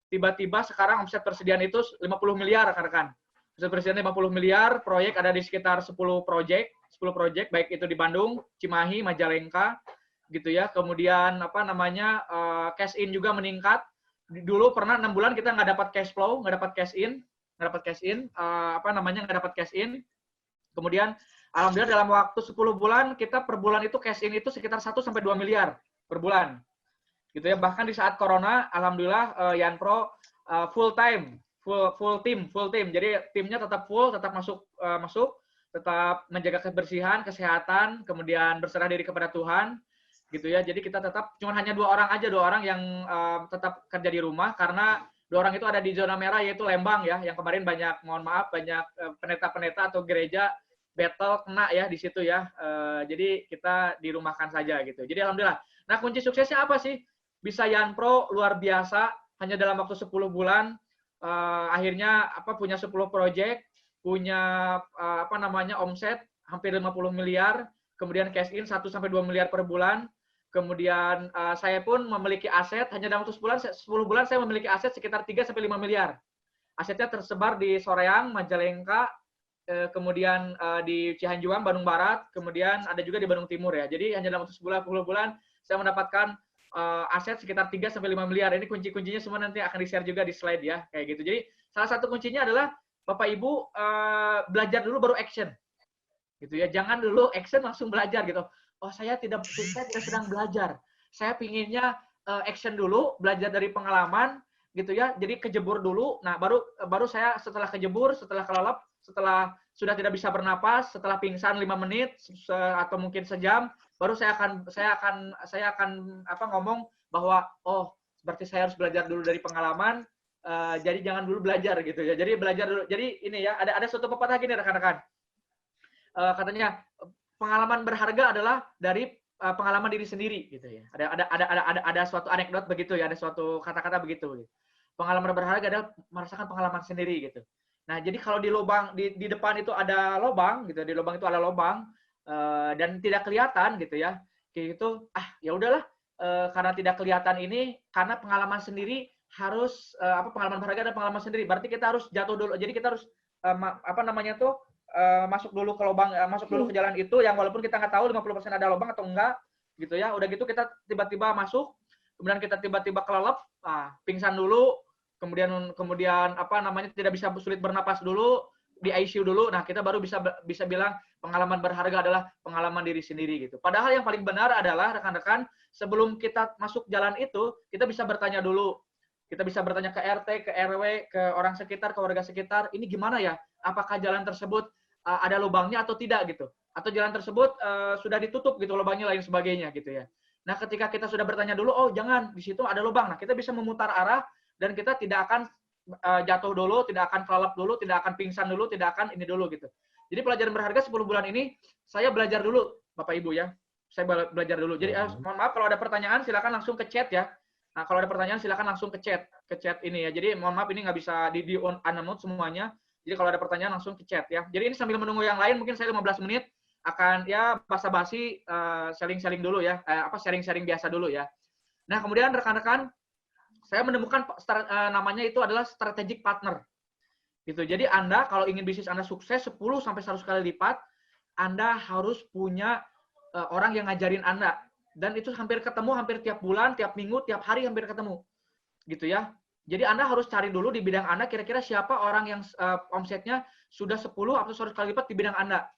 tiba-tiba sekarang omset persediaan itu 50 miliar rekan-rekan. Omset persediaan 50 miliar, proyek ada di sekitar 10 proyek, baik itu di Bandung, Cimahi, Majalengka, gitu ya. Kemudian apa namanya cash in juga meningkat. Dulu pernah 6 bulan kita nggak dapat cash flow, nggak dapat cash in, nggak dapat cash in. Kemudian alhamdulillah dalam waktu 10 bulan kita per bulan itu cash in itu sekitar 1 sampai 2 miliar per bulan. Gitu ya. Bahkan di saat corona alhamdulillah Yanpro full team. Jadi timnya tetap full, tetap masuk, tetap menjaga kebersihan, kesehatan, kemudian berserah diri kepada Tuhan, gitu ya. Jadi kita tetap cuma hanya dua orang yang tetap kerja di rumah karena 2 orang itu ada di zona merah yaitu Lembang ya, yang kemarin banyak pendeta-pendeta atau gereja battle kena ya di situ ya. Jadi kita dirumahkan saja gitu. Jadi alhamdulillah. Nah, kunci suksesnya apa sih? Bisa Yanpro luar biasa hanya dalam waktu 10 bulan akhirnya punya 10 proyek, punya omset hampir 50 miliar, kemudian cash in 1 sampai 2 miliar per bulan. Kemudian saya pun memiliki aset hanya dalam waktu 10 bulan saya memiliki aset sekitar 3 sampai 5 miliar. Asetnya tersebar di Soreang, Majalengka, kemudian di Cihanjuang, Bandung Barat, kemudian ada juga di Bandung Timur ya. Jadi hanya dalam waktu 10 bulan saya mendapatkan aset sekitar 3 sampai 5 miliar. Ini kunci-kuncinya semua nanti akan di-share juga di slide ya, kayak gitu. Jadi salah satu kuncinya adalah Bapak Ibu belajar dulu baru action. Gitu ya. Jangan dulu action langsung belajar gitu. Oh, saya tidak sedang belajar. Saya pinginnya action dulu, belajar dari pengalaman gitu ya. Jadi kejebur dulu. Nah, baru saya setelah kejebur, setelah kelelep, setelah sudah tidak bisa bernapas, setelah pingsan 5 menit atau mungkin sejam, baru saya akan ngomong bahwa oh berarti saya harus belajar dulu dari pengalaman. Jadi jangan dulu belajar gitu ya. Jadi belajar dulu. Jadi ini ya ada suatu pepatah gini rekan-rekan. Katanya pengalaman berharga adalah dari pengalaman diri sendiri gitu ya. Ada suatu anekdot begitu ya, ada suatu kata-kata begitu. Pengalaman berharga adalah merasakan pengalaman sendiri gitu. Nah, jadi kalau di depan itu ada lubang gitu, di lubang itu ada lubang dan tidak kelihatan gitu ya. Kayak gitu, ya udahlah karena tidak kelihatan ini karena pengalaman sendiri harus pengalaman berharga dan pengalaman sendiri. Berarti kita harus jatuh dulu. Jadi kita harus masuk dulu ke lubang, masuk dulu ke jalan itu yang walaupun kita nggak tahu 50% ada lubang atau enggak gitu ya. Udah gitu kita tiba-tiba masuk, kemudian kita tiba-tiba kelelep, pingsan dulu, kemudian tidak bisa sulit bernapas dulu, di ICU dulu. Nah, kita baru bisa bilang pengalaman berharga adalah pengalaman diri sendiri gitu. Padahal yang paling benar adalah rekan-rekan sebelum kita masuk jalan itu, kita bisa bertanya dulu. Kita bisa bertanya ke RT, ke RW, ke orang sekitar, ke warga sekitar, ini gimana ya? Apakah jalan tersebut ada lubangnya atau tidak gitu? Atau jalan tersebut sudah ditutup gitu lubangnya lain sebagainya gitu ya. Nah, ketika kita sudah bertanya dulu, oh jangan, di situ ada lubang. Nah, kita bisa memutar arah dan kita tidak akan jatuh dulu, tidak akan kelelep dulu, tidak akan pingsan dulu, tidak akan ini dulu gitu. Jadi pelajaran berharga 10 bulan ini saya belajar dulu, Bapak Ibu ya. Saya belajar dulu. Jadi mohon maaf kalau ada pertanyaan silakan langsung ke chat ya. Nah, kalau ada pertanyaan silakan langsung ke chat ini ya. Jadi mohon maaf ini nggak bisa di unmute semuanya. Jadi kalau ada pertanyaan langsung ke chat ya. Jadi ini sambil menunggu yang lain mungkin saya 15 menit akan ya basa-basi sharing-sharing dulu ya. Sharing-sharing biasa dulu ya. Nah, kemudian rekan-rekan saya menemukan namanya itu adalah strategic partner. Gitu. Jadi Anda kalau ingin bisnis Anda sukses 10 sampai 100 kali lipat, Anda harus punya orang yang ngajarin Anda. Dan itu hampir ketemu hampir tiap bulan, tiap minggu, tiap hari hampir ketemu. Gitu ya. Jadi Anda harus cari dulu di bidang Anda kira-kira siapa orang yang omsetnya sudah 10 atau 100 kali lipat di bidang Anda.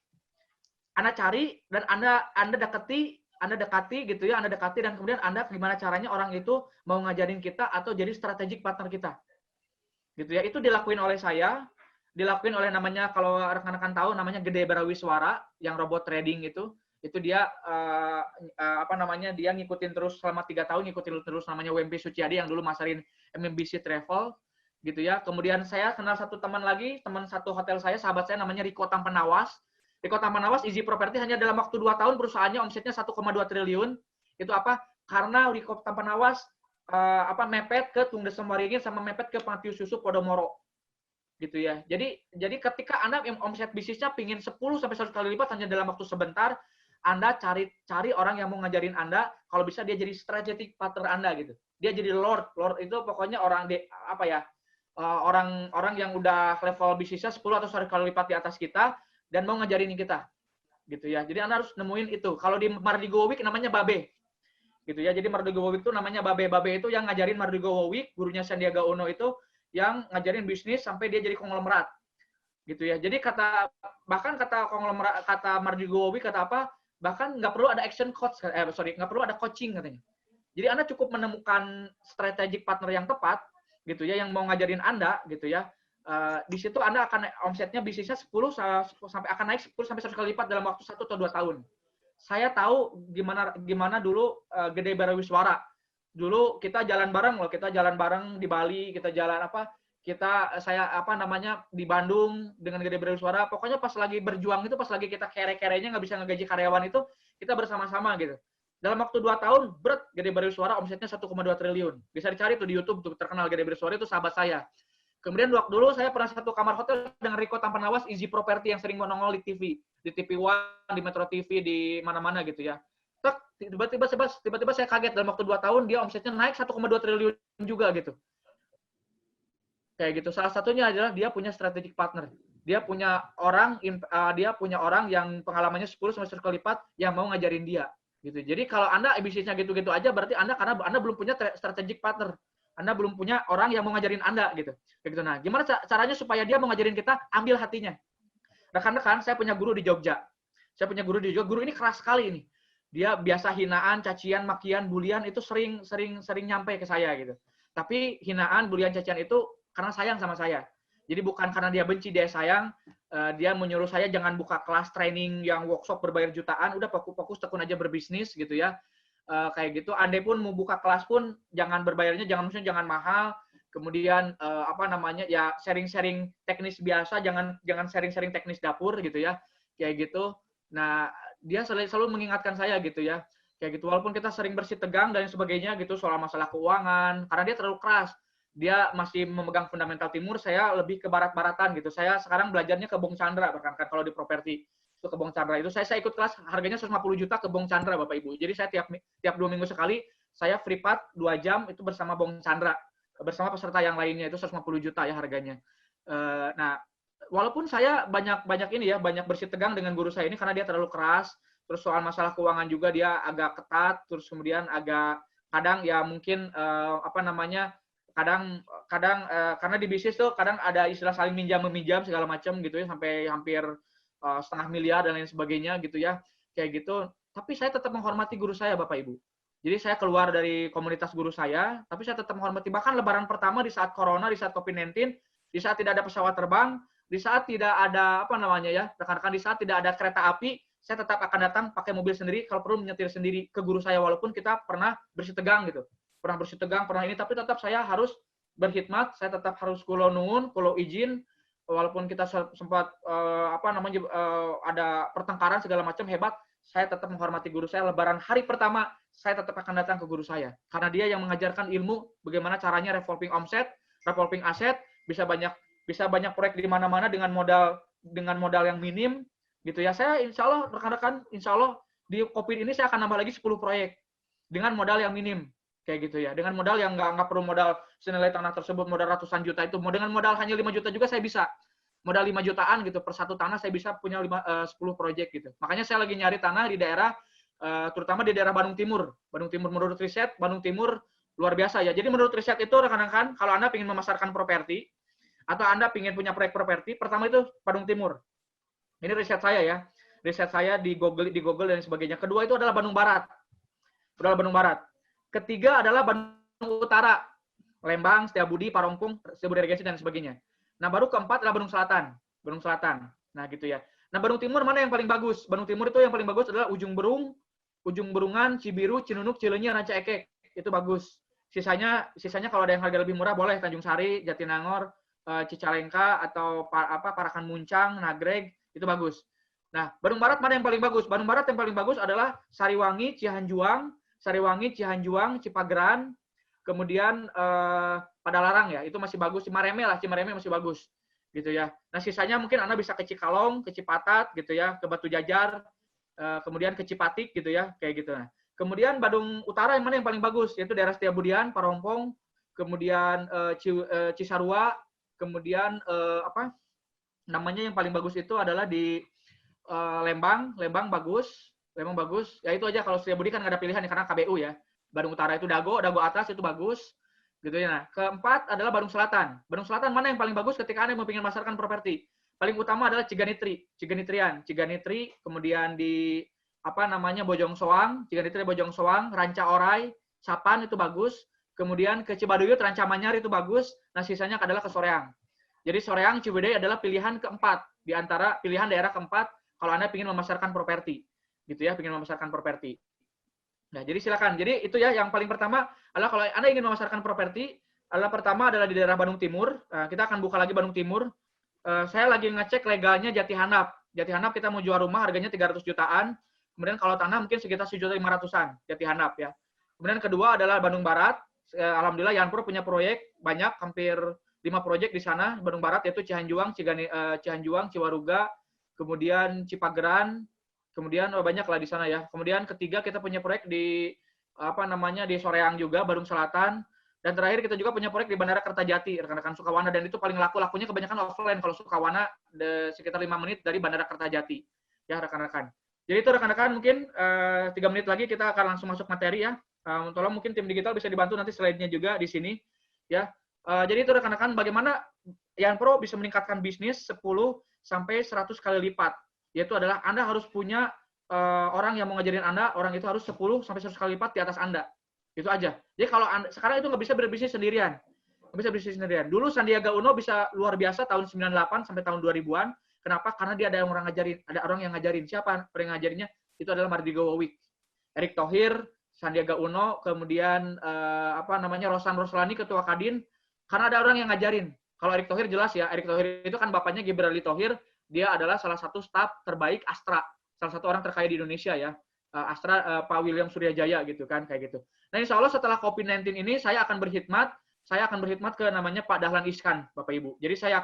Anda cari dan Anda dekati gitu ya, Anda dekati dan kemudian Anda gimana caranya orang itu mau ngajarin kita atau jadi strategic partner kita. Gitu ya. Itu dilakuin oleh saya, dilakuin oleh namanya kalau rekan-rekan tahu namanya Gede Barawiswara yang robot trading itu dia dia ngikutin terus selama 3 tahun ngikutin terus namanya WMP Suciadi yang dulu masarin MMBC Travel gitu ya. Kemudian saya kenal satu teman lagi, teman satu hotel saya, sahabat saya namanya Riko Tampanawas. Riko Tampanawas Easy Property hanya dalam waktu 2 tahun perusahaannya omsetnya 1,2 triliun. Itu apa? Karena Riko Tampanawas mepet ke Tung Desem Waringin sama mepet ke Pantiu Susu Podomoro. Gitu ya. Jadi ketika Anda omset bisnisnya pingin 10 sampai 100 kali lipat hanya dalam waktu sebentar, Anda cari orang yang mau ngajarin Anda, kalau bisa dia jadi strategic partner Anda gitu. dia jadi lord. Lord itu pokoknya orang apa ya? Orang-orang yang udah level bisnisnya 10 atau 100 kali lipat di atas kita dan mau ngajarin kita. Gitu ya. Jadi Anda harus nemuin itu. Kalau di Mardigo Week namanya Babe. Gitu ya. Jadi Mardigo Week itu namanya Babe. Babe itu yang ngajarin Mardigo Week, gurunya Sandiaga Uno itu yang ngajarin bisnis sampai dia jadi konglomerat. Gitu ya. Jadi bahkan kata konglomerat, kata Mardigo Week kata apa? Bahkan nggak perlu ada action coach, nggak perlu ada coaching katanya. Jadi Anda cukup menemukan strategic partner yang tepat, gitu ya, yang mau ngajarin Anda, gitu ya. Di situ Anda akan omsetnya bisnisnya 10 sampai akan naik 10 sampai 100 kali lipat dalam waktu 1 atau 2 tahun. Saya tahu gimana dulu Gede Barawiswara. Dulu kita jalan bareng loh, kita jalan bareng di Bali, kita jalan di Bandung dengan Gede Barawiswara. Pokoknya pas lagi berjuang itu, pas lagi kita kere-kerenya nggak bisa ngegaji karyawan itu, kita bersama-sama gitu. Dalam waktu 2 tahun, Gede Barawiswara omsetnya 1,2 triliun. Bisa dicari tuh di YouTube, tuh terkenal Gede Barawiswara itu sahabat saya. Kemudian dulu saya pernah satu kamar hotel dengan Riko Tampanawas, Easy Property yang sering nongol di TV One, di Metro TV, di mana-mana gitu ya. Tiba-tiba saya kaget dalam waktu 2 tahun dia omsetnya naik 1,2 triliun juga gitu. Kayak gitu. Salah satunya adalah dia punya strategic partner. Dia punya orang yang pengalamannya 10 sampai 100 kali lipat yang mau ngajarin dia gitu. Jadi kalau Anda bisnisnya gitu-gitu aja berarti karena Anda belum punya strategic partner. Anda belum punya orang yang mau ngajarin Anda gitu. Kayak gitu. Nah, gimana caranya supaya dia mau ngajarin kita? Ambil hatinya. Rekan-rekan, saya punya guru di Jogja. Guru ini keras sekali ini. Dia biasa hinaan, cacian, makian, bulian itu sering nyampe ke saya gitu. Tapi hinaan, bulian, cacian itu karena sayang sama saya. Jadi bukan karena dia benci, dia sayang. Dia menyuruh saya jangan buka kelas training yang workshop berbayar jutaan. Udah fokus tekun aja berbisnis gitu ya. Kayak gitu. Andai pun mau buka kelas pun jangan berbayarnya, jangan mahal. Kemudian ya sharing-sharing teknis biasa, jangan sharing-sharing teknis dapur gitu ya. Kayak gitu. Nah, dia selalu mengingatkan saya gitu ya. Kayak gitu. Walaupun kita sering bersih tegang dan sebagainya gitu soal masalah keuangan, karena dia terlalu keras. Dia masih memegang fundamental timur, saya lebih ke barat-baratan gitu. Saya sekarang belajarnya ke Bong Chandra, bahkan kalau di properti itu ke Bong Chandra itu saya ikut kelas harganya 150 juta ke Bong Chandra Bapak Ibu. Jadi saya tiap 2 minggu sekali saya free part 2 jam itu bersama Bong Chandra, bersama peserta yang lainnya itu 150 juta ya harganya. Nah, walaupun saya banyak bersih tegang dengan guru saya ini karena dia terlalu keras, terus soal masalah keuangan juga dia agak ketat, terus kemudian agak kadang ya mungkin kadang karena di bisnis tuh kadang ada istilah saling minjam meminjam segala macam gitu ya sampai hampir setengah miliar dan lain sebagainya gitu ya kayak gitu. Tapi saya tetap menghormati guru saya Bapak Ibu. Jadi saya keluar dari komunitas guru saya, tapi saya tetap menghormati. Bahkan Lebaran pertama di saat Corona, di saat COVID-19, di saat tidak ada pesawat terbang, di saat tidak ada rekan-rekan di saat tidak ada kereta api, saya tetap akan datang pakai mobil sendiri, kalau perlu menyetir sendiri ke guru saya walaupun kita pernah bersih tegang gitu. Pernah ini, tapi tetap saya harus berkhidmat, saya tetap harus kulo nuwun, kulo izin, walaupun kita sempat ada pertengkaran segala macam hebat, saya tetap menghormati guru saya. Lebaran hari pertama, saya tetap akan datang ke guru saya, karena dia yang mengajarkan ilmu bagaimana caranya revolving omset, revolving aset, bisa banyak proyek di mana-mana dengan modal yang minim, gitu ya. Saya insya Allah rekan-rekan, insya Allah di COVID ini saya akan nambah lagi 10 proyek dengan modal yang minim. Kayak gitu ya, dengan modal yang nggak perlu modal senilai tanah tersebut modal ratusan juta itu, dengan modal hanya 5 juta juga saya bisa, modal 5 jutaan gitu per satu tanah saya bisa punya 10 proyek gitu. Makanya saya lagi nyari tanah di daerah terutama di daerah Bandung Timur menurut riset Bandung Timur luar biasa ya. Jadi menurut riset itu rekan-rekan, kalau Anda ingin memasarkan properti atau Anda ingin punya proyek properti, pertama itu Bandung Timur. Ini riset saya ya, riset saya di Google dan sebagainya. Kedua itu adalah Bandung Barat. Ketiga adalah Bandung Utara, Lembang, Setiabudi, Parongpong, Setiabudi Regensi dan sebagainya. Nah, baru keempat adalah Bandung Selatan. Nah, gitu ya. Nah, Bandung Timur mana yang paling bagus? Bandung Timur itu yang paling bagus adalah Ujung Berungan, Cibiru, Cinunuk, Cileunyi, Ranca Ekek. Itu bagus. Sisanya kalau ada yang harga lebih murah boleh Tanjung Sari, Jatinangor, Cicalengka atau Parakan Muncang, Nagreg, itu bagus. Nah, Bandung Barat mana yang paling bagus? Bandung Barat yang paling bagus adalah Sariwangi, Cihanjuang, Cipageran, kemudian Padalarang ya, itu masih bagus. Cimareme masih bagus, gitu ya. Nah sisanya mungkin Anda bisa ke Cikalong, ke Cipatat, gitu ya, ke Batu Jajar, kemudian ke Cipatik, gitu ya, kayak gitu. Nah Kemudian Badung Utara yang mana yang paling bagus? Yaitu daerah Setiabudi, Parompong, kemudian Cisarua, kemudian apa namanya yang paling bagus itu adalah di Lembang bagus. Lembang bagus. Ya itu aja, kalau Setiabudi kan nggak ada pilihan ya, karena KBU ya. Badung Utara itu Dago atas itu bagus. Gitu ya. Nah, keempat adalah Badung Selatan. Badung Selatan mana yang paling bagus ketika Anda mau ingin memasarkan properti? Paling utama adalah Ciganitrian, Ciganitri, kemudian di apa namanya Bojong Soang, Ciganitri Bojong Soang, Ranca Orai, Sapan itu bagus. Kemudian ke Cibaduyut, Ranca Manyar itu bagus. Nah, sisanya adalah ke Soreang. Jadi Soreang, Ciwidey adalah pilihan keempat di antara pilihan daerah keempat kalau Anda ingin memasarkan properti. Gitu ya, ingin memasarkan properti. Nah, jadi silakan. Jadi itu ya yang paling pertama adalah kalau Anda ingin memasarkan properti, adalah pertama adalah di daerah Bandung Timur. Kita akan buka lagi Bandung Timur. Saya lagi ngecek legalnya Jati Handap. Jati Handap kita mau jual rumah harganya 300 jutaan. Kemudian kalau tanah mungkin sekitar 1.500.000-an Jati Handap ya. Kemudian kedua adalah Bandung Barat. Alhamdulillah Yanpro punya proyek banyak, hampir 5 proyek di sana Bandung Barat, yaitu Cihanjuang, Cihanjuang, Ciwaruga, kemudian Cipageran, kemudian banyak lah di sana ya. Kemudian ketiga kita punya proyek di apa namanya di Soreang juga, Bandung Selatan. Dan terakhir kita juga punya proyek di Bandara Kertajati, rekan-rekan Sukawana, dan itu paling lakunya kebanyakan offline. Kalau Sukawana sekitar 5 menit dari Bandara Kertajati. Ya rekan-rekan. Jadi itu rekan-rekan, mungkin 3 menit lagi kita akan langsung masuk materi ya. Tolong mungkin tim digital bisa dibantu nanti slide-nya juga di sini ya. Jadi itu rekan-rekan, bagaimana Yanpro bisa meningkatkan bisnis 10 sampai 100 kali lipat. Yaitu adalah Anda harus punya orang yang mau ngajarin Anda, orang itu harus 10 sampai 100 kali lipat di atas Anda. Itu aja. Jadi kalau Anda, sekarang itu nggak bisa berbisnis sendirian. Nggak bisa bisnis sendirian. Dulu Sandiaga Uno bisa luar biasa tahun 98 sampai tahun 2000-an. Kenapa? Karena dia ada orang ngajarin, ada orang yang ngajarin. Siapa yang ngajarinya? Itu adalah Mardigo Wawik, Erick Thohir, Sandiaga Uno, kemudian apa namanya Rosan Roslani, Ketua Kadin. Karena ada orang yang ngajarin. Kalau Erick Thohir jelas ya, Erick Thohir itu kan bapaknya Gibraldi Thohir, dia adalah salah satu staf terbaik Astra, salah satu orang terkaya di Indonesia ya. Astra Pak William Suryajaya gitu kan, kayak gitu. Nah, insya Allah setelah COVID-19 ini saya akan berkhidmat ke namanya Pak Dahlan Iskan, Bapak Ibu. Jadi saya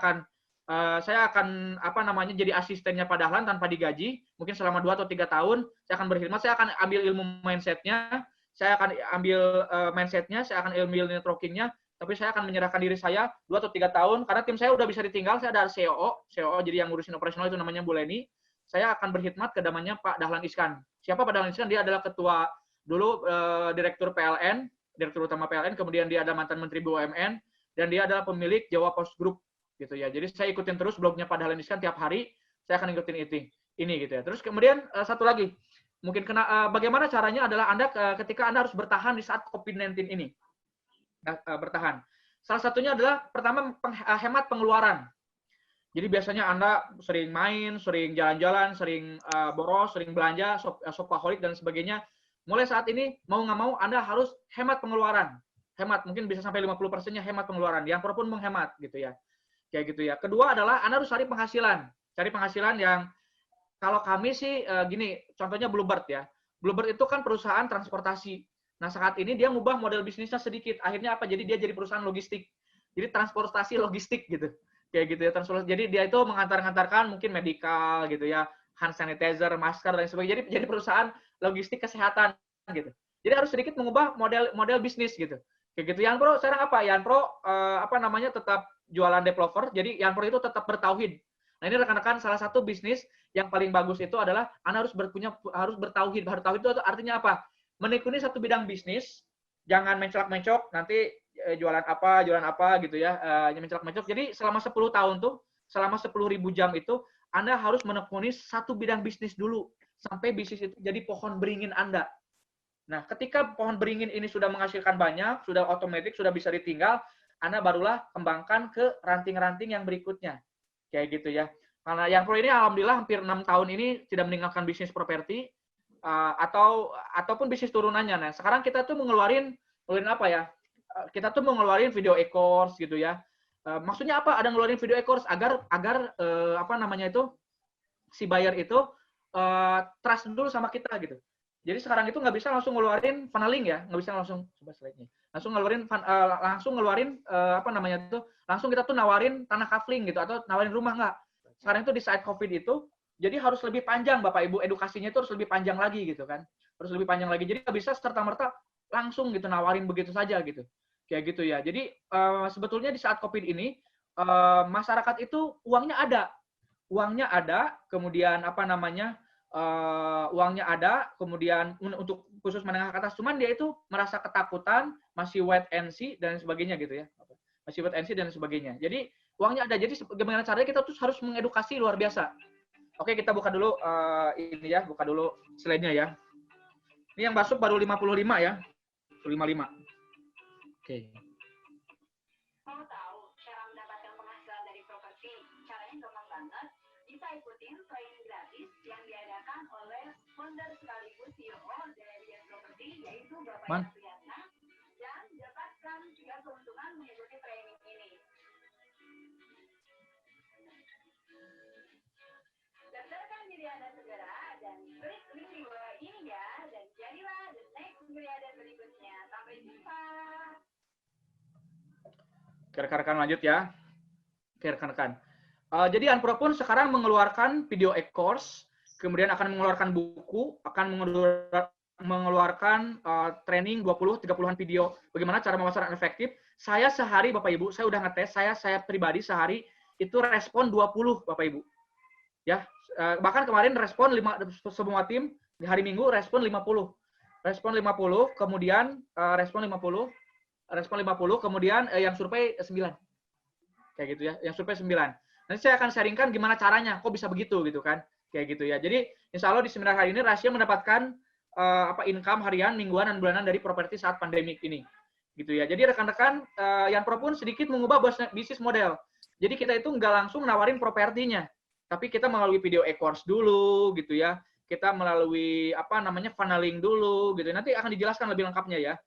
akan apa namanya jadi asistennya Pak Dahlan tanpa digaji, mungkin selama 2 atau 3 tahun saya akan berkhidmat, saya akan ambil ilmu mindsetnya, saya akan ambil mindsetnya, saya akan ambil networkingnya, tapi saya akan menyerahkan diri saya 2 atau 3 tahun karena tim saya udah bisa ditinggal, saya ada COO jadi yang ngurusin operasional itu namanya Bu Leni. Saya akan berkhidmat ke namanya Pak Dahlan Iskan. Siapa Pak Dahlan Iskan? Dia adalah ketua dulu direktur PLN, direktur utama PLN, kemudian dia ada mantan menteri BUMN, dan dia adalah pemilik Jawa Post Group gitu ya. Jadi saya ikutin terus blognya Pak Dahlan Iskan tiap hari, saya akan ikutin ini gitu ya. Terus kemudian satu lagi, mungkin bagaimana caranya adalah Anda ketika Anda harus bertahan di saat COVID-19 ini. Bertahan. Salah satunya adalah pertama hemat pengeluaran. Jadi biasanya Anda sering main, sering jalan-jalan, sering boros, sering belanja, shopaholic dan sebagainya. Mulai saat ini mau nggak mau Anda harus hemat pengeluaran. Hemat, mungkin bisa sampai 50%-nya hemat pengeluaran. Yang pun menghemat gitu ya. Kayak gitu ya. Kedua adalah Anda harus cari penghasilan. Cari penghasilan yang kalau kami sih gini, contohnya Bluebird ya. Bluebird itu kan perusahaan transportasi. Nah, saat ini dia ngubah model bisnisnya sedikit. Akhirnya apa? Jadi dia jadi perusahaan logistik. Jadi transportasi logistik gitu. Kayak gitu ya, transportasi. Jadi dia itu mengantar-ngantarkan mungkin medikal gitu ya, hand sanitizer, masker dan sebagainya. Jadi perusahaan logistik kesehatan gitu. Jadi harus sedikit mengubah model bisnis gitu. Kayak gitu. Yanpro sekarang apa? Yanpro apa namanya tetap jualan developer. Jadi Yanpro itu tetap bertauhid. Nah, ini rekan-rekan salah satu bisnis yang paling bagus itu adalah Anda harus bertauhid. Bertauhid itu artinya apa? Menekuni satu bidang bisnis, jangan mencelak-mencok nanti jualan apa gitu ya, mencelak-mencok. Jadi selama 10 tahun tuh, selama 10.000 jam itu, Anda harus menekuni satu bidang bisnis dulu, sampai bisnis itu jadi pohon beringin Anda. Nah, ketika pohon beringin ini sudah menghasilkan banyak, sudah otomatis, sudah bisa ditinggal, Anda barulah kembangkan ke ranting-ranting yang berikutnya. Kayak gitu ya. Karena Yanpro ini alhamdulillah hampir 6 tahun ini tidak meninggalkan bisnis properti, ataupun bisnis turunannya. Nah, sekarang kita tuh mengeluarin apa ya? Kita tuh mengeluarin video e-course gitu ya. Maksudnya apa? Ada ngeluarin video e-course agar apa namanya itu si buyer itu trust dulu sama kita gitu. Jadi sekarang itu nggak bisa langsung ngeluarin funneling ya, nggak bisa langsung coba slide-nya. Langsung ngeluarin apa namanya itu, langsung kita tuh nawarin tanah kafling gitu atau nawarin rumah nggak. Sekarang itu di saat COVID itu jadi harus lebih panjang Bapak Ibu, edukasinya itu harus lebih panjang lagi gitu kan. harus lebih panjang lagi. Jadi nggak bisa serta-merta langsung gitu nawarin begitu saja gitu. Kayak gitu ya. Jadi sebetulnya di saat COVID ini masyarakat itu uangnya ada, kemudian apa namanya uangnya ada, kemudian untuk khusus menengah ke atas, cuman dia itu merasa ketakutan, masih wait and see dan sebagainya gitu ya, masih wait and see dan sebagainya. Jadi uangnya ada, jadi bagaimana caranya kita tuh harus mengedukasi luar biasa. Oke, kita buka dulu ini ya, buka dulu slide-nya ya. Ini yang masuk baru 55 ya, 55. Oke. Mau tahu cara mendapatkan penghasilan dari properti? Caranya gampang banget. Bisa ikutin training gratis yang diadakan oleh founder sekaligus CEO dari Dian Property, yaitu Bapak Yana Priyatna, dan dapatkan 3 keuntungan mengikuti training ini. Daftarkan diri Anda segera dan klik link di bawah ini ya, dan jadilah the next miliarder berikutnya. Sampai jumpa. Rekan-rekan lanjut ya. Oke, rekan-rekan. Jadi Anpro pun sekarang mengeluarkan video e-course, kemudian akan mengeluarkan buku, akan mengeluarkan training 20-30-an video bagaimana cara memasarkan efektif. Saya sehari Bapak Ibu, saya udah ngetes, saya pribadi sehari itu respon 20 Bapak Ibu. Ya, bahkan kemarin respon semua tim di hari Minggu respon 50. Respon 50, kemudian respon 50, kemudian yang survei 9. Kayak gitu ya, yang survei 9. Nanti saya akan sharingkan gimana caranya, kok bisa begitu gitu kan. Kayak gitu ya. Jadi insya Allah di seminar hari ini rahasia mendapatkan income harian, mingguan, dan bulanan dari properti saat pandemik ini. Gitu ya. Jadi rekan-rekan Yanpro pun sedikit mengubah bisnis model. Jadi kita itu nggak langsung nawarin propertinya, tapi kita melalui video e-course dulu gitu ya. Kita melalui funneling dulu gitu. Nanti akan dijelaskan lebih lengkapnya ya.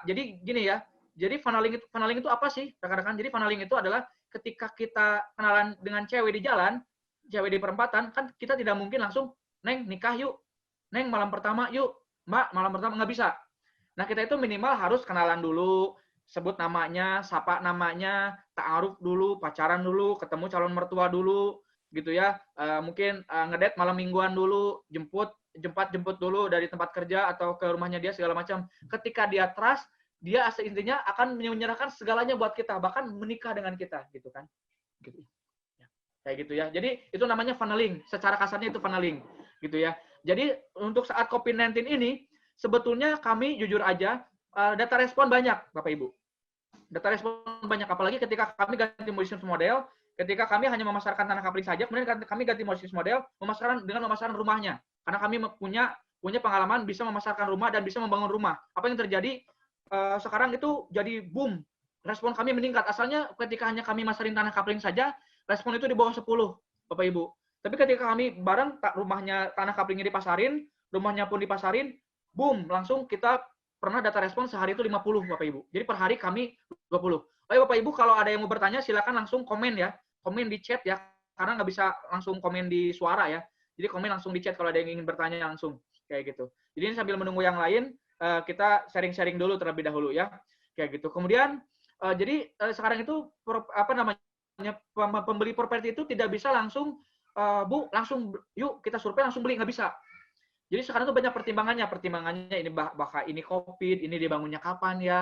Jadi gini ya. Jadi funneling itu apa sih, rekan-rekan? Jadi funneling itu adalah ketika kita kenalan dengan cewek di jalan, cewek di perempatan, kan kita tidak mungkin langsung, Neng nikah yuk, Neng malam pertama yuk, Mbak malam pertama, nggak bisa. Nah kita itu minimal harus kenalan dulu, sebut namanya, sapa namanya, ta'aruf dulu, pacaran dulu, ketemu calon mertua dulu, gitu ya. Mungkin ngedate malam mingguan dulu, jemput dulu dari tempat kerja atau ke rumahnya dia segala macam. Ketika dia trust, dia intinya akan menyerahkan segalanya buat kita, bahkan menikah dengan kita, gitu kan. Gitu. Ya. Kayak gitu ya. Jadi itu namanya funneling, secara kasarnya itu funneling, gitu ya. Jadi untuk saat COVID-19 ini, sebetulnya kami jujur aja, data respon banyak, Bapak Ibu. Data respon banyak, apalagi ketika kami ganti bisnis model, ketika kami hanya memasarkan tanah kapling saja, kemudian kami ganti bisnis model, memasarkan rumahnya. Karena kami punya pengalaman bisa memasarkan rumah dan bisa membangun rumah. Apa yang terjadi? Sekarang itu jadi boom, respon kami meningkat. Asalnya ketika hanya kami masarin tanah kapling saja, respon itu di bawah 10, Bapak Ibu. Tapi ketika kami bareng rumahnya, tanah kaplingnya dipasarin, rumahnya pun dipasarin, boom, langsung kita pernah data respon sehari itu 50, Bapak Ibu. Jadi per hari kami 20. Oke Bapak Ibu, kalau ada yang mau bertanya silakan langsung komen ya, komen di chat ya, karena nggak bisa langsung komen di suara ya. Jadi komen langsung di chat kalau ada yang ingin bertanya langsung, kayak gitu. Jadi ini sambil menunggu yang lain, kita sharing-sharing dulu terlebih dahulu ya, kayak gitu. Kemudian jadi sekarang itu pembeli properti itu tidak bisa langsung Bu langsung yuk kita survei langsung beli, nggak bisa. Jadi sekarang itu banyak pertimbangannya ini ini COVID, ini dibangunnya kapan ya,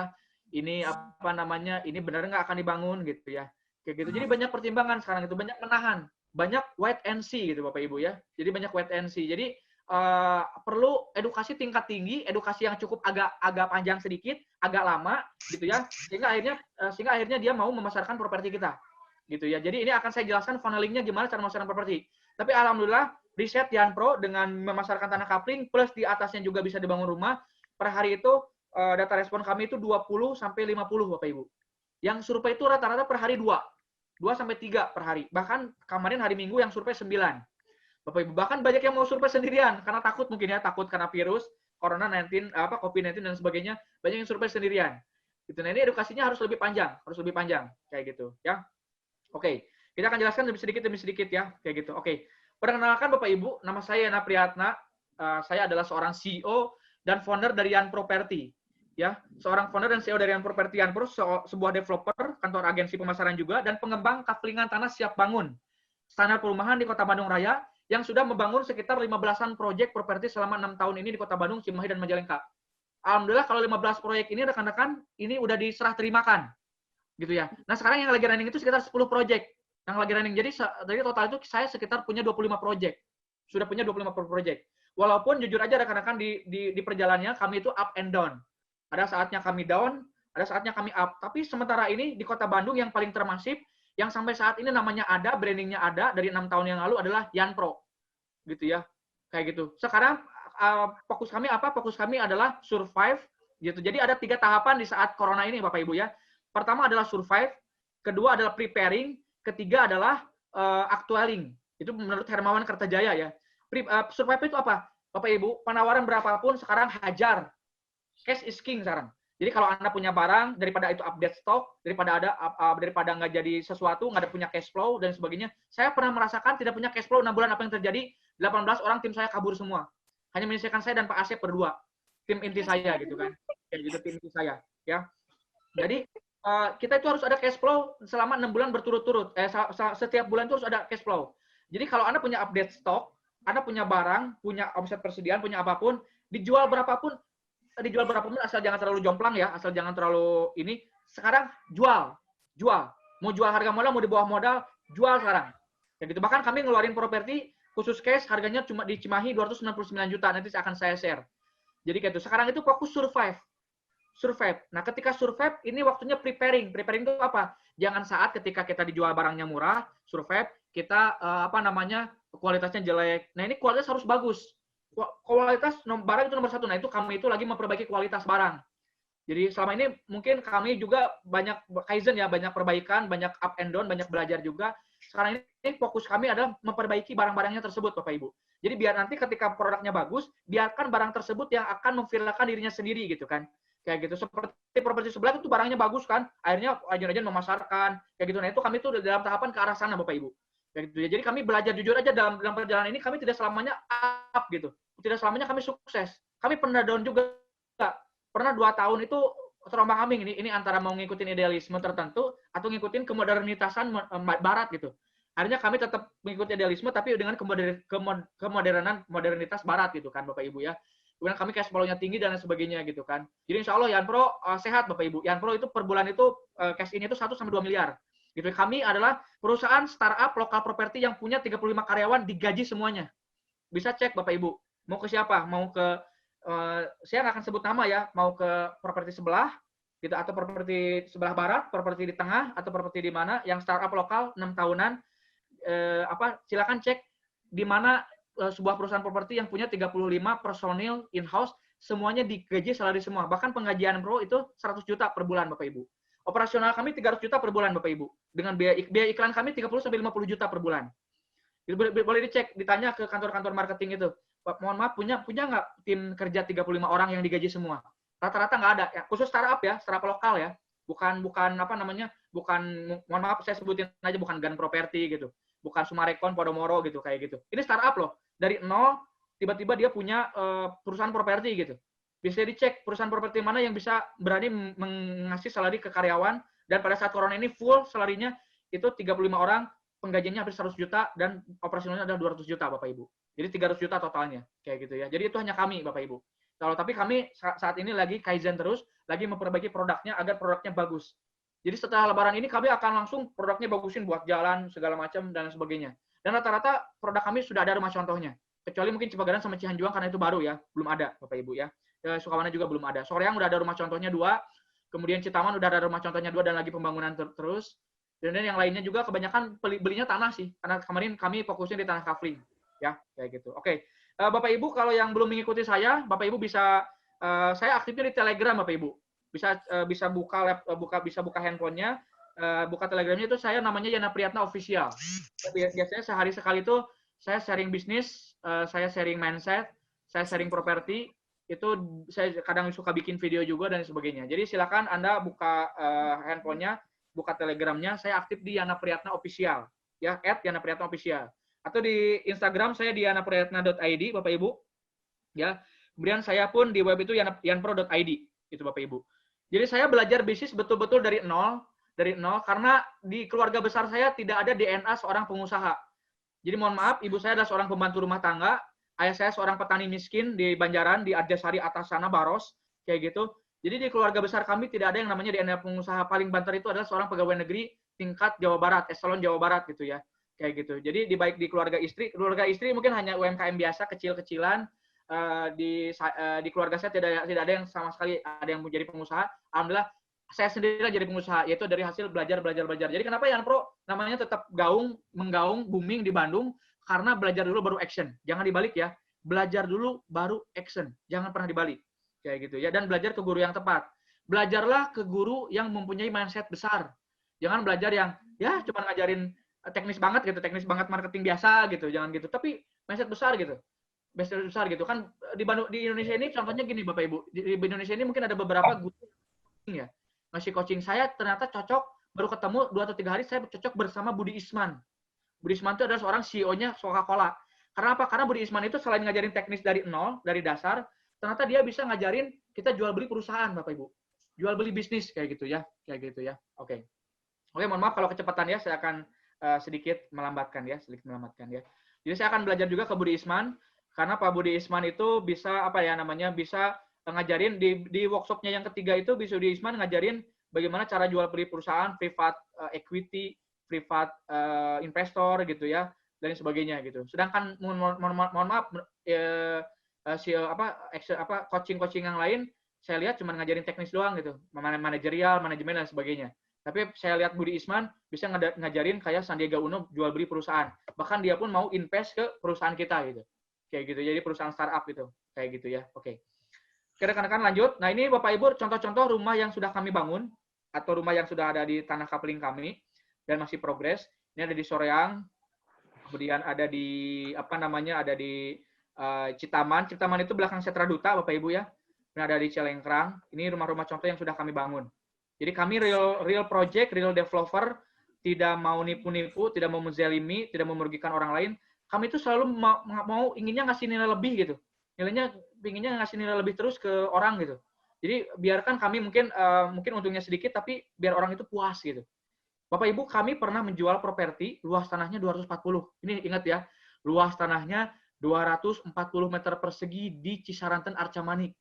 ini ini benar nggak akan dibangun gitu ya, kayak gitu. Jadi banyak pertimbangan sekarang itu, banyak menahan, banyak wait and see gitu Bapak Ibu ya. Jadi banyak wait and see. Jadi perlu edukasi tingkat tinggi, edukasi yang cukup agak panjang sedikit, agak lama gitu ya, sehingga akhirnya dia mau memasarkan properti kita gitu ya. Jadi ini akan saya jelaskan funnelingnya gimana cara memasarkan properti. Tapi alhamdulillah riset Yanpro dengan memasarkan tanah kapling plus di atasnya juga bisa dibangun rumah, per hari itu data respon kami itu 20 sampai 50 Bapak Ibu. Yang survei itu rata-rata per hari 2 sampai 3 per hari. Bahkan kemarin hari Minggu yang survei 9. Bapak Ibu, bahkan banyak yang mau survei sendirian karena takut mungkin ya, takut karena virus corona 19 COVID-19 dan sebagainya, banyak yang survei sendirian. Gitu. Nah, ini edukasinya harus lebih panjang kayak gitu ya. Oke, kita akan jelaskan demi sedikit ya, kayak gitu. Oke. Perkenalkan Bapak Ibu, nama saya Yana Priyatna. Saya adalah seorang CEO dan founder dari Yan Property. Ya, seorang founder dan CEO dari Yan Property. Yanpro sebuah developer, kantor agensi pemasaran juga, dan pengembang kaplingan tanah siap bangun. Standar perumahan di Kota Bandung Raya yang sudah membangun sekitar 15-an proyek properti selama 6 tahun ini di Kota Bandung, Cimahi, dan Majalengka. Alhamdulillah kalau 15 proyek ini rekan-rekan ini udah diserah terimakan gitu ya. Nah sekarang yang lagi running itu sekitar 10 proyek yang lagi running. Jadi dari total itu saya sekitar punya 25 proyek. Sudah punya 25 proyek. Walaupun jujur aja rekan-rekan di perjalanannya kami itu up and down. Ada saatnya kami down, ada saatnya kami up. Tapi sementara ini di Kota Bandung yang paling termasif, yang sampai saat ini namanya ada, brandingnya ada dari 6 tahun yang lalu adalah Yanpro. Gitu ya. Kayak gitu. Sekarang fokus kami apa? Fokus kami adalah survive gitu. Jadi ada 3 tahapan di saat corona ini Bapak Ibu ya. Pertama adalah survive, kedua adalah preparing, ketiga adalah actualing. Itu menurut Hermawan Kertajaya ya. Survive itu apa? Bapak Ibu, penawaran berapapun sekarang hajar. Cash is king sekarang. Jadi kalau Anda punya barang, daripada itu update stok, daripada nggak jadi sesuatu, nggak ada punya cash flow dan sebagainya. Saya pernah merasakan tidak punya cash flow 6 bulan, apa yang terjadi? 18 orang tim saya kabur semua. Hanya menyisakan saya dan Pak Asep berdua. Tim inti saya gitu kan. Kayak gitu tim inti saya, ya. Jadi kita itu harus ada cash flow selama 6 bulan berturut-turut. Setiap bulan itu harus ada cash flow. Jadi kalau Anda punya update stok, Anda punya barang, punya omset persediaan, punya apapun, dijual berapapun asal jangan terlalu jomplang ya, asal jangan terlalu ini. Sekarang jual. Mau jual harga modal, mau di bawah modal, jual sekarang. Ya gitu. Bahkan kami ngeluarin properti khusus cash harganya cuma di Cimahi 269 juta. Nanti akan saya share. Jadi kayak itu. Sekarang itu fokus survive. Nah, ketika survive ini waktunya preparing. Preparing itu apa? Jangan saat ketika kita dijual barangnya murah, survive, kita kualitasnya jelek. Nah, ini kualitas harus bagus. Kualitas barang itu nomor 1. Nah, itu kami itu lagi memperbaiki kualitas barang. Jadi selama ini mungkin kami juga banyak kaizen ya, banyak perbaikan, banyak up and down, banyak belajar juga. Sekarang ini fokus kami adalah memperbaiki barang-barangnya tersebut, Bapak Ibu. Jadi biar nanti ketika produknya bagus, biarkan barang tersebut yang akan memviralkan dirinya sendiri gitu kan. Kayak gitu. Seperti properti sebelah itu barangnya bagus kan, akhirnya agen-agen memasarkan kayak gitu. Nah, itu kami tuh dalam tahapan ke arah sana Bapak Ibu. Kayak gitu ya. Jadi kami belajar jujur aja dalam perjalanan ini, kami tidak selamanya up gitu. Tidak selamanya kami sukses. Kami pernah down juga. Pernah 2 tahun itu terombang-ambing ini antara mau ngikutin idealisme tertentu atau ngikutin kemodernitasan barat gitu. Akhirnya kami tetap mengikuti idealisme tapi dengan modernitas barat gitu kan Bapak Ibu ya. Kemudian kami cash flow-nya tinggi dan lain sebagainya gitu kan. Jadi insya Allah Yanpro sehat Bapak Ibu. Yanpro itu per bulan itu cash in itu 1-2 miliar. Gitu. Kami adalah perusahaan startup lokal properti yang punya 35 karyawan digaji semuanya. Bisa cek Bapak Ibu. Mau ke siapa? Mau ke saya nggak akan sebut nama ya, mau ke properti sebelah, gitu, atau properti sebelah barat, properti di tengah, atau properti di mana, yang startup lokal 6 tahunan, silakan cek di mana sebuah perusahaan properti yang punya 35 personil in-house, semuanya digaji salary semua. Bahkan penggajian pro itu 100 juta per bulan Bapak Ibu. Operasional kami 300 juta per bulan Bapak Ibu. Dengan biaya iklan kami 30-50 juta per bulan. Boleh dicek, ditanya ke kantor-kantor marketing itu. Mohon maaf, punya nggak tim kerja 35 orang yang digaji semua? Rata-rata nggak ada. Ya, khusus startup ya, startup lokal ya. Bukan mohon maaf saya sebutin aja, bukan Gan Property gitu. Bukan Sumarekon, Podomoro gitu, kayak gitu. Ini startup loh. Dari nol, tiba-tiba dia punya perusahaan properti gitu. Bisa dicek perusahaan properti mana yang bisa berani mengasih salary ke karyawan, dan pada saat corona ini full salary-nya itu 35 orang, penggajiannya hampir 100 juta, dan operasionalnya adalah 200 juta Bapak Ibu. Jadi 300 juta totalnya, kayak gitu ya. Jadi itu hanya kami, Bapak Ibu. Tapi kami saat ini lagi kaizen terus, lagi memperbaiki produknya agar produknya bagus. Jadi setelah Lebaran ini kami akan langsung produknya bagusin buat jalan, segala macam, dan sebagainya. Dan rata-rata produk kami sudah ada rumah contohnya. Kecuali mungkin Cipagandan sama Cihanjuang karena itu baru ya, belum ada, Bapak Ibu ya. Sukawana juga belum ada. Soreang udah ada rumah contohnya 2, kemudian Citaman udah ada rumah contohnya 2 dan lagi pembangunan terus. Dan yang lainnya juga kebanyakan belinya tanah sih, karena kemarin kami fokusnya di tanah kafling. Ya, kayak gitu. Oke. Bapak Ibu kalau yang belum mengikuti saya, Bapak Ibu bisa saya aktifnya di Telegram Bapak Ibu. Bisa buka handphonenya, buka Telegramnya itu saya namanya Yana Priyatna Official. Biasanya sehari sekali itu saya sharing bisnis, saya sharing mindset, saya sharing properti, itu saya kadang suka bikin video juga dan sebagainya. Jadi silakan Anda buka handphonenya, buka Telegramnya, saya aktif di Yana Priyatna Official, ya, @YanaPriyatnaOfficial. Atau di Instagram saya di yanapriyatna.id, Bapak Ibu. Ya. Kemudian saya pun di web itu yanpro.id, itu Bapak Ibu. Jadi saya belajar bisnis betul-betul dari nol karena di keluarga besar saya tidak ada DNA seorang pengusaha. Jadi mohon maaf, ibu saya adalah seorang pembantu rumah tangga, ayah saya seorang petani miskin di Banjaran, di Arjasari atas sana, Baros, kayak gitu. Jadi di keluarga besar kami tidak ada yang namanya DNA pengusaha. Paling banter itu adalah seorang pegawai negeri tingkat Jawa Barat, eselon Jawa Barat gitu ya. Kayak gitu. Jadi di baik di keluarga istri mungkin hanya UMKM biasa, kecil-kecilan. Di keluarga saya tidak ada yang sama sekali ada yang menjadi pengusaha. Alhamdulillah saya sendiri jadi pengusaha, yaitu dari hasil belajar. Jadi kenapa Yan Pro namanya tetap menggaung, booming di Bandung? Karena belajar dulu baru action. Jangan dibalik ya. Belajar dulu baru action. Jangan pernah dibalik. Kayak gitu ya. Dan belajar ke guru yang tepat. Belajarlah ke guru yang mempunyai mindset besar. Jangan belajar yang ya cuma ngajarin teknis banget gitu, teknis banget marketing biasa gitu. Jangan gitu. Tapi mindset besar gitu. Mindset besar gitu. Kan di Indonesia ini contohnya gini Bapak Ibu. Di Indonesia ini mungkin ada beberapa guru ya ngasih coaching, saya ternyata cocok, baru ketemu 2 atau 3 hari saya cocok bersama Budi Isman. Budi Isman itu adalah seorang CEO-nya Coca-Cola. Karena apa? Karena Budi Isman itu selain ngajarin teknis dari nol, dari dasar, ternyata dia bisa ngajarin kita jual beli perusahaan, Bapak Ibu. Jual beli bisnis kayak gitu ya. Oke. Oke, mohon maaf kalau kecepatan ya, saya akan sedikit melambatkan ya. Jadi saya akan belajar juga ke Budi Isman, karena Pak Budi Isman itu bisa bisa ngajarin di workshopnya yang ketiga itu bisa di Isman ngajarin bagaimana cara jual beli perusahaan, private equity, private investor gitu ya, dan sebagainya gitu. Sedangkan mohon maaf coaching yang lain saya lihat cuma ngajarin teknis doang gitu, manajerial, manajemen dan sebagainya. Tapi saya lihat Budi Isman bisa ngajarin kayak Sandiaga Uno jual beli perusahaan. Bahkan dia pun mau invest ke perusahaan kita gitu. Kayak gitu. Jadi perusahaan startup gitu. Kayak gitu ya. Oke. Rekan-rekan lanjut. Nah ini Bapak Ibu contoh-contoh rumah yang sudah kami bangun atau rumah yang sudah ada di tanah kapling kami dan masih progres. Ini ada di Soreang, kemudian ada di Citaman. Citaman itu belakang Setra Duta Bapak Ibu ya. Dan ada di Celengkrang. Ini rumah-rumah contoh yang sudah kami bangun. Jadi kami real project, real developer, tidak mau nipu-nipu, tidak mau menzalimi, tidak mau merugikan orang lain. Kami itu selalu inginnya ngasih nilai lebih gitu. Nilainya inginnya ngasih nilai lebih terus ke orang gitu. Jadi biarkan kami mungkin untungnya sedikit tapi biar orang itu puas gitu. Bapak Ibu, kami pernah menjual properti luas tanahnya 240. Ini ingat ya, luas tanahnya 240 meter persegi di Cisaranten Arcamanik.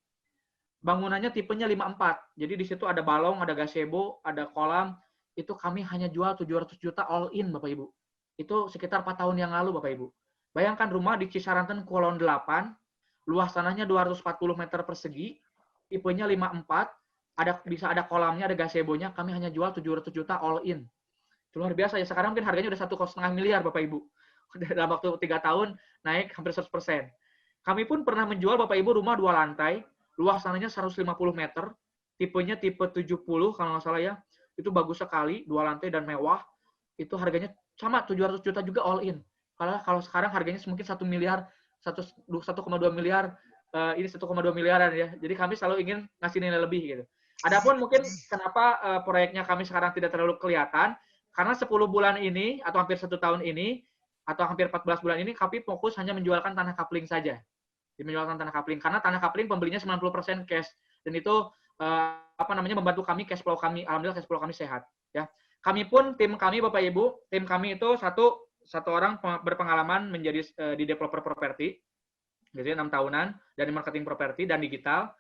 Bangunannya tipenya 54. Jadi di situ ada balong, ada gazebo, ada kolam. Itu kami hanya jual 700 juta all in Bapak Ibu. Itu sekitar 4 tahun yang lalu Bapak Ibu. Bayangkan rumah di Cisaranten Kolon 8, luas tanahnya 240 meter persegi, tipenya 54, bisa ada kolamnya, ada gazebonya, kami hanya jual 700 juta all in. Itu luar biasa ya. Sekarang mungkin harganya udah 1,5 miliar Bapak Ibu. Dalam waktu 3 tahun naik hampir 100%. Kami pun pernah menjual Bapak Ibu rumah 2 lantai, luas tanahnya 150 meter, tipenya tipe 70 kalau nggak salah ya. Itu bagus sekali, 2 lantai dan mewah. Itu harganya sama 700 juta juga all in. Kalau sekarang harganya mungkin 1 miliar, 1,2 miliar, ini 1,2 miliaran ya. Jadi kami selalu ingin ngasih nilai lebih gitu. Adapun mungkin kenapa proyeknya kami sekarang tidak terlalu kelihatan, karena 10 bulan ini atau hampir 1 tahun ini atau hampir 14 bulan ini kami fokus hanya menjualkan tanah kapling saja. Menjualkan tanah kapling karena tanah kapling pembelinya 90% cash dan itu membantu kami cash flow kami, alhamdulillah cash flow kami sehat ya. Kami pun tim kami Bapak Ibu, tim kami itu satu orang berpengalaman menjadi di developer properti gitu ya, 6 tahunan dan di marketing properti dan digital.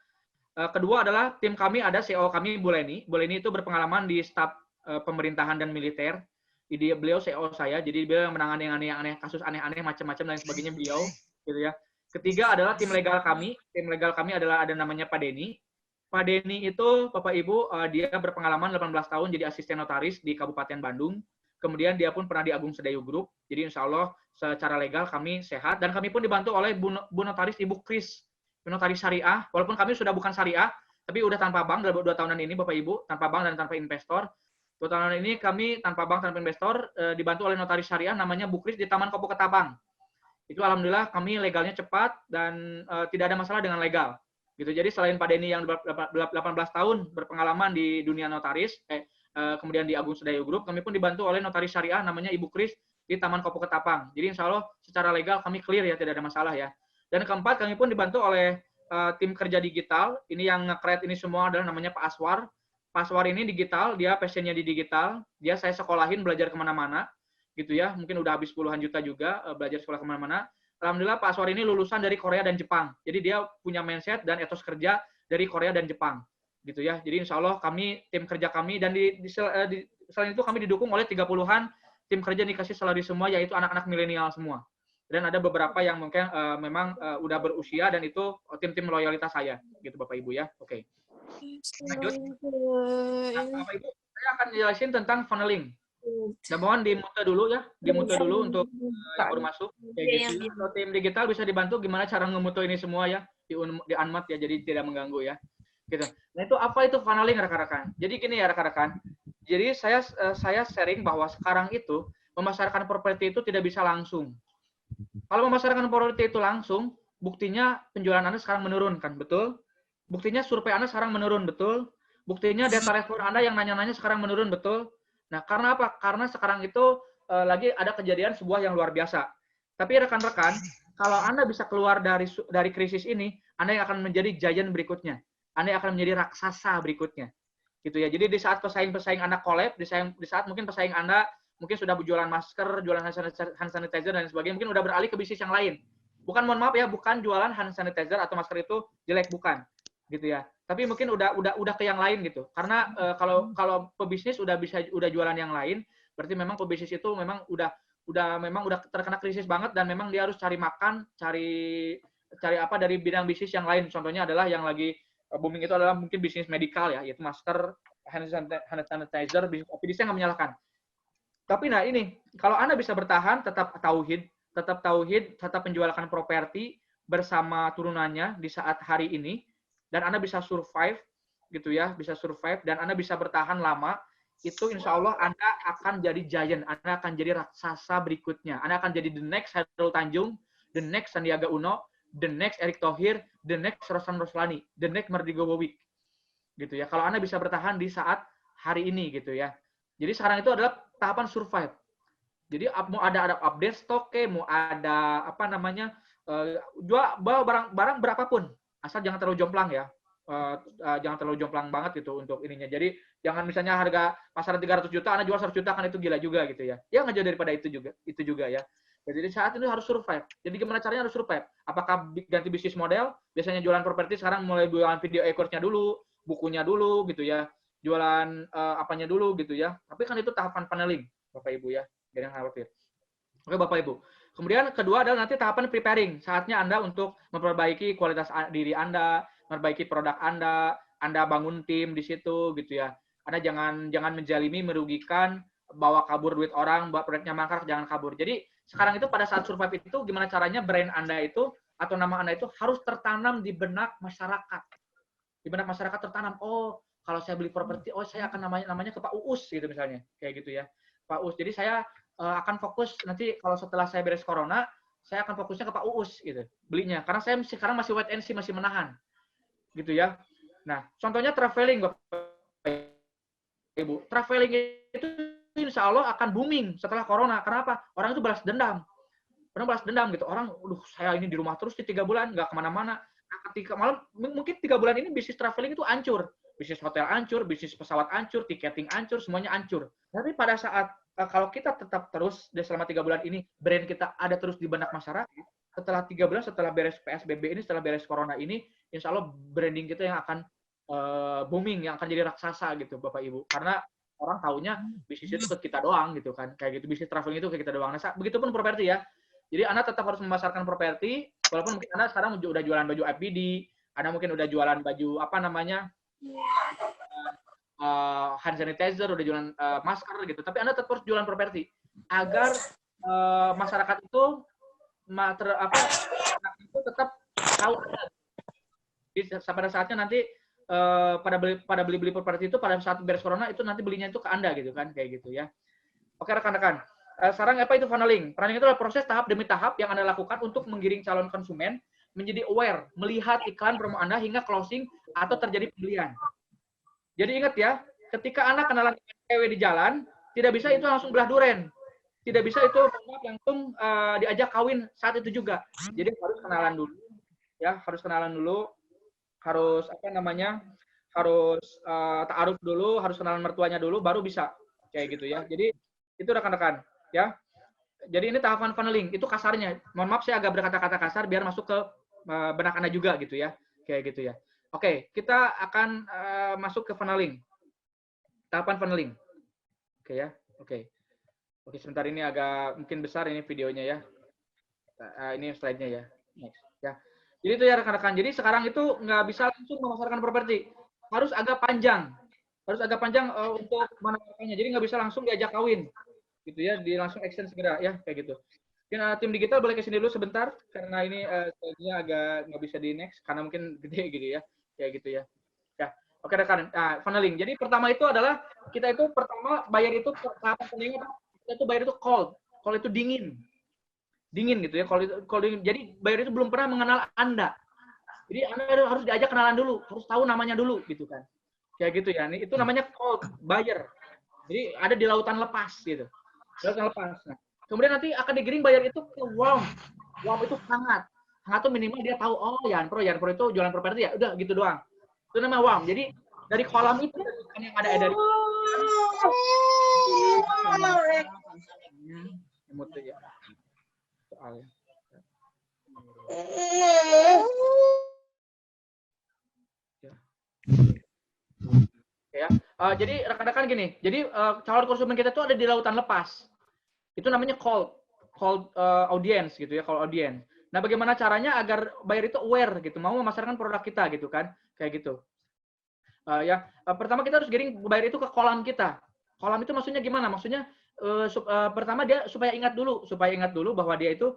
Kedua adalah tim kami ada CEO kami Buleni itu berpengalaman di staf pemerintahan dan militer. Jadi beliau CEO saya, jadi beliau yang menangani yang aneh-aneh, kasus aneh-aneh macam-macam dan sebagainya beliau gitu ya. Ketiga adalah tim legal kami. Tim legal kami adalah ada namanya Pak Denny. Pak Denny itu Bapak Ibu dia berpengalaman 18 tahun jadi asisten notaris di Kabupaten Bandung. Kemudian dia pun pernah di Agung Sedayu Group. Jadi insya Allah secara legal kami sehat dan kami pun dibantu oleh Bu Notaris Ibu Kris, notaris syariah. Walaupun kami sudah bukan syariah, tapi udah tanpa bank dalam 2 tahunan ini Bapak Ibu, tanpa bank dan tanpa investor. 2 tahunan ini kami tanpa bank tanpa investor dibantu oleh notaris syariah namanya Bu Kris di Taman Kopo Ketapang. Itu alhamdulillah kami legalnya cepat dan tidak ada masalah dengan legal. Gitu. Jadi selain Pak Denny yang 18 tahun berpengalaman di dunia notaris, kemudian di Agung Sedayu Group, kami pun dibantu oleh notaris syariah namanya Ibu Kris di Taman Kopo Ketapang. Jadi insya Allah secara legal kami clear ya, tidak ada masalah ya. Dan keempat, kami pun dibantu oleh tim kerja digital. Ini yang nge-create ini semua adalah namanya Pak Aswar. Pak Aswar ini digital, dia passionnya di digital. Dia saya sekolahin belajar kemana-mana. gitu ya. Mungkin udah habis puluhan juta juga belajar sekolah kemana-mana. Alhamdulillah Pak Aswar ini lulusan dari Korea dan Jepang. Jadi dia punya mindset dan etos kerja dari Korea dan Jepang, gitu ya. Jadi insya Allah kami, tim kerja kami, dan selain itu kami didukung oleh 30-an tim kerja dikasih salary semua, yaitu anak-anak milenial semua. Dan ada beberapa yang mungkin memang udah berusia, dan itu tim-tim loyalitas saya, gitu Bapak Ibu ya. Oke. Lanjut. Nah, Bapak Ibu, saya akan jelasin tentang funneling. Ya, mohon dimute dulu ya, dimute dulu untuk yang baru masuk. Kayak gitu. Kalau tim digital bisa dibantu gimana cara ngemute ini semua ya, di unmute ya, jadi tidak mengganggu ya. Gitu. Nah, itu apa itu funneling rekan-rekan? Jadi gini ya rekan-rekan. Jadi saya sharing bahwa sekarang itu memasarkan properti itu tidak bisa langsung. Kalau memasarkan properti itu langsung, buktinya penjualan Anda sekarang menurun kan, betul? Buktinya survei Anda sekarang menurun, betul? Buktinya data respon Anda yang nanya-nanya sekarang menurun, betul? Nah, karena apa? Karena sekarang itu lagi ada kejadian sebuah yang luar biasa. Tapi rekan-rekan, kalau Anda bisa keluar dari krisis ini, Anda yang akan menjadi giant berikutnya. Anda akan menjadi raksasa berikutnya. Gitu ya. Jadi di saat pesaing-pesaing Anda collab, di saat mungkin pesaing Anda mungkin sudah berjualan masker, jualan hand sanitizer dan sebagainya, mungkin udah beralih ke bisnis yang lain. Bukan, mohon maaf ya, bukan jualan hand sanitizer atau masker itu jelek, bukan. Gitu ya. Tapi mungkin udah ke yang lain gitu. Karena kalau pebisnis udah jualan yang lain, berarti memang pebisnis itu memang udah terkena krisis banget, dan memang dia harus cari makan, cari apa dari bidang bisnis yang lain. Contohnya adalah yang lagi booming itu adalah mungkin bisnis medikal ya, yaitu masker, hand sanitizer, bisnis nggak menyalahkan. Tapi nah ini, kalau Anda bisa bertahan, tetap tauhid, tetap menjualkan properti bersama turunannya di saat hari ini, dan Anda bisa survive, gitu ya, bisa survive, dan Anda bisa bertahan lama, itu insya Allah Anda akan jadi giant, Anda akan jadi raksasa berikutnya. Anda akan jadi the next Hairul Tanjung, the next Sandiaga Uno, the next Erick Thohir, the next Rosan Roslani, the next Mardigo Wowik. Gitu ya. Kalau Anda bisa bertahan di saat hari ini gitu ya. Jadi sekarang itu adalah tahapan survive. Jadi mau ada update stok, mau ada apa namanya, jual barang berapapun, asal jangan terlalu jomplang ya. Jangan terlalu jomplang banget gitu untuk ininya. Jadi jangan misalnya harga pasaran 300 juta, Anda jual 100 juta, kan itu gila juga gitu ya. Ya nggak jauh daripada itu juga ya. Jadi saat ini harus survive. Jadi gimana caranya harus survive? Apakah ganti bisnis model? Biasanya jualan properti, sekarang mulai jualan video e-course-nya dulu, bukunya dulu gitu ya. Jualan apanya dulu gitu ya. Tapi kan itu tahapan paneling, Bapak Ibu ya. Jangan khawatir. Oke Bapak Ibu. Kemudian kedua adalah nanti tahapan preparing. Saatnya Anda untuk memperbaiki kualitas diri Anda, memperbaiki produk Anda bangun tim di situ gitu ya. Anda jangan menjalimi, merugikan, bawa kabur duit orang, bawa proyeknya mangkrak, jangan kabur. Jadi sekarang itu pada saat survive itu gimana caranya brand Anda itu atau nama Anda itu harus tertanam di benak masyarakat. Di benak masyarakat tertanam, oh kalau saya beli properti, oh saya akan namanya ke Pak Uus gitu misalnya. Kayak gitu ya. Pak Uus. Jadi saya akan fokus nanti kalau setelah saya beres corona, saya akan fokusnya ke Pak Uus gitu belinya. Karena saya sekarang masih wait and see, masih menahan. Gitu ya. Nah, contohnya traveling Bapak Ibu. Traveling itu insya Allah akan booming setelah corona. Kenapa? Orang itu balas dendam. Orang balas dendam gitu. Orang, saya ini di rumah terus di 3 bulan, nggak kemana-mana. Nah, ketika malam, mungkin 3 bulan ini bisnis traveling itu hancur. Bisnis hotel hancur, bisnis pesawat hancur, tiketing hancur, semuanya hancur. Tapi pada saat, kalau kita tetap terus selama 3 bulan ini, brand kita ada terus di benak masyarakat, setelah 3 bulan, setelah beres PSBB ini, setelah beres corona ini, insya Allah branding kita yang akan booming, yang akan jadi raksasa gitu Bapak Ibu. Karena orang taunya bisnis itu ke kita doang gitu kan. Kayak gitu, bisnis traveling itu ke kita doang. Nah, begitupun properti ya. Jadi Anda tetap harus memasarkan properti, walaupun mungkin Anda sekarang udah jualan baju IPD, Anda mungkin udah jualan baju apa namanya, hand sanitizer, udah jualan masker gitu. Tapi Anda tetap harus jualan properti agar masyarakat itu tetap tahu Anda. Jadi pada saatnya nanti pada beli properti itu pada saat beres corona itu nanti belinya itu ke Anda gitu kan, kayak gitu ya. Oke rekan-rekan. Sekarang apa itu funneling? Funneling itu adalah proses tahap demi tahap yang Anda lakukan untuk menggiring calon konsumen menjadi aware, melihat iklan promo Anda hingga closing atau terjadi pembelian. Jadi ingat ya, ketika Anda kenalan cewek di jalan, tidak bisa itu langsung belah duren. Tidak bisa itu langsung diajak kawin saat itu juga. Jadi harus kenalan dulu. Ya, harus kenalan dulu. Harus apa namanya? Harus ta'aruf dulu, harus kenalan mertuanya dulu baru bisa. Kayak gitu ya. Jadi itu rekan-rekan ya. Jadi ini tahapan funneling, itu kasarnya. Mohon maaf saya agak berkata-kata kasar biar masuk ke benak Anda juga gitu ya. Kayak gitu ya. Oke, kita akan masuk ke funneling. Tahapan funneling. Oke ya. Oke. Oke, sebentar ini agak mungkin besar ini videonya ya. Ini slide-nya ya. Next. Ya. Jadi itu ya rekan-rekan. Jadi sekarang itu nggak bisa langsung memasarkan properti. Harus agak panjang. Harus agak panjang untuk menawarkannya. Jadi nggak bisa langsung diajak kawin. Gitu ya, di langsung action segera ya, kayak gitu. Mungkin tim digital boleh kesini dulu sebentar, karena ini slide-nya agak nggak bisa di next, karena mungkin gede gitu ya. Kayak gitu ya. Ya, oke rekan. Nah, funneling. Jadi pertama itu adalah, kita itu pertama bayar itu, tahap funneling apa? Kita itu bayar itu cold. Cold itu dingin. Dingin gitu ya. Kalau dingin. Jadi bayar itu belum pernah mengenal Anda. Jadi Anda harus diajak kenalan dulu, harus tahu namanya dulu gitu kan. Kayak gitu ya. Itu namanya cold buyer. Jadi ada di lautan lepas gitu. Lautan lepas. Nah, kemudian nanti akan digiring bayar itu ke warm. Warm itu hangat. Hangat tuh minimal dia tahu, oh Yanpro itu jualan properti ya. Udah gitu doang. Itu namanya warm. Jadi dari kolam itu yang ada dari ya. Soalnya. Ya. Jadi rekan-rekan gini, jadi calon konsumen kita tuh ada di lautan lepas. Itu namanya cold audience gitu ya, cold audience. Nah, bagaimana caranya agar buyer itu aware gitu, mau memasarkan produk kita gitu kan, kayak gitu. Pertama kita harus giring buyer itu ke kolam kita. Kolam itu maksudnya gimana? Maksudnya pertama dia supaya ingat dulu bahwa dia itu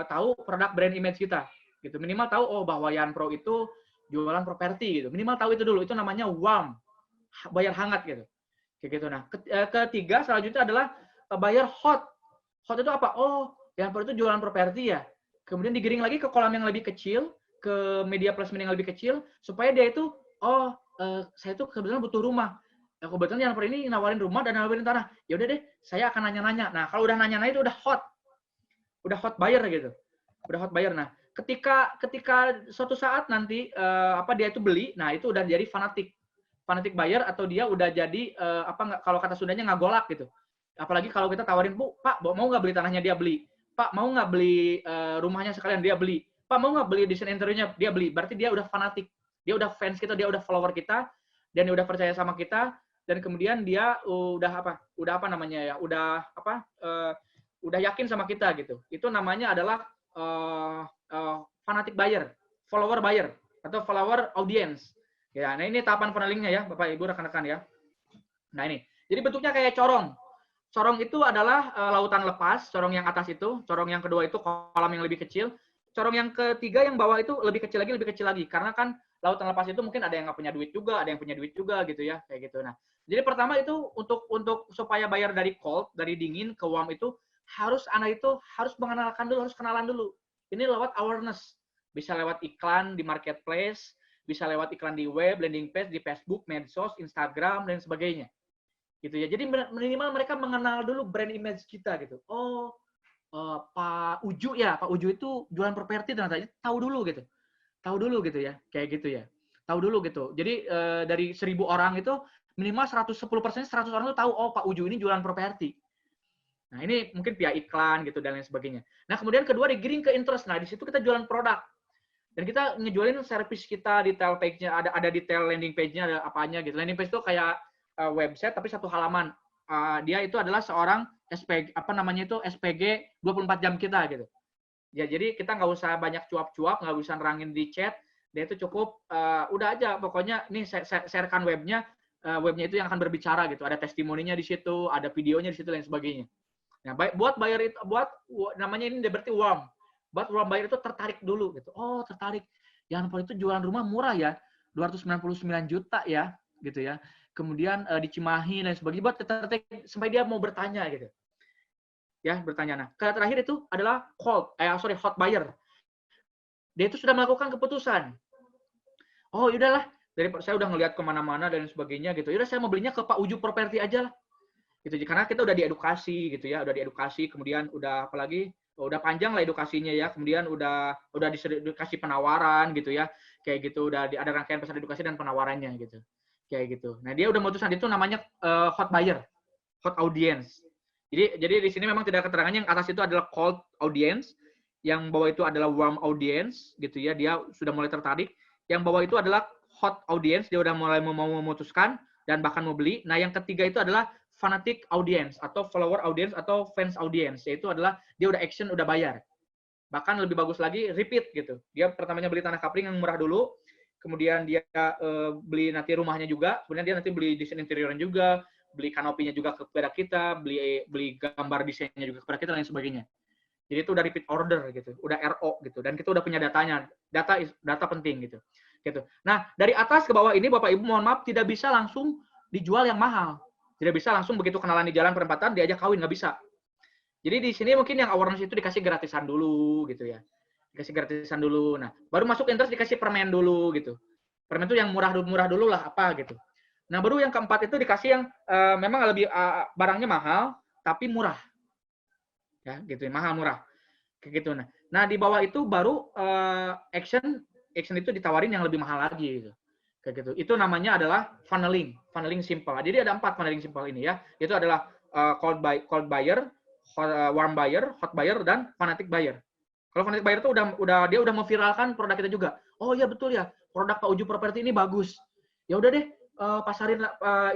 tahu produk brand image kita. Gitu. Minimal tahu bahwa Yanpro itu jualan properti gitu. Minimal tahu itu dulu. Itu namanya warm. Bayar hangat gitu. Kayak gitu. Nah, ketiga selanjutnya adalah bayar hot. Hot itu apa? Oh, Yanpro itu jualan properti ya. Kemudian digiring lagi ke kolam yang lebih kecil, ke media placement yang lebih kecil, supaya dia itu, saya tuh kebetulan butuh rumah. Nah, kebetulan Yanpro ini nawarin rumah dan nawarin tanah. Ya udah deh, saya akan nanya-nanya. Nah, kalau udah nanya-nanya itu udah hot buyer gitu. Udah hot buyer. Nah, ketika suatu saat nanti dia itu beli, nah itu udah jadi fanatik buyer, atau dia udah jadi kalau kata Sundanya ngagolak gitu. Apalagi kalau kita tawarin, Bu, Pak, mau nggak beli tanahnya, dia beli. Pak, mau nggak beli rumahnya sekalian, dia beli. Pak, mau nggak beli desain interiornya, dia beli. Berarti dia udah fanatik. Dia udah fans kita, dia udah follower kita, dan dia udah percaya sama kita, dan kemudian dia udah yakin sama kita gitu. Itu namanya adalah fanatic buyer, follower buyer, atau follower audience. Ya, nah ini tahapan funnelingnya ya, Bapak Ibu rekan-rekan ya. Nah ini, jadi bentuknya kayak corong. Corong itu adalah lautan lepas, corong yang atas itu, corong yang kedua itu kolam yang lebih kecil, corong yang ketiga yang bawah itu lebih kecil lagi, karena kan lautan lepas itu mungkin ada yang nggak punya duit juga, ada yang punya duit juga gitu ya, kayak gitu. Nah, jadi pertama itu untuk supaya bayar dari cold, dari dingin ke warm itu Anda itu harus mengenalkan dulu, harus kenalan dulu. Ini lewat awareness, bisa lewat iklan di marketplace, bisa lewat iklan di web, landing page, di Facebook, medsos, Instagram, dan sebagainya. Gitu ya. Jadi minimal mereka mengenal dulu brand image kita gitu. Pak Uju ya, Pak Uju itu jualan properti ternyata. Tahu dulu gitu ya, kayak gitu ya. Tahu dulu gitu. Jadi dari 1.000 orang itu minimal 110%, 100 orang itu tahu, Pak Uju ini jualan properti. Nah, ini mungkin via iklan gitu dan lain sebagainya. Nah, kemudian kedua digiring ke interest. Nah, di situ kita jualan produk. Dan kita ngejualin service kita, detail page-nya, ada detail landing page-nya, ada apanya gitu. Landing page itu kayak website tapi satu halaman. Dia itu adalah seorang SPG, SPG 24 jam kita gitu. Ya, jadi kita nggak usah banyak cuap-cuap, nggak usah nerangin di chat. Dia itu cukup udah aja pokoknya ini sharekan webnya itu yang akan berbicara gitu. Ada testimoninya di situ, ada videonya di situ dan sebagainya. Nah, buat buyer itu namanya ini berarti warm. Buat warm buyer itu tertarik dulu gitu. Oh, tertarik. Yanpro itu jualan rumah murah ya. 299 juta ya, gitu ya. Kemudian di Cimahi dan sebagainya, buat tertarik sampai dia mau bertanya gitu. Ya, bertanya. Nah, terakhir itu adalah hot buyer. Dia itu sudah melakukan keputusan. Oh, yaudahlah, saya udah ngelihat kemana-mana dan sebagainya gitu. Yaudah, saya mau belinya ke Pak Uju Properti aja lah. Gitu, karena kita udah diedukasi gitu ya, kemudian udah udah panjang lah edukasinya ya, kemudian udah dikasih penawaran gitu ya, kayak gitu, udah ada rangkaian pesan edukasi dan penawarannya gitu, kayak gitu. Nah, dia udah memutuskan, itu namanya hot buyer, hot audience, Jadi di sini memang tidak keterangannya, yang atas itu adalah cold audience, yang bawah itu adalah warm audience gitu ya, dia sudah mulai tertarik. Yang bawah itu adalah hot audience, dia udah mulai mau memutuskan dan bahkan mau beli. Nah, yang ketiga itu adalah fanatic audience atau follower audience atau fans audience, yaitu adalah dia udah action, udah bayar. Bahkan lebih bagus lagi repeat gitu. Dia pertamanya beli tanah kapling yang murah dulu, kemudian dia beli nanti rumahnya juga, kemudian dia nanti beli desain interiornya juga, beli kanopinya juga kepada kita, beli gambar desainnya juga kepada kita dan lain sebagainya. Jadi itu udah repeat order gitu, udah RO gitu, dan kita udah punya datanya. Data penting gitu. Gitu. Nah, dari atas ke bawah ini Bapak Ibu mohon maaf tidak bisa langsung dijual yang mahal. Tidak bisa langsung begitu kenalan di jalan perempatan diajak kawin, nggak bisa. Jadi di sini mungkin yang awareness itu dikasih gratisan dulu gitu ya. Dikasih gratisan dulu. Nah, baru masuk interest dikasih permen dulu gitu. Permen itu yang murah dulu lah apa gitu. Nah, baru yang keempat itu dikasih yang memang lebih barangnya mahal tapi murah. Ya, gitu mahal murah. Kayak gitu. Nah, di bawah itu baru action itu ditawarin yang lebih mahal lagi gitu. Kayak gitu. Itu namanya adalah funneling simple. Jadi ada 4 funneling simple ini ya. Itu adalah cold buyer, warm buyer, hot buyer, dan fanatic buyer. Kalau fanatic buyer itu dia udah memviralkan produk kita juga. Oh iya betul ya, produk Pak Uju Property ini bagus. Ya udah deh, pasarin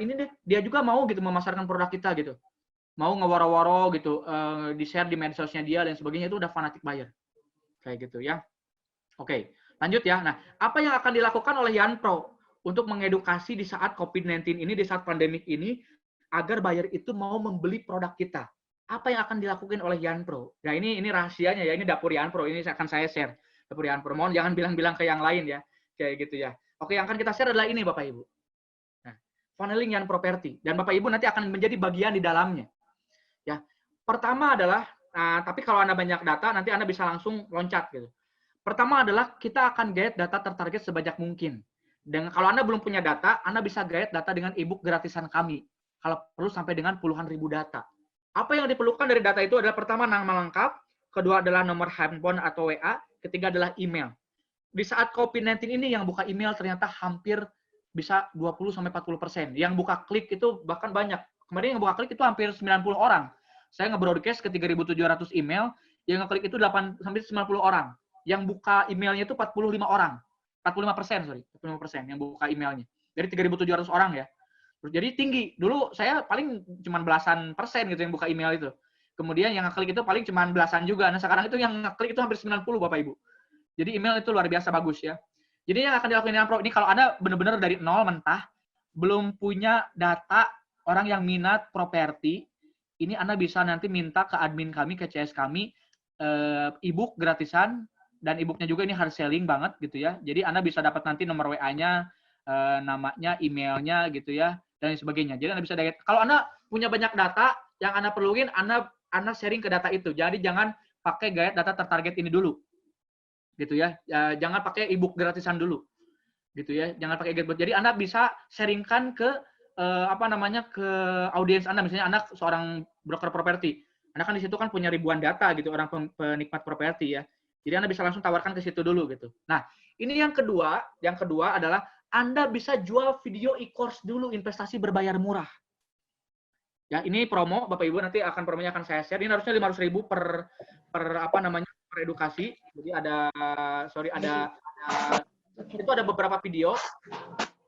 ini deh. Dia juga mau gitu memasarkan produk kita gitu. Mau ngewaro-waro gitu, di-share di medsosnya dia dan sebagainya, itu udah fanatic buyer. Kayak gitu ya. Oke, lanjut ya. Nah, apa yang akan dilakukan oleh Yanpro untuk mengedukasi di saat COVID-19 ini, di saat pandemik ini, agar buyer itu mau membeli produk kita? Apa yang akan dilakukan oleh Yanpro? Nah, ini rahasianya ya, ini dapur Yanpro, ini akan saya share. Dapur Yanpro, mohon jangan bilang-bilang ke yang lain ya. Kayak gitu ya. Oke, yang akan kita share adalah ini Bapak Ibu. Nah, funneling Yanpro Property. Dan Bapak Ibu nanti akan menjadi bagian di dalamnya. Ya, pertama adalah, tapi kalau Anda banyak data, nanti Anda bisa langsung loncat gitu. Pertama adalah kita akan gayat data tertarget sebanyak mungkin. Dengan kalau Anda belum punya data, Anda bisa gayat data dengan ebook gratisan kami. Kalau perlu sampai dengan puluhan ribu data. Apa yang diperlukan dari data itu adalah pertama nama lengkap, kedua adalah nomor handphone atau WA, ketiga adalah email. Di saat COVID-19 ini yang buka email ternyata hampir bisa 20-40%. Yang buka klik itu bahkan banyak. Kemarin yang buka klik itu hampir 90 orang. Saya nge-broadcast ke 3.700 email, yang ngeklik itu 8-90 orang. Yang buka emailnya itu 45 orang. 45%, sorry. 45% yang buka emailnya. Dari 3.700 orang ya. Jadi tinggi. Dulu saya paling cuma belasan persen gitu yang buka email itu. Kemudian yang ngeklik itu paling cuma belasan juga. Nah sekarang itu yang ngeklik itu hampir 90 Bapak Ibu. Jadi email itu luar biasa bagus ya. Jadi yang akan dilakukan Yanpro ini kalau Anda benar-benar dari nol mentah, belum punya data orang yang minat properti, ini Anda bisa nanti minta ke admin kami, ke CS kami, e-book gratisan, dan e-booknya juga ini hard selling banget gitu ya. Jadi Anda bisa dapat nanti nomor WA-nya, namanya, emailnya gitu ya, dan sebagainya. Jadi Anda bisa kalau Anda punya banyak data yang Anda perluin, Anda sharing ke data itu. Jadi jangan pakai gayat data tertarget ini dulu. Gitu ya. Jangan pakai e-book gratisan dulu. Gitu ya. Jangan pakai gayat. Jadi Anda bisa sharingkan ke ke audiens Anda. Misalnya Anda seorang broker properti. Anda kan di situ kan punya ribuan data gitu, orang penikmat properti ya. Jadi Anda bisa langsung tawarkan ke situ dulu gitu. Nah, ini yang kedua adalah Anda bisa jual video e-course dulu, investasi berbayar murah. Ya, ini promo Bapak Ibu, nanti promonya akan saya share. Ini harusnya 500.000 per edukasi. Jadi itu ada beberapa video.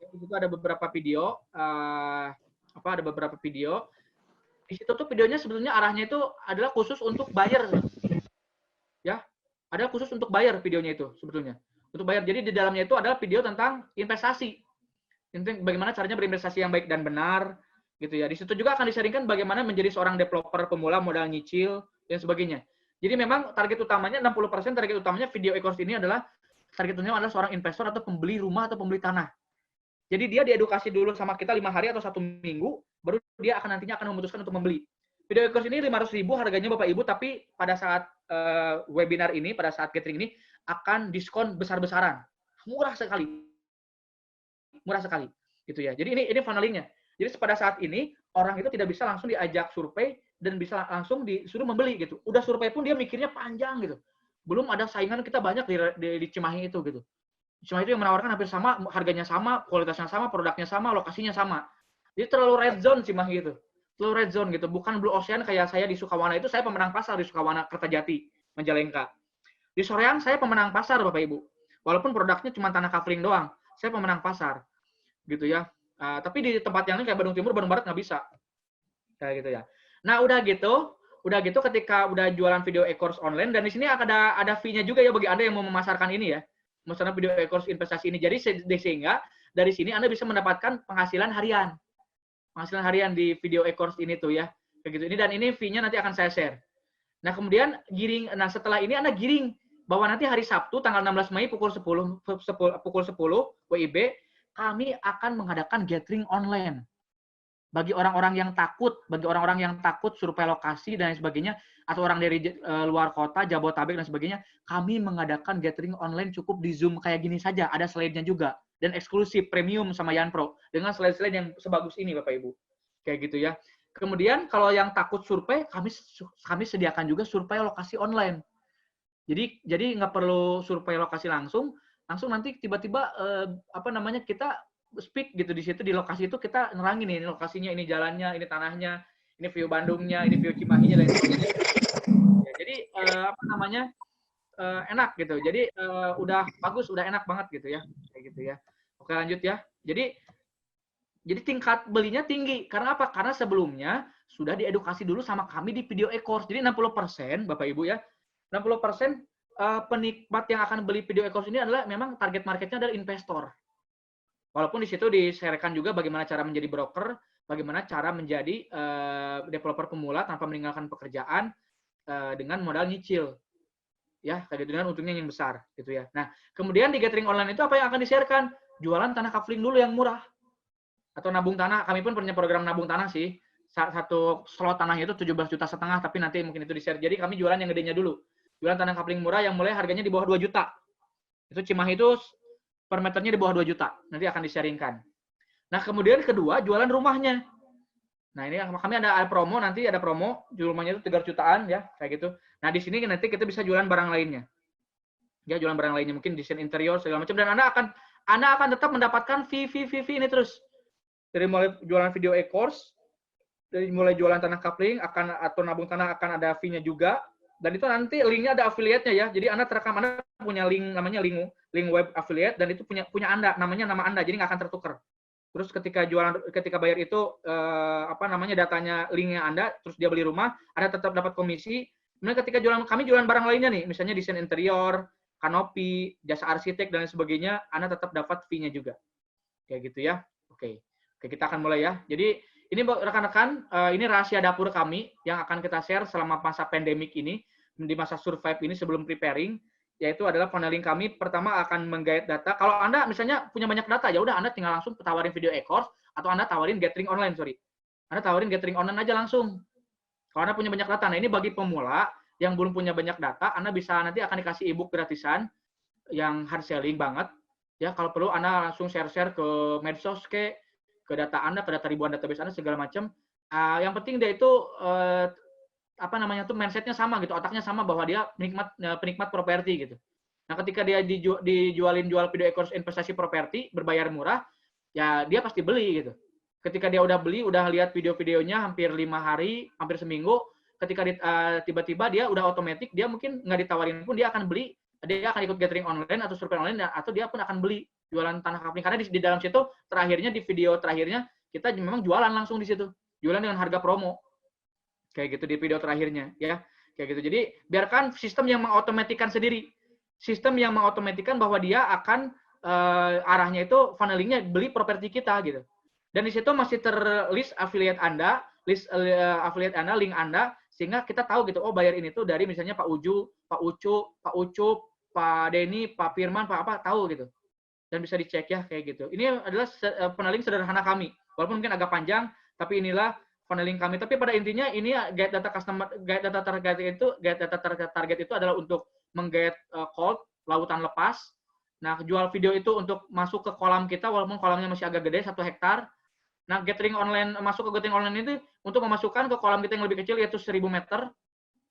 Itu ada beberapa video ada beberapa video. Di situ tuh videonya sebetulnya arahnya itu adalah khusus untuk buyer. Ya, ada khusus untuk buyer videonya itu sebetulnya. Untuk buyer. Jadi di dalamnya itu adalah video tentang investasi. Tentang bagaimana caranya berinvestasi yang baik dan benar gitu ya. Di situ juga akan disaringkan bagaimana menjadi seorang developer pemula modal nyicil dan sebagainya. Jadi memang target utamanya 60% target utamanya video e-course ini adalah target utamanya adalah seorang investor atau pembeli rumah atau pembeli tanah. Jadi dia diedukasi dulu sama kita 5 hari atau 1 minggu, baru dia nantinya akan memutuskan untuk membeli. Video e-course ini 500.000 harganya Bapak Ibu, tapi pada saat webinar ini, pada saat gathering ini akan diskon besar-besaran. Murah sekali. Gitu ya. Jadi ini funnelingnya. Jadi pada saat ini orang itu tidak bisa langsung diajak survei dan bisa langsung disuruh membeli gitu. Udah survei pun dia mikirnya panjang gitu. Belum ada saingan kita banyak di Cimahi itu gitu. Cimahi itu yang menawarkan hampir sama, harganya sama, kualitasnya sama, produknya sama, lokasinya sama. Jadi terlalu red zone Cimahi itu. Slow red zone gitu, bukan blue ocean kayak saya di Sukawana itu, saya pemenang pasar di Sukawana Kertajati, Majalengka. Di Soreang saya pemenang pasar Bapak Ibu. Walaupun produknya cuma tanah kafling doang, saya pemenang pasar gitu ya. Tapi di tempat yang lain kayak Bandung Timur, Bandung Barat nggak bisa. Kayak gitu ya. Nah, udah gitu ketika udah jualan video e-course online, dan di sini ada fee-nya juga ya bagi Anda yang mau memasarkan ini ya. Memasarkan video e-course investasi ini. Jadi sehingga dari sini Anda bisa mendapatkan penghasilan harian. Penghasilan harian di video e-course ini tuh ya. Kayak gitu. Ini dan ini fee-nya nanti akan saya share. Nah, kemudian setelah ini Anda giring bahwa nanti hari Sabtu tanggal 16 Mei pukul 10 WIB kami akan mengadakan gathering online. Bagi orang-orang yang takut survei lokasi dan sebagainya, atau orang dari luar kota, Jabotabek dan sebagainya, kami mengadakan gathering online cukup di Zoom kayak gini saja, ada slide-nya juga, dan eksklusif premium sama Yanpro, dengan slide-slide yang sebagus ini Bapak Ibu. Kayak gitu ya. Kemudian kalau yang takut survei, kami sediakan juga survei lokasi online. Jadi nggak perlu survei lokasi langsung nanti tiba-tiba kita speak gitu di situ, di lokasi itu kita nerangin ini lokasinya, ini jalannya, ini tanahnya, ini view Bandungnya, ini view Cimahinya dan sebagainya. Ya, jadi enak gitu. Jadi udah bagus, udah enak banget gitu ya. Kayak gitu ya. Oke, lanjut ya. Jadi tingkat belinya tinggi. Karena apa? Karena sebelumnya sudah diedukasi dulu sama kami di video e-course. Jadi 60% Bapak Ibu ya. 60% penikmat yang akan beli video e-course ini adalah memang target marketnya adalah investor. Walaupun di situ di-sharekan juga bagaimana cara menjadi broker, bagaimana cara menjadi developer pemula tanpa meninggalkan pekerjaan dengan modal nyicil. Ya, kayak gitu, dengan untungnya yang besar gitu ya. Nah, kemudian di gathering online itu apa yang akan di-sharekan? Jualan tanah kafling dulu yang murah. Atau nabung tanah. Kami pun punya program nabung tanah sih. Satu slot tanahnya itu 17,5 juta, tapi nanti mungkin itu di-share. Jadi kami jualan yang gedenya dulu. Jualan tanah kafling murah yang mulai harganya di bawah 2 juta. Itu Cimahi itu per meternya di bawah 2 juta. Nanti akan di-sharingkan. Nah, kemudian kedua, jualan rumahnya. Nah, ini kami ada promo, nanti ada promo, jual rumahnya itu 300 jutaan ya, kayak gitu. Nah, di sini nanti kita bisa jualan barang lainnya. Ya, jualan barang lainnya, mungkin desain interior segala macam, dan Anda akan tetap mendapatkan fee ini terus. Dari mulai jualan video e-course, dari mulai jualan tanah kafling atau nabung tanah akan ada fee-nya juga. Dan itu nanti linknya ada affiliate-nya ya. Jadi Anda terekam, Anda punya link namanya link web affiliate, dan itu punya Anda, namanya nama Anda, jadi nggak akan tertukar. Terus ketika bayar itu datanya linknya Anda, terus dia beli rumah, Anda tetap dapat komisi. Kemudian ketika kami jualan barang lainnya nih, misalnya desain interior, kanopi, jasa arsitek dan lain sebagainya, Anda tetap dapat fee-nya juga. Kayak gitu ya. Oke, kita akan mulai ya. Jadi ini rekan-rekan, ini rahasia dapur kami yang akan kita share selama masa pandemik ini, di masa survive ini sebelum preparing, yaitu adalah funneling kami. Pertama akan menggait data. Kalau Anda misalnya punya banyak data, ya udah Anda tinggal langsung tawarin video e-course, atau Anda tawarin gathering online, Anda tawarin gathering online aja langsung. Kalau Anda punya banyak data, nah ini bagi pemula yang belum punya banyak data, Anda bisa nanti akan dikasih ebook gratisan yang hard selling banget. Ya, kalau perlu Anda langsung share-share ke medsos ke data Anda, ke data ribuan database Anda segala macam. Yang penting dia itu mindsetnya sama gitu, otaknya sama bahwa dia penikmat properti gitu. Nah, ketika dia jual video e-course investasi properti berbayar murah, ya dia pasti beli gitu. Ketika dia udah beli, udah lihat video-videonya hampir 5 hari, hampir seminggu, ketika tiba-tiba dia udah otomatis, dia mungkin nggak ditawarin pun dia akan beli, dia akan ikut gathering online atau survei online, atau dia pun akan beli jualan tanah kafling, karena di dalam situ terakhirnya di video terakhirnya kita memang jualan langsung di situ, jualan dengan harga promo. Kayak gitu di video terakhirnya ya. Kayak gitu. Jadi biarkan sistem yang mengotomatikan sendiri. Sistem yang mengotomatikan bahwa dia akan arahnya itu funnelingnya beli properti kita gitu. Dan di situ masih terlist affiliate Anda, affiliate Anda, link Anda, sehingga kita tahu gitu, oh bayar ini tuh dari misalnya Pak Ucu, Pak Denny, Pak Firman, Pak apa, tahu gitu. Dan bisa dicek ya kayak gitu. Ini adalah funneling sederhana kami. Walaupun mungkin agak panjang, tapi inilah funneling kami. Tapi pada intinya ini guide data customer, guide data target itu adalah untuk menggait cold, lautan lepas. Nah, jual video itu untuk masuk ke kolam kita walaupun kolamnya masih agak gede 1 hektar. Nah, masuk ke gathering online itu untuk memasukkan ke kolam kita yang lebih kecil yaitu 1000 meter.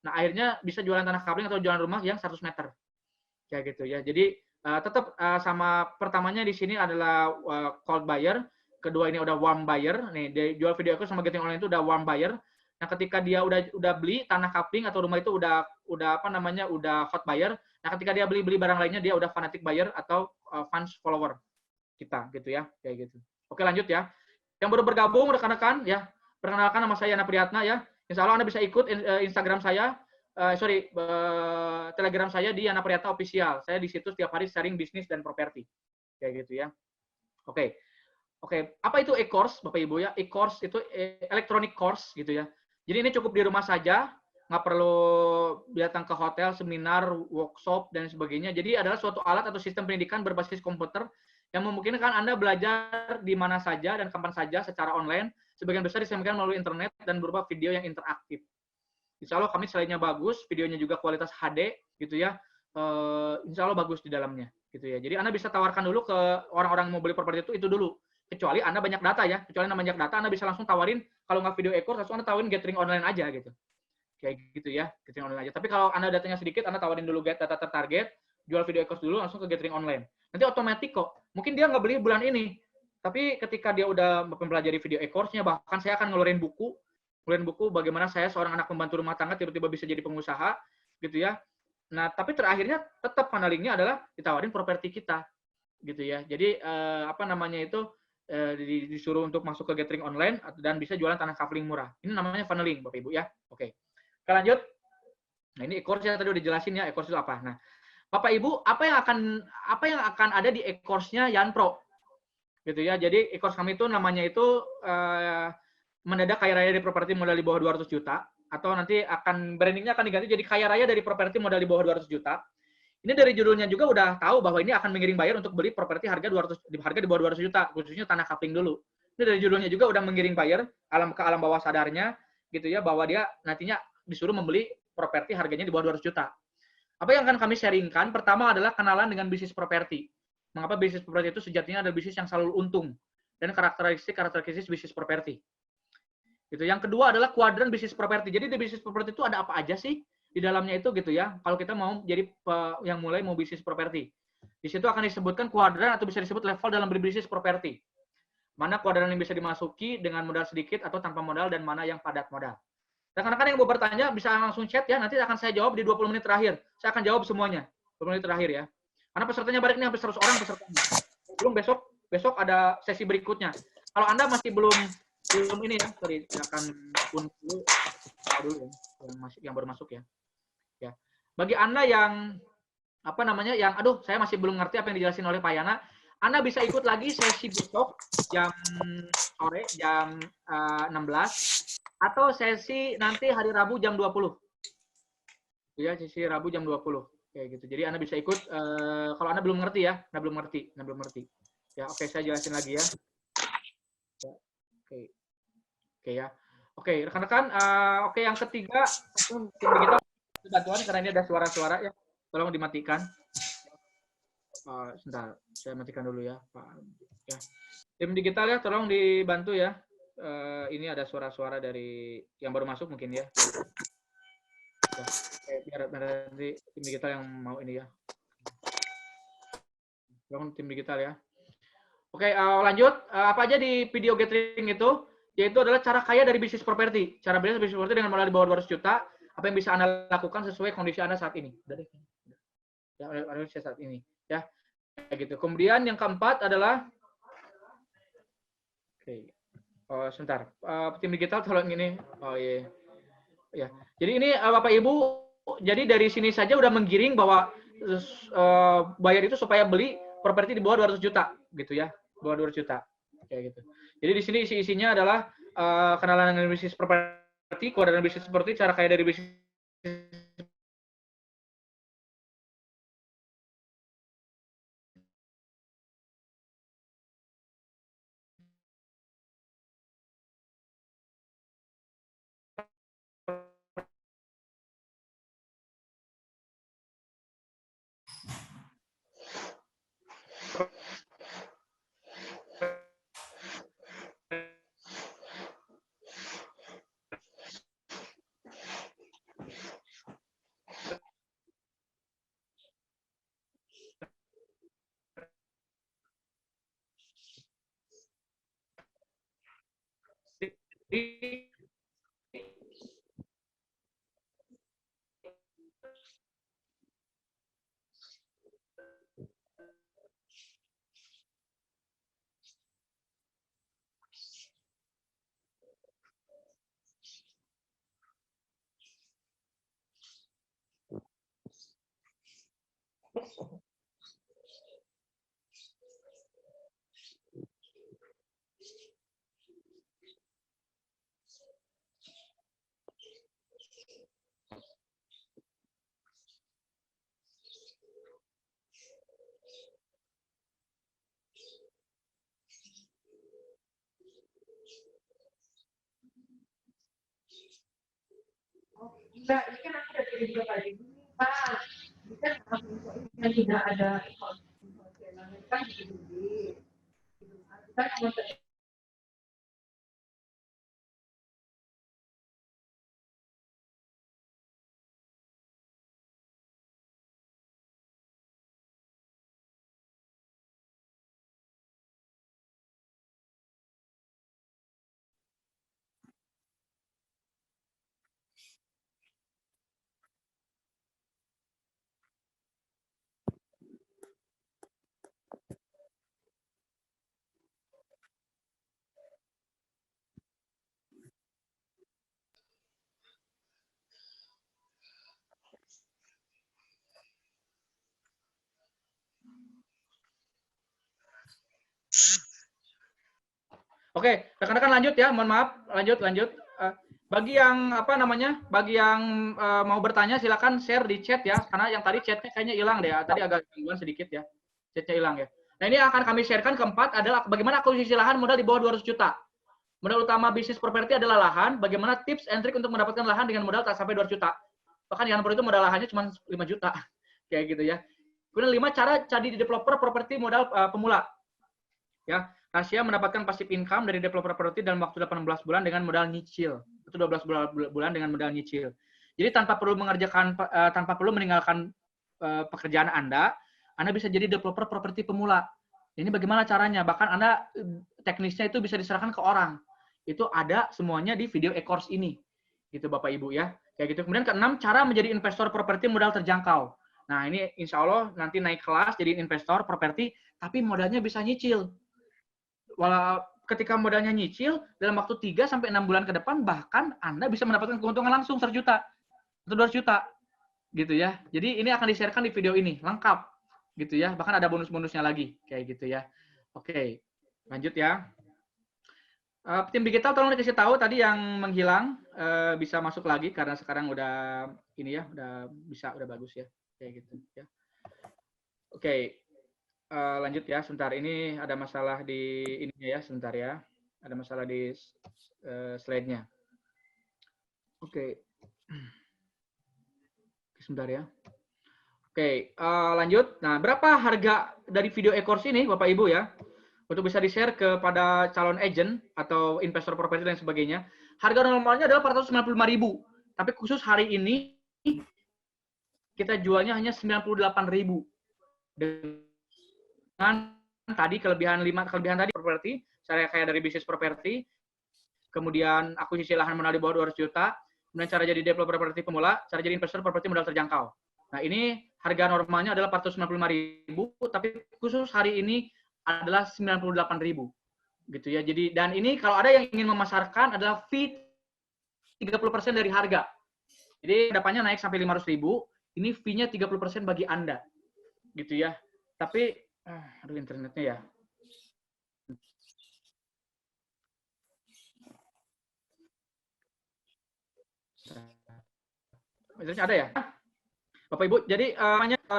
Nah, akhirnya bisa jualan tanah kafling atau jualan rumah yang 100 meter. Kayak gitu ya. Jadi tetap sama pertamanya di sini adalah cold buyer. kedua ini udah warm buyer, nih dia jual video e-course sama gathering online itu udah warm buyer. Nah, ketika dia udah beli tanah kapling atau rumah itu udah apa namanya udah hot buyer. Nah, ketika dia beli barang lainnya dia udah fanatic buyer atau fans follower kita gitu ya, kayak gitu. Oke, lanjut ya. Yang baru bergabung rekan-rekan ya, perkenalkan nama saya Yana Priyatna ya. Insya Allah Anda bisa ikut Instagram saya, Telegram saya di Yana Priyatna Official. Saya di situ setiap hari sharing bisnis dan properti, kayak gitu ya. Oke. Oke, apa itu e-course, Bapak Ibu ya? E-course itu electronic course gitu ya. Jadi ini cukup di rumah saja, nggak perlu datang ke hotel, seminar, workshop, dan sebagainya. Jadi adalah suatu alat atau sistem pendidikan berbasis komputer yang memungkinkan Anda belajar di mana saja dan kapan saja secara online. Sebagian besar disampaikan melalui internet dan berupa video yang interaktif. Insya Allah kami slide-nya bagus, videonya juga kualitas HD gitu ya. Insya Allah bagus di dalamnya gitu ya. Jadi Anda bisa tawarkan dulu ke orang-orang yang mau beli properti itu dulu. Kecuali Anda banyak data ya, kecuali Anda banyak data, Anda bisa langsung tawarin, kalau nggak video e-course, langsung Anda tawarin gathering online aja gitu. Kayak gitu ya, gathering online aja. Tapi kalau Anda datanya sedikit, Anda tawarin dulu data tertarget, jual video e-course dulu, langsung ke gathering online. Nanti otomatis kok, mungkin dia nggak beli bulan ini, tapi ketika dia udah mempelajari video e-course-nya, bahkan saya akan ngeluarin buku bagaimana saya seorang anak pembantu rumah tangga tiba-tiba bisa jadi pengusaha, gitu ya. Nah, tapi terakhirnya tetap funnelingnya adalah ditawarin properti kita, gitu ya. Jadi apa namanya itu disuruh untuk masuk ke gathering online dan bisa jualan tanah kapling murah. Ini namanya funneling, Bapak Ibu ya. Oke. Kita lanjut. Nah, ini e-course ya tadi udah dijelasin ya e-course itu apa. Nah, Bapak Ibu, apa yang akan ada di e-course-nya Yan Pro? Gitu ya. Jadi e-course kami itu namanya itu mendadak kaya raya dari properti modal di bawah 200 juta atau nanti brandingnya akan diganti jadi kaya raya dari properti modal di bawah 200 juta. Ini dari judulnya juga udah tahu bahwa ini akan mengiring buyer untuk beli properti harga di bawah 200 juta, khususnya tanah kapling dulu. Ini dari judulnya juga udah mengiring buyer ke alam bawah sadarnya gitu ya, bahwa dia nantinya disuruh membeli properti harganya di bawah 200 juta. Apa yang akan kami sharingkan? Pertama adalah kenalan dengan bisnis properti. Mengapa bisnis properti itu sejatinya adalah bisnis yang selalu untung dan karakteristik bisnis properti. Gitu. Yang kedua adalah kuadran bisnis properti. Jadi di bisnis properti itu ada apa aja sih? Di dalamnya itu gitu ya. Kalau kita mau jadi yang mulai mau bisnis properti. Di situ akan disebutkan kuadran atau bisa disebut level dalam berbisnis properti. Mana kuadran yang bisa dimasuki dengan modal sedikit atau tanpa modal dan mana yang padat modal. Rekan-rekan yang mau bertanya bisa langsung chat ya. Nanti akan saya jawab di 20 menit terakhir. Saya akan jawab semuanya. 20 menit terakhir ya. Karena pesertanya banyak nih, hampir 100 orang pesertanya. Belum besok ada sesi berikutnya. Kalau Anda masih belum ini ya, sorry, akan dulu yang baru masuk ya. Ya. Bagi Anda yang apa namanya yang aduh saya masih belum ngerti apa yang dijelasin oleh Pak Yana, Anda bisa ikut lagi sesi besok jam sore jam 16 atau sesi nanti hari Rabu jam 20. Ya, sesi Rabu jam 20 kayak gitu. Jadi Anda bisa ikut kalau Anda belum ngerti ya, Anda belum ngerti. Ya, oke, saya jelasin lagi ya. Oke. Oke ya. Oke, rekan-rekan, oke yang ketiga tim digital bantuan karena ini ada suara-suara ya. Tolong dimatikan. Sebentar, saya matikan dulu ya, Pak. Ya. Tim digital ya, tolong dibantu ya. Ini ada suara-suara dari yang baru masuk mungkin ya. Biar nanti tim digital yang mau ini ya. Tolong tim digital ya. Oke, lanjut. Apa aja di video gathering itu? Yaitu adalah cara kaya dari bisnis properti. Cara bisnis properti dengan modal di bawah 200 juta. Apa yang bisa Anda lakukan sesuai kondisi Anda saat ini. Udah deh. Ya, saat ini. Ya, kayak gitu. Kemudian yang keempat adalah, oke. Oh, sebentar. Tim digital tolong ini. Oh iya. Ya. Jadi ini Bapak Ibu, jadi dari sini saja udah menggiring bahwa buyer itu supaya beli properti di bawah 200 juta gitu ya. Bawah 200 juta. Kayak gitu. Jadi di sini isinya adalah kenalan dengan bisnis properti, kuadran bisnis seperti cara kaya dari bisnis Enggak, ini kan aku udah kirim juga Pak Ibu. Pak, ini kan aku yang tidak ada channel kan gede. Kita cuma Oke, rekan-rekan lanjut ya. Mohon maaf, lanjut. Bagi yang bagi yang mau bertanya silakan share di chat ya, karena yang tadi chatnya kayaknya hilang deh. Tadi agak gangguan sedikit ya, chatnya hilang ya. Nah ini akan kami sharekan keempat adalah bagaimana akuisisi lahan modal di bawah 200 juta. Modal utama bisnis properti adalah lahan. Bagaimana tips and trik untuk mendapatkan lahan dengan modal tak sampai 200 juta. Bahkan yang itu modal lahannya cuma 5 juta, kayak gitu ya. Kemudian 5 cara jadi developer properti modal pemula. Ya, rahasia mendapatkan passive income dari developer properti dalam waktu 18 bulan dengan modal nyicil. Itu 12 bulan dengan modal nyicil. Jadi tanpa perlu meninggalkan pekerjaan Anda bisa jadi developer properti pemula. Ini bagaimana caranya? Bahkan Anda teknisnya itu bisa diserahkan ke orang. Itu ada semuanya di video e-course ini. Gitu Bapak Ibu ya. Kayak gitu. Kemudian keenam, cara menjadi investor properti modal terjangkau. Nah, ini insya Allah nanti naik kelas jadi investor properti, tapi modalnya bisa nyicil. Walau ketika modalnya nyicil, dalam waktu 3 sampai 6 bulan ke depan, bahkan Anda bisa mendapatkan keuntungan langsung 100 juta atau 200 juta. Gitu ya. Jadi ini akan di-sharekan di video ini, lengkap. Gitu ya. Bahkan ada bonus-bonusnya lagi. Kayak gitu ya. Oke, lanjut ya. Tim digital tolong dikasih tahu tadi yang menghilang bisa masuk lagi karena sekarang udah ini ya, udah bagus ya. Kayak gitu ya. Oke. Lanjut ya, sebentar. Ini ada masalah di ininya ya, sebentar ya. Ada masalah di slide-nya. Oke. Sebentar ya. Oke, lanjut. Nah, berapa harga dari video e-course ini, Bapak Ibu ya? Untuk bisa di-share kepada calon agent atau investor properti dan sebagainya. Harga normalnya adalah 495.000. Tapi khusus hari ini kita jualnya hanya 98.000. Dengan tadi kelebihan tadi properti, saya kayak dari bisnis properti, kemudian akuisisi lahan modal di bawah 200 juta, kemudian cara jadi developer properti pemula, cara jadi investor properti modal terjangkau. Nah, ini harga normalnya adalah 495.000, tapi khusus hari ini adalah 98.000. Gitu ya. Jadi dan ini kalau ada yang ingin memasarkan adalah fee 30% dari harga. Jadi depannya naik sampai 500.000, ini fee-nya 30% bagi Anda. Gitu ya. Tapi aduh internetnya ya. Internetnya ada ya? Bapak Ibu, jadi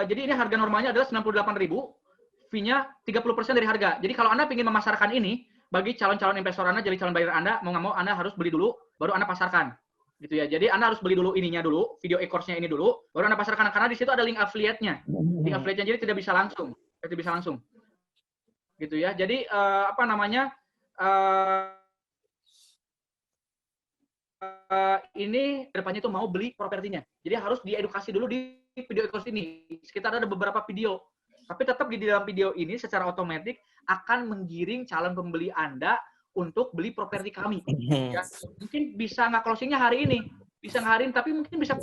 jadi ini harga normalnya adalah 98.000, fee-nya 30% dari harga. Jadi kalau Anda ingin memasarkan ini bagi calon-calon investor Anda, jadi calon buyer Anda, mau nggak mau Anda harus beli dulu, baru Anda pasarkan. Gitu ya. Jadi Anda harus beli dulu ininya dulu, video e-course-nya ini dulu, baru Anda pasarkan karena di situ ada link affiliate-nya. Link affiliate-nya jadi tidak bisa langsung. Gitu ya. Jadi ini depannya itu mau beli propertinya. Jadi harus diedukasi dulu di video e-course ini. Sekitar ada beberapa video. Tapi tetap di dalam video ini secara otomatis akan menggiring calon pembeli Anda untuk beli properti kami. Ya, mungkin bisa nggak closingnya hari ini, bisa nggak hari ini, tapi mungkin bisa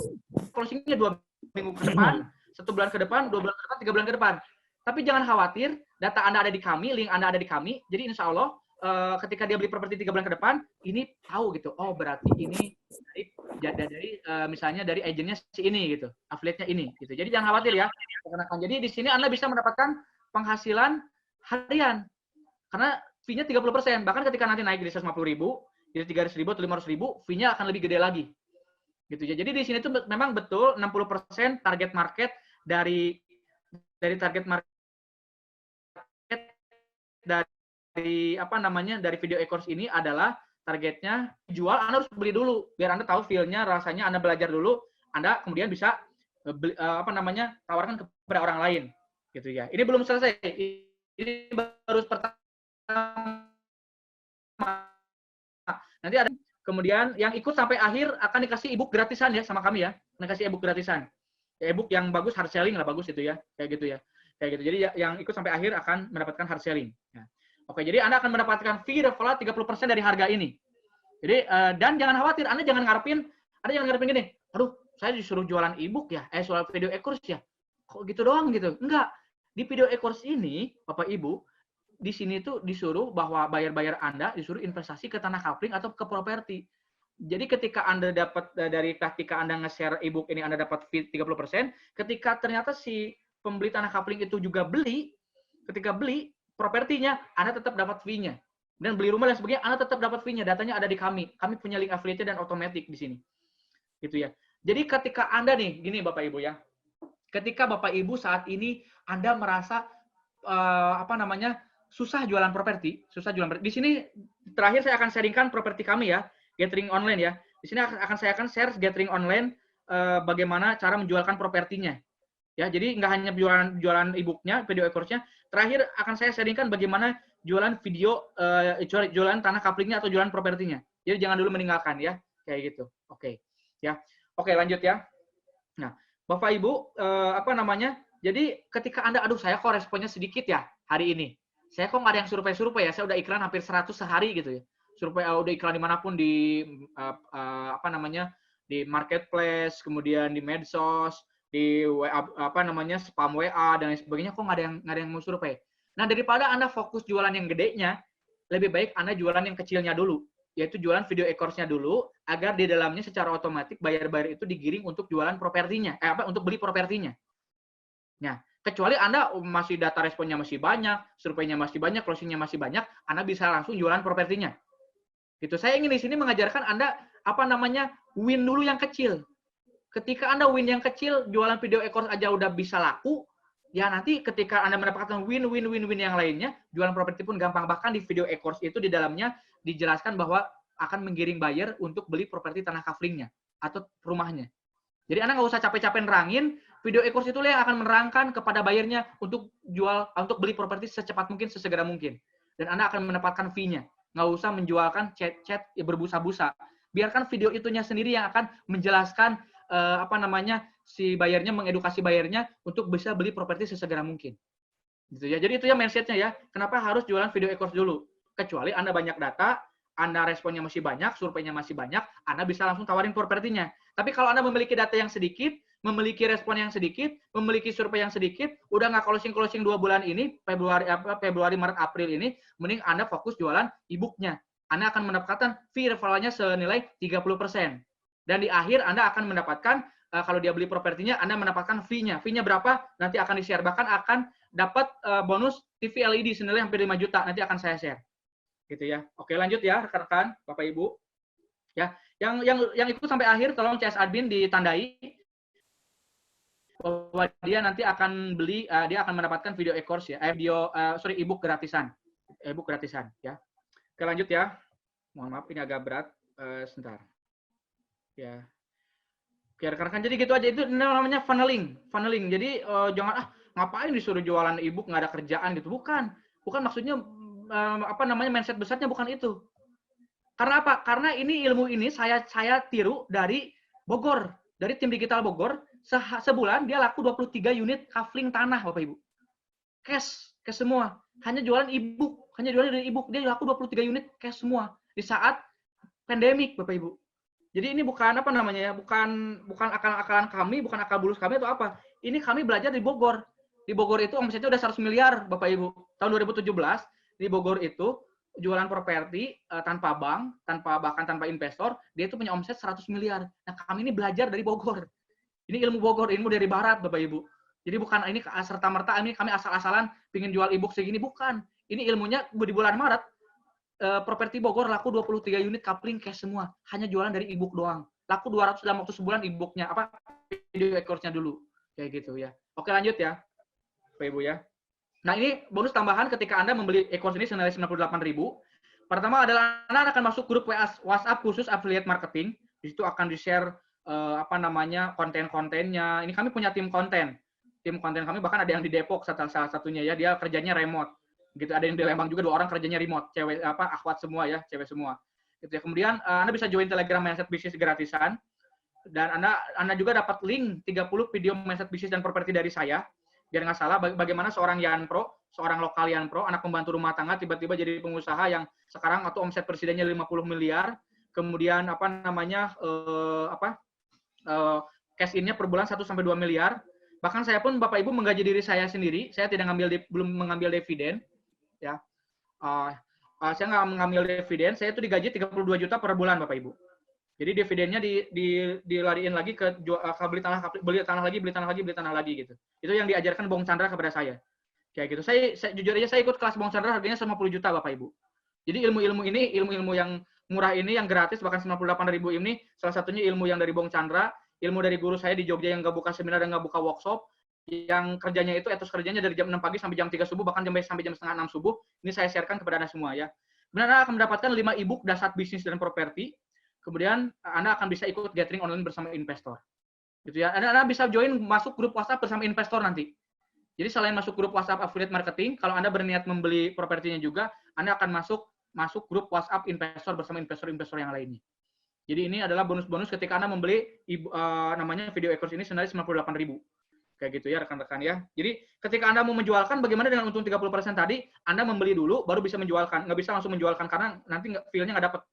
closingnya 2 minggu ke depan, 1 bulan ke depan, 2 bulan ke depan, 3 bulan ke depan. Tapi jangan khawatir, data Anda ada di kami, link Anda ada di kami. Jadi insya Allah ketika dia beli properti 3 bulan ke depan, ini tahu gitu. Oh berarti ini dari misalnya dari agennya si ini gitu, affiliate-nya ini gitu. Jadi jangan khawatir ya. Jadi di sini Anda bisa mendapatkan penghasilan harian karena fee-nya 30%. Bahkan ketika nanti naik di 150.000, jadi 300.000 atau 500.000, fee-nya akan lebih gede lagi. Gitu ya. Jadi di sini tuh memang betul 60% target market dari target market dari dari video e-course ini adalah targetnya jual. Anda harus beli dulu biar Anda tahu feel-nya, rasanya, Anda belajar dulu, Anda kemudian bisa tawarkan kepada orang lain gitu ya. Ini belum selesai. Ini baru pertama. Nanti ada kemudian yang ikut sampai akhir akan dikasih ebook gratisan ya sama kami ya. Dikasih ebook gratisan. Ya, ebook yang bagus, hard selling lah, bagus itu ya. Kayak gitu ya. Kayak gitu. Jadi yang ikut sampai akhir akan mendapatkan hard selling. Nah, oke, jadi Anda akan mendapatkan fee referral 30% dari harga ini. Jadi dan jangan khawatir, Anda jangan ngarepin gini, aduh, saya disuruh jualan ebook ya, soal video e-course ya. Kok gitu doang gitu? Enggak. Di video e-course ini, Bapak Ibu, di sini tuh disuruh bahwa bayar-bayar Anda disuruh investasi ke tanah kapling atau ke properti. Jadi ketika Anda dapat ketika Anda nge-share ebook ini Anda dapat fee 30%, ketika ternyata si pembeli tanah kapling itu juga beli, ketika beli propertinya, Anda tetap dapat fee-nya. Dan beli rumah dan sebagainya, Anda tetap dapat fee-nya. Datanya ada di kami. Kami punya link affiliate dan otomatis di sini. Gitu ya. Jadi ketika Anda nih, gini Bapak Ibu ya. Ketika Bapak Ibu saat ini Anda merasa susah jualan properti, Di sini terakhir saya akan sharingkan properti kami ya, gathering online ya. Di sini saya akan share gathering online bagaimana cara menjualkan propertinya. Ya, jadi nggak hanya jualan e-booknya, video e-course-nya. Terakhir akan saya sharingkan bagaimana jualan video, jualan tanah kaplingnya atau jualan propertinya. Jadi jangan dulu meninggalkan ya, kayak gitu. Oke, ya. Oke, lanjut ya. Nah, Bapak Ibu, jadi ketika Anda, aduh saya kok responnya sedikit ya hari ini. Saya kok nggak ada yang survei-survei ya, saya udah iklan hampir 100 sehari gitu ya. Survei udah iklan dimanapun di di marketplace, kemudian di medsos, di spam WA dan lain sebagainya, kok nggak ada yang mau survei. Nah, daripada Anda fokus jualan yang gedenya, lebih baik Anda jualan yang kecilnya dulu, yaitu jualan video e-course-nya dulu, agar di dalamnya secara otomatis bayar-bayar itu digiring untuk jualan propertinya, untuk beli propertinya. Nah, kecuali Anda masih data responnya masih banyak, surveinya masih banyak, closing-nya masih banyak, Anda bisa langsung jualan propertinya. Gitu. Saya ingin di sini mengajarkan Anda win dulu yang kecil. Ketika Anda win yang kecil, jualan video e-course aja udah bisa laku, ya nanti ketika Anda mendapatkan win yang lainnya, jualan properti pun gampang. Bahkan di video e-course itu di dalamnya dijelaskan bahwa akan menggiring buyer untuk beli properti tanah kaflingnya atau rumahnya. Jadi Anda nggak usah capek-capek nerangin, video e-course itu yang akan menerangkan kepada bayarnya untuk beli properti secepat mungkin, sesegera mungkin. Dan Anda akan mendapatkan fee-nya. Nggak usah menjualkan chat-chat berbusa-busa. Biarkan video itunya sendiri yang akan menjelaskan si bayarnya, mengedukasi bayarnya untuk bisa beli properti sesegera mungkin. Gitu ya. Jadi itu ya mindset-nya ya. Kenapa harus jualan video e-course dulu? Kecuali Anda banyak data, Anda responnya masih banyak, surveinya masih banyak, Anda bisa langsung tawarin propertinya. Tapi kalau Anda memiliki data yang sedikit, memiliki respon yang sedikit, memiliki survei yang sedikit, udah nggak closing 2 bulan ini, Februari, Maret, April ini, mending Anda fokus jualan e-booknya. Anda akan mendapatkan fee referralnya senilai 30%. Dan di akhir Anda akan mendapatkan, kalau dia beli propertinya, Anda mendapatkan fee-nya. Fee-nya berapa? Nanti akan di-share. Bahkan akan dapat bonus TV LED senilai hampir 5 juta. Nanti akan saya share. Gitu ya. Oke, lanjut ya rekan-rekan, Bapak Ibu. Ya, yang ikut sampai akhir tolong CS admin ditandai bahwa dia nanti akan beli, dia akan mendapatkan video e-course ya, e-book gratisan. E-book gratisan ya. Oke, lanjut ya. Mohon maaf ini agak berat, sebentar. Ya. Oke, rekan-rekan, jadi gitu aja, itu namanya funneling. Jadi jangan ngapain disuruh jualan e-book nggak ada kerjaan gitu. Bukan maksudnya mindset besarnya bukan itu. Karena apa? Karena ini ilmu ini saya tiru dari Bogor, dari tim digital Bogor. Sebulan dia laku 23 unit kafling tanah, Bapak Ibu. Cash semua. Hanya jualan e-book, dia laku 23 unit cash semua di saat pandemik, Bapak Ibu. Jadi ini bukan apa namanya ya, bukan akal-akalan kami, bukan akal bulus kami atau apa. Ini kami belajar di Bogor. Di Bogor itu omsetnya udah 100 miliar, Bapak Ibu. Tahun 2017 di Bogor itu jualan properti tanpa bank, bahkan tanpa investor, dia itu punya omset 100 miliar. Nah, kami ini belajar dari Bogor. Ini ilmu Bogor, ilmu dari barat, Bapak Ibu. Jadi bukan ini serta-merta ini kami asal-asalan pingin jual e-book segini, bukan. Ini ilmunya di bulan Maret properti Bogor laku 23 unit coupling cash semua. Hanya jualan dari e-book doang. Laku 200 dalam waktu sebulan e-booknya, video e-course-nya dulu. Kayak gitu ya. Oke, lanjut ya, Bapak Ibu ya. Nah, ini bonus tambahan ketika Anda membeli e-course ini senilai 98.000. Pertama adalah Anda akan masuk grup WhatsApp khusus affiliate marketing. Di situ akan di-share konten-kontennya. Ini kami punya tim konten. Tim konten kami bahkan ada yang di Depok salah satunya ya, dia kerjanya remote. Gitu, ada yang di Lembang juga, 2 orang kerjanya remote, cewek akhwat semua ya, cewek semua. Gitu ya. Kemudian Anda bisa join Telegram Mindset Bisnis gratisan, dan Anda juga dapat link 30 video Mindset Bisnis dan properti dari saya. Biar nggak salah, bagaimana seorang Yanpro, seorang lokal Yanpro, anak pembantu rumah tangga tiba-tiba jadi pengusaha yang sekarang atau omset presidennya 50 miliar, kemudian cash in-nya per bulan 1 sampai 2 miliar. Bahkan saya pun Bapak Ibu menggaji diri saya sendiri, saya belum mengambil dividen. Ya, saya nggak mengambil dividen, saya itu digaji 32 juta per bulan, Bapak Ibu. Jadi dividennya dilariin lagi ke beli tanah lagi gitu. Itu yang diajarkan Bong Chandra kepada saya. Kayak gitu. Saya jujur aja saya ikut kelas Bong Chandra harganya 50 juta, Bapak Ibu. Jadi ilmu yang murah ini, yang gratis bahkan 98.000 ini, salah satunya ilmu yang dari Bong Chandra, ilmu dari guru saya di Jogja yang nggak buka seminar dan nggak buka workshop, yang kerjanya itu etos kerjanya dari jam 6 pagi sampai jam 3 subuh, bahkan sampai jam setengah 6 subuh. Ini saya sharekan kepada Anda semua ya. Kemudian Anda akan mendapatkan 5 e-book dasar bisnis dan properti. Kemudian Anda akan bisa ikut gathering online bersama investor. Gitu ya. Anda bisa join masuk grup WhatsApp bersama investor nanti. Jadi selain masuk grup WhatsApp affiliate marketing, kalau Anda berniat membeli propertinya juga, Anda akan masuk grup WhatsApp investor bersama investor-investor yang lainnya. Jadi ini adalah bonus-bonus ketika Anda membeli namanya video e-course ini senilai 98.000. Kayak gitu ya rekan-rekan ya. Jadi ketika Anda mau menjualkan, bagaimana dengan untung 30% tadi? Anda membeli dulu, baru bisa menjualkan. Nggak bisa langsung menjualkan karena nanti feel-nya nggak dapet.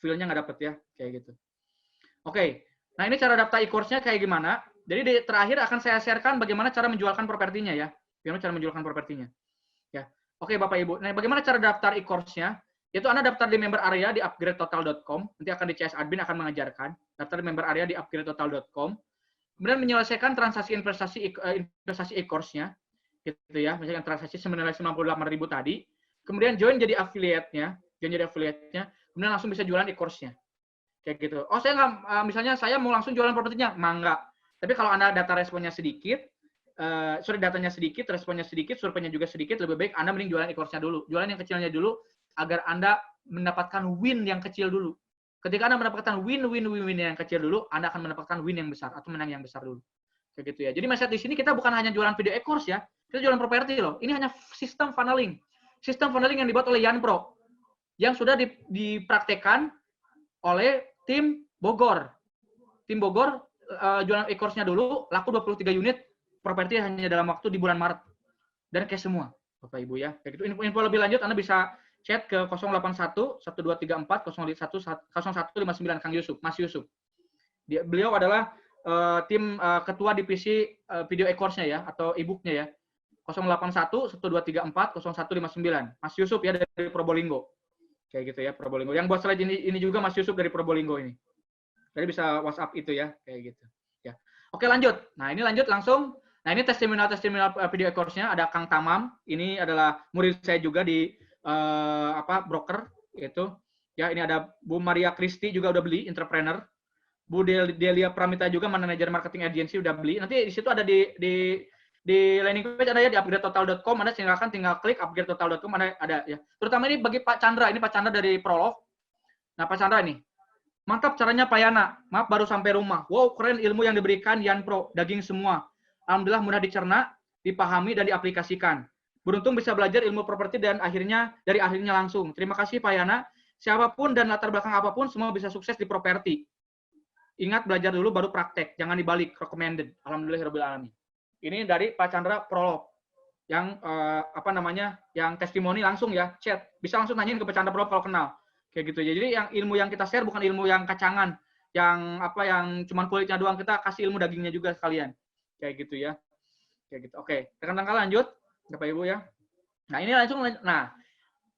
Feel-nya nggak dapet ya, kayak gitu. Oke, nah ini cara daftar e-course-nya kayak gimana. Jadi terakhir akan saya sharekan bagaimana cara menjualkan propertinya ya. Bagaimana cara menjualkan propertinya. Ya. Oke Bapak Ibu, nah bagaimana cara daftar e-course-nya? Yaitu Anda daftar di member area di upgradetotal.com. Nanti akan di CS Admin akan mengajarkan. Daftar di member area di upgradetotal.com. Kemudian menyelesaikan transaksi investasi e-course-nya, gitu ya, misalkan transaksi senilai 98.000 tadi, kemudian join jadi affiliate-nya, kemudian langsung bisa jualan e-course-nya, kayak gitu. Oh saya nggak, misalnya saya mau langsung jualan propertinya, enggak. Tapi kalau Anda data responnya sedikit, datanya sedikit, responnya sedikit, surveinya juga sedikit, lebih baik Anda mending jualan e-course-nya dulu, jualan yang kecilnya dulu, agar Anda mendapatkan win yang kecil dulu. Ketika Anda mendapatkan win yang kecil dulu, Anda akan mendapatkan win yang besar atau menang yang besar dulu. Kayak gitu ya. Jadi mindset di sini kita bukan hanya jualan video e-course ya, kita jualan properti loh. Ini hanya sistem funneling. Sistem funneling yang dibuat oleh Yanpro yang sudah dipraktekkan oleh tim Bogor. Tim Bogor jualan e-course-nya dulu laku 23 unit properti hanya dalam waktu di bulan Maret. Dan cash semua, Bapak Ibu ya. Kayak gitu. Info lebih lanjut Anda bisa chat ke 081 1234 0159 Kang Yusuf, Mas Yusuf. Beliau adalah tim ketua divisi video e-course-nya ya atau e-book-nya ya. 081 1234 0159. Mas Yusuf ya dari Probolinggo. Kayak gitu ya, Probolinggo. Yang buat slide ini juga Mas Yusuf dari Probolinggo ini. Jadi bisa WhatsApp itu ya, kayak gitu. Ya. Oke, lanjut. Nah, ini lanjut langsung. Nah, ini testimonial video e-course-nya ada Kang Tamam. Ini adalah murid saya juga di broker itu ya. Ini ada Bu Maria Kristi juga udah beli, entrepreneur. Bu Delia Pramita juga manajer marketing agency udah beli. Nanti di situ ada di landing page ada ya di upgradetotal.com. Anda tinggal klik upgradetotal.com ada ya. Terutama ini bagi Pak Chandra, ini Pak Chandra dari Prolog. Nah, Pak Chandra ini. Mantap caranya Pak Yana. Maaf baru sampai rumah. Wow, keren ilmu yang diberikan Yanpro, daging semua. Alhamdulillah mudah dicerna, dipahami dan diaplikasikan. Beruntung bisa belajar ilmu properti dan dari akhirnya langsung. Terima kasih Pak Yana. Siapapun dan latar belakang apapun semua bisa sukses di properti. Ingat belajar dulu baru praktek, jangan dibalik. Recommended. Alhamdulillahirobbilalamin. Ini dari Pak Chandra Prolog. Yang yang testimoni langsung ya, chat. Bisa langsung tanyain ke Pak Chandra Prolog kalau kenal. Kayak gitu ya. Jadi yang ilmu yang kita share bukan ilmu yang kacangan, yang apa yang cuman kulitnya doang, kita kasih ilmu dagingnya juga sekalian. Kayak gitu ya. Kayak gitu. Oke, rekan-rekan lanjut, Bapak Ibu ya. Nah, ini langsung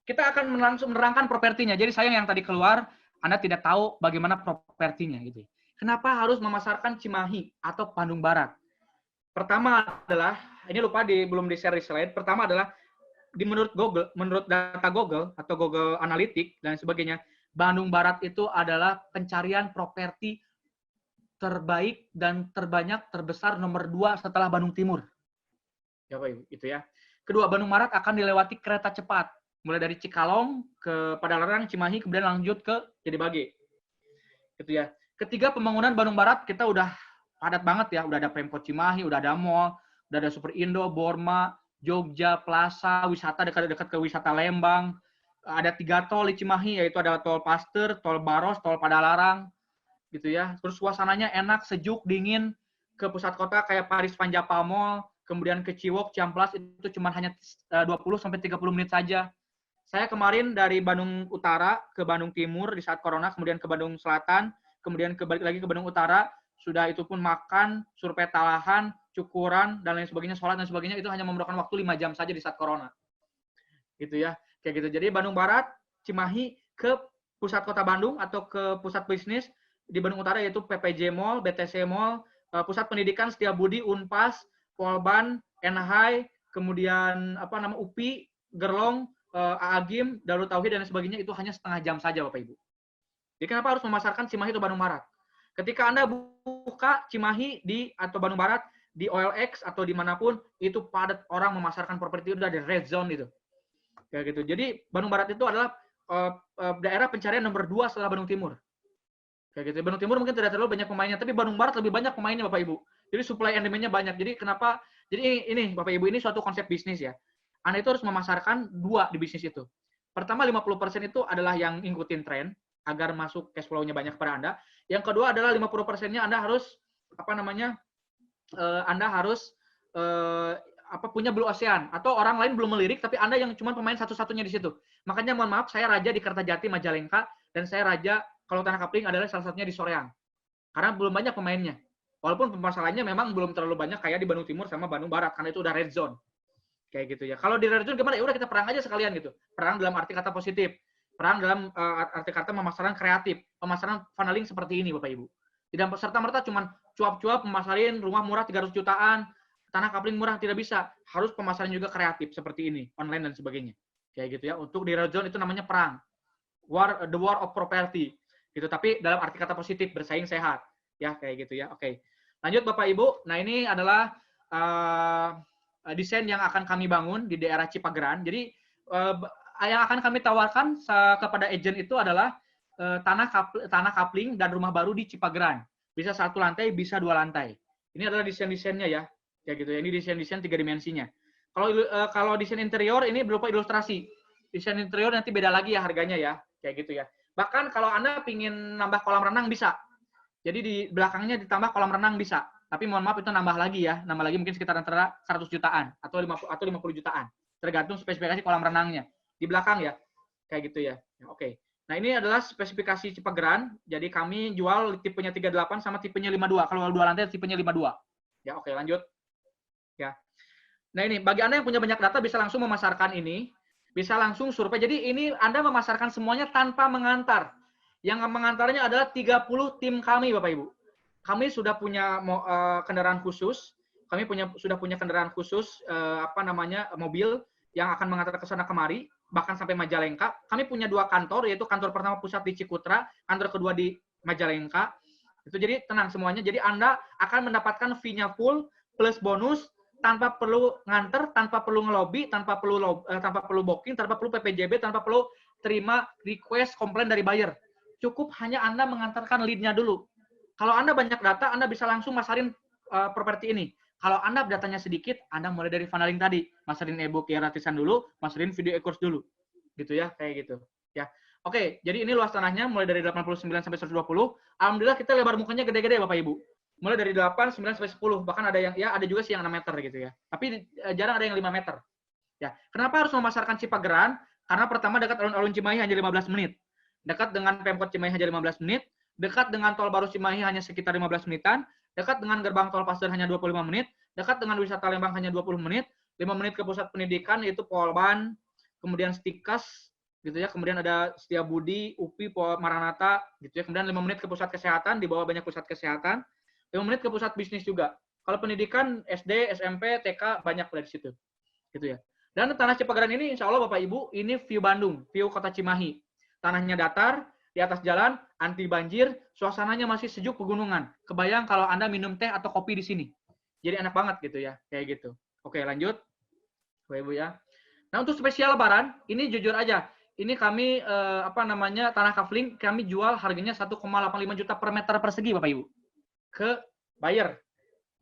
kita akan langsung menerangkan propertinya. Jadi sayang yang tadi keluar, Anda tidak tahu bagaimana propertinya gitu. Kenapa harus memasarkan Cimahi atau Bandung Barat? Pertama adalah, ini lupa belum di-share di slide. Pertama adalah menurut data Google atau Google Analytics dan sebagainya, Bandung Barat itu adalah pencarian properti terbaik dan terbanyak terbesar nomor 2 setelah Bandung Timur. Ya Pak Ibu, itu ya. Kedua, Bandung Barat akan dilewati kereta cepat mulai dari Cikalong ke Padalarang, Cimahi, kemudian lanjut ke Jatibage. Gitu ya. Ketiga, pembangunan Bandung Barat kita udah padat banget ya, udah ada Pemkot Cimahi, udah ada mall, udah ada Super Indo, Borma, Jogja, Plaza, wisata dekat-dekat ke wisata Lembang. Ada 3 tol di Cimahi, yaitu ada tol Paster, tol Baros, tol Padalarang, gitu ya. Terus suasananya enak, sejuk, dingin. Ke pusat kota kayak Paris Panjapa Mall, kemudian ke Ciwok, Ciamplas itu cuma hanya 20-30 menit saja. Saya kemarin dari Bandung Utara ke Bandung Timur di saat Corona, kemudian ke Bandung Selatan, kemudian balik lagi ke Bandung Utara, sudah itu pun makan, survei talahan, cukuran, dan lain sebagainya, sholat dan sebagainya, itu hanya memerlukan waktu 5 jam saja di saat Corona. Gitu ya, kayak gitu. Jadi Bandung Barat, Cimahi, ke pusat kota Bandung atau ke pusat bisnis di Bandung Utara yaitu PPJ Mall, BTC Mall, pusat pendidikan Setiabudi, Unpas, Polban, NHI, kemudian UPI, Gerlong, Aagim, Darul Tauhid dan sebagainya, itu hanya setengah jam saja Bapak Ibu. Jadi kenapa harus memasarkan Cimahi atau Bandung Barat? Ketika Anda buka Cimahi atau Bandung Barat di OLX atau dimanapun, itu padat orang memasarkan properti, udah ada red zone itu. Kayak gitu. Jadi Bandung Barat itu adalah daerah pencarian nomor 2 setelah Bandung Timur. Kayak gitu. Bandung Timur mungkin tidak terlalu banyak pemainnya, tapi Bandung Barat lebih banyak pemainnya Bapak Ibu. Jadi supply and demand-nya banyak. Jadi kenapa? Jadi ini Bapak Ibu, ini suatu konsep bisnis ya. Anda itu harus memasarkan 2 di bisnis itu. Pertama 50% itu adalah yang ngikutin tren agar masuk cash flow-nya banyak kepada Anda. Yang kedua adalah 50%-nya Anda harus punya Blue Ocean atau orang lain belum melirik tapi Anda yang cuma pemain satu-satunya di situ. Makanya mohon maaf, saya raja di Kertajati, Majalengka, dan saya raja kalau Tanah Kapling adalah salah satunya di Soreang. Karena belum banyak pemainnya. Walaupun permasalahannya memang belum terlalu banyak kayak di Bandung Timur sama Bandung Barat karena itu udah red zone. Kayak gitu ya. Kalau di red zone gimana? Ya udah kita perang aja sekalian gitu. Perang dalam arti kata positif. Perang dalam arti kata pemasaran kreatif. Pemasaran funneling seperti ini Bapak Ibu. Tidak serta-merta cuma cuap-cuap pemasarin rumah murah 300 jutaan, tanah kapling murah, tidak bisa. Harus pemasaran juga kreatif seperti ini, online dan sebagainya. Kayak gitu ya. Untuk di red zone itu namanya perang. The war of property. Gitu. Tapi dalam arti kata positif, bersaing sehat. Ya, kayak gitu ya. Oke. Lanjut Bapak Ibu. Nah, ini adalah desain yang akan kami bangun di daerah Cipageran. Jadi yang akan kami tawarkan kepada agent itu adalah tanah kapling dan rumah baru di Cipageran. Bisa 1 lantai, bisa 2 lantai. Ini adalah desain-desainnya ya. Kayak gitu ya. Ini desain-desain 3 dimensinya. Kalau desain interior ini berupa ilustrasi. Desain interior nanti beda lagi ya harganya ya. Kayak gitu ya. Bahkan kalau Anda ingin nambah kolam renang bisa. Jadi di belakangnya ditambah kolam renang bisa. Tapi mohon maaf itu nambah lagi ya. Nambah lagi mungkin sekitar antara 100 jutaan atau 50 jutaan. Tergantung spesifikasi kolam renangnya. Di belakang ya. Kayak gitu ya. Oke. Nah, ini adalah spesifikasi Cipageran. Jadi kami jual tipenya 38 sama tipenya 52. Kalau 2 lantai tipenya 52. Ya, oke, lanjut. Ya. Nah, ini bagi Anda yang punya banyak data bisa langsung memasarkan ini. Bisa langsung survei. Jadi ini Anda memasarkan semuanya tanpa mengantar. Yang mengantarnya adalah 30 tim kami Bapak Ibu. Kami sudah punya kendaraan khusus. Kami sudah punya kendaraan khusus mobil yang akan mengantar ke sana kemari, bahkan sampai Majalengka. Kami punya 2 kantor, yaitu kantor pertama pusat di Cikutra, kantor kedua di Majalengka. Itu jadi tenang semuanya. Jadi Anda akan mendapatkan fee-nya full plus bonus tanpa perlu nganter, tanpa perlu ngelobi, tanpa perlu booking, tanpa perlu PPJB, tanpa perlu terima request komplain dari buyer. Cukup hanya Anda mengantarkan lead-nya dulu. Kalau Anda banyak data, Anda bisa langsung masarin properti ini. Kalau Anda datanya sedikit, Anda mulai dari funneling tadi. Masarin e-book ya gratisan dulu, masarin video e-course dulu. Gitu ya, kayak gitu. Ya. Oke, jadi ini luas tanahnya mulai dari 89 sampai 120. Alhamdulillah kita lebar mukanya gede-gede Bapak Ibu. Mulai dari 8, 9 sampai 10. Bahkan ada yang ada juga sih yang 6 meter gitu ya. Tapi jarang ada yang 5 meter. Ya. Kenapa harus memasarkan Cipageran? Karena pertama dekat alun-alun Cimahi hanya 15 menit. dekat dengan Pemkot Cimahi hanya 15 menit, dekat dengan Tol Baru Cimahi hanya sekitar 15 menitan, dekat dengan gerbang Tol Pasir hanya 25 menit, dekat dengan wisata Lembang hanya 20 menit, 5 menit ke pusat pendidikan yaitu Polban, kemudian Stikas, gitu ya, kemudian ada Setiabudi, UPI, Maranatha, gitu ya, kemudian 5 menit ke pusat kesehatan, di bawah banyak pusat kesehatan, 5 menit ke pusat bisnis juga. Kalau pendidikan SD, SMP, TK banyak di situ, gitu ya. Dan tanah Cipagaran ini insya Allah Bapak Ibu, ini view Bandung, view kota Cimahi. Tanahnya datar, di atas jalan, anti banjir, suasananya masih sejuk pegunungan. Kebayang kalau Anda minum teh atau kopi di sini. Jadi enak banget gitu ya, kayak gitu. Oke, lanjut. Bapak Ibu ya. Nah, untuk spesial Lebaran, ini jujur aja, ini kami tanah kafling kami jual harganya 1,85 juta per meter persegi Bapak Ibu. Ke buyer.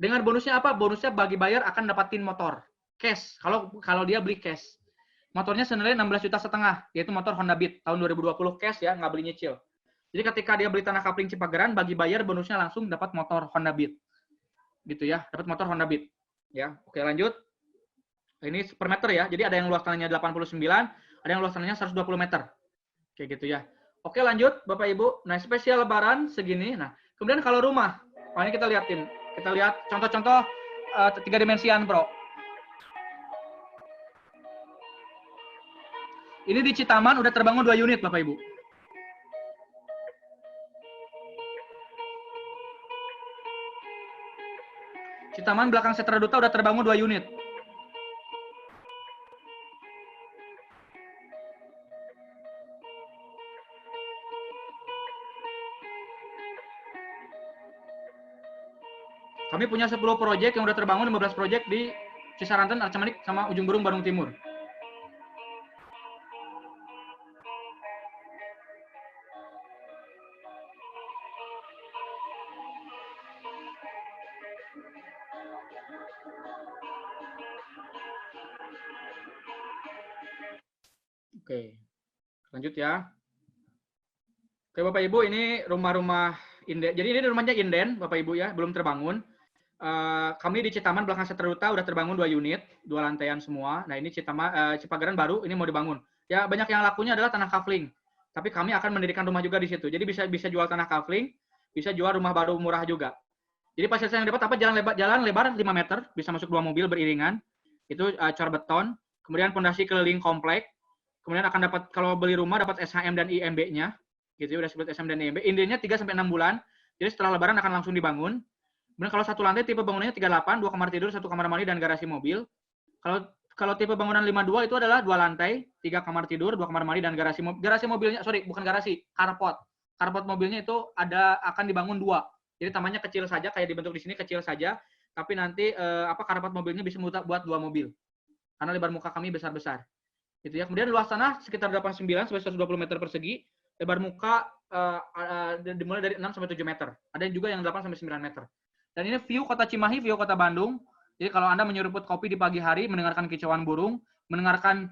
Dengan bonusnya apa? Bonusnya bagi buyer akan dapatin motor cash kalau dia beli cash. Motornya senilai 16,5 juta, yaitu motor Honda Beat tahun 2020 cash ya, nggak beli nyicil. Jadi ketika dia beli tanah kapling Cipagaran, bagi buyer bonusnya langsung dapat motor Honda Beat. Gitu ya, dapat motor Honda Beat. Ya, oke lanjut. Ini per meter ya. Jadi ada yang luas tanahnya 89, ada yang luas tanahnya 120 meter. Kayak gitu ya. Oke lanjut Bapak Ibu. Nah, spesial Lebaran segini. Nah, kemudian kalau rumah, ini kita liatin. Kita lihat contoh-contoh 3 dimensian, Bro. Ini di Citaman udah terbangun 2 unit, Bapak Ibu. Citaman belakang Setra Duta udah terbangun 2 unit. Kami punya 10 proyek yang udah terbangun, 15 proyek di Cisaranten, Arcamanik, sama Ujung Berung, Bandung Timur. Oke, lanjut ya. Oke Bapak Ibu, ini rumah-rumah inden. Jadi ini rumahnya inden, Bapak Ibu ya, belum terbangun. Kami di Citaman belakang Setra Duta udah terbangun 2 unit, 2 lantaian semua. Nah ini Cipagaran baru, ini mau dibangun. Ya banyak yang lakunya adalah tanah kafling. Tapi kami akan mendirikan rumah juga di situ. Jadi bisa jual tanah kafling, bisa jual rumah baru murah juga. Jadi fasilitas yang dapat apa? Jalan lebar 5 meter, bisa masuk 2 mobil beriringan. Itu cor beton. Kemudian pondasi keliling komplek. Kemudian akan dapat kalau beli rumah dapat SHM dan IMB-nya. Gitu udah sebut SHM dan IMB. Intinya 3 sampai 6 bulan. Jadi setelah Lebaran akan langsung dibangun. Kemudian kalau satu lantai tipe bangunannya 38, 2 kamar tidur, 1 kamar mandi dan garasi mobil. Kalau tipe bangunan 52 itu adalah 2 lantai, 3 kamar tidur, 2 kamar mandi dan garasi mobilnya, bukan garasi, carport. Carport mobilnya itu akan dibangun 2. Jadi tamannya kecil saja, kayak dibentuk di sini kecil saja, tapi nanti carport mobilnya bisa buat 2 mobil. Karena lebar muka kami besar-besar. Gitu ya. Kemudian luas tanah sekitar 89 sampai 120 meter persegi, lebar muka dimulai dari 6 sampai 7 meter. Ada juga yang 8 sampai 9 meter. Dan ini view kota Cimahi, view kota Bandung. Jadi kalau Anda menyeruput kopi di pagi hari, mendengarkan kicauan burung, mendengarkan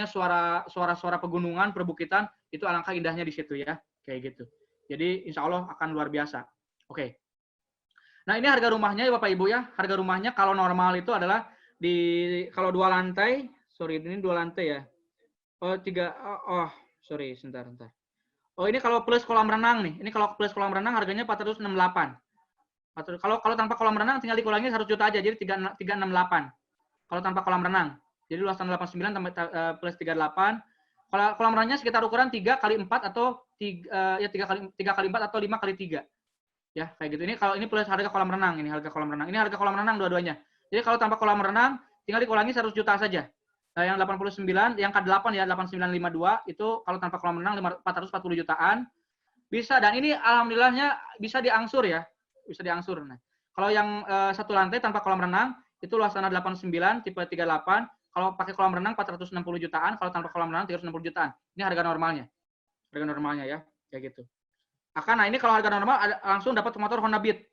suara-suara pegunungan, perbukitan, itu alangkah indahnya di situ ya, kayak gitu. Jadi insya Allah akan luar biasa. Oke. Nah ini harga rumahnya ya Bapak Ibu ya. Harga rumahnya kalau normal itu adalah kalau 2 lantai, ini 2 lantai ya. Sebentar. Oh ini kalau plus kolam renang nih. Ini kalau plus kolam renang harganya 468. Kalau tanpa kolam renang tinggal dikurangi 100 juta aja, jadi 368. Kalau tanpa kolam renang. Jadi luas tanah 89 tambah plus 38. Kalau kolam renangnya sekitar ukuran 3 kali 4 atau 3 kali 4 atau 5 kali 3. Ya, kayak gitu. Ini plus harga kolam renang, ini harga kolam renang. Ini harga kolam renang dua-duanya. Jadi kalau tanpa kolam renang tinggal dikurangi 100 juta saja. Nah, yang 89, yang ke-8 ya 8952 itu kalau tanpa kolam renang 440 jutaan. Bisa, dan ini alhamdulillahnya bisa diangsur ya. Bisa diangsur. Nah, kalau yang satu lantai tanpa kolam renang itu luas tanah 89 tipe 38. Kalau pakai kolam renang 460 jutaan, kalau tanpa kolam renang 360 jutaan. Ini harga normalnya. Harga normalnya ya, kayak gitu. Nah ini kalau harga normal langsung dapat motor Honda Beat.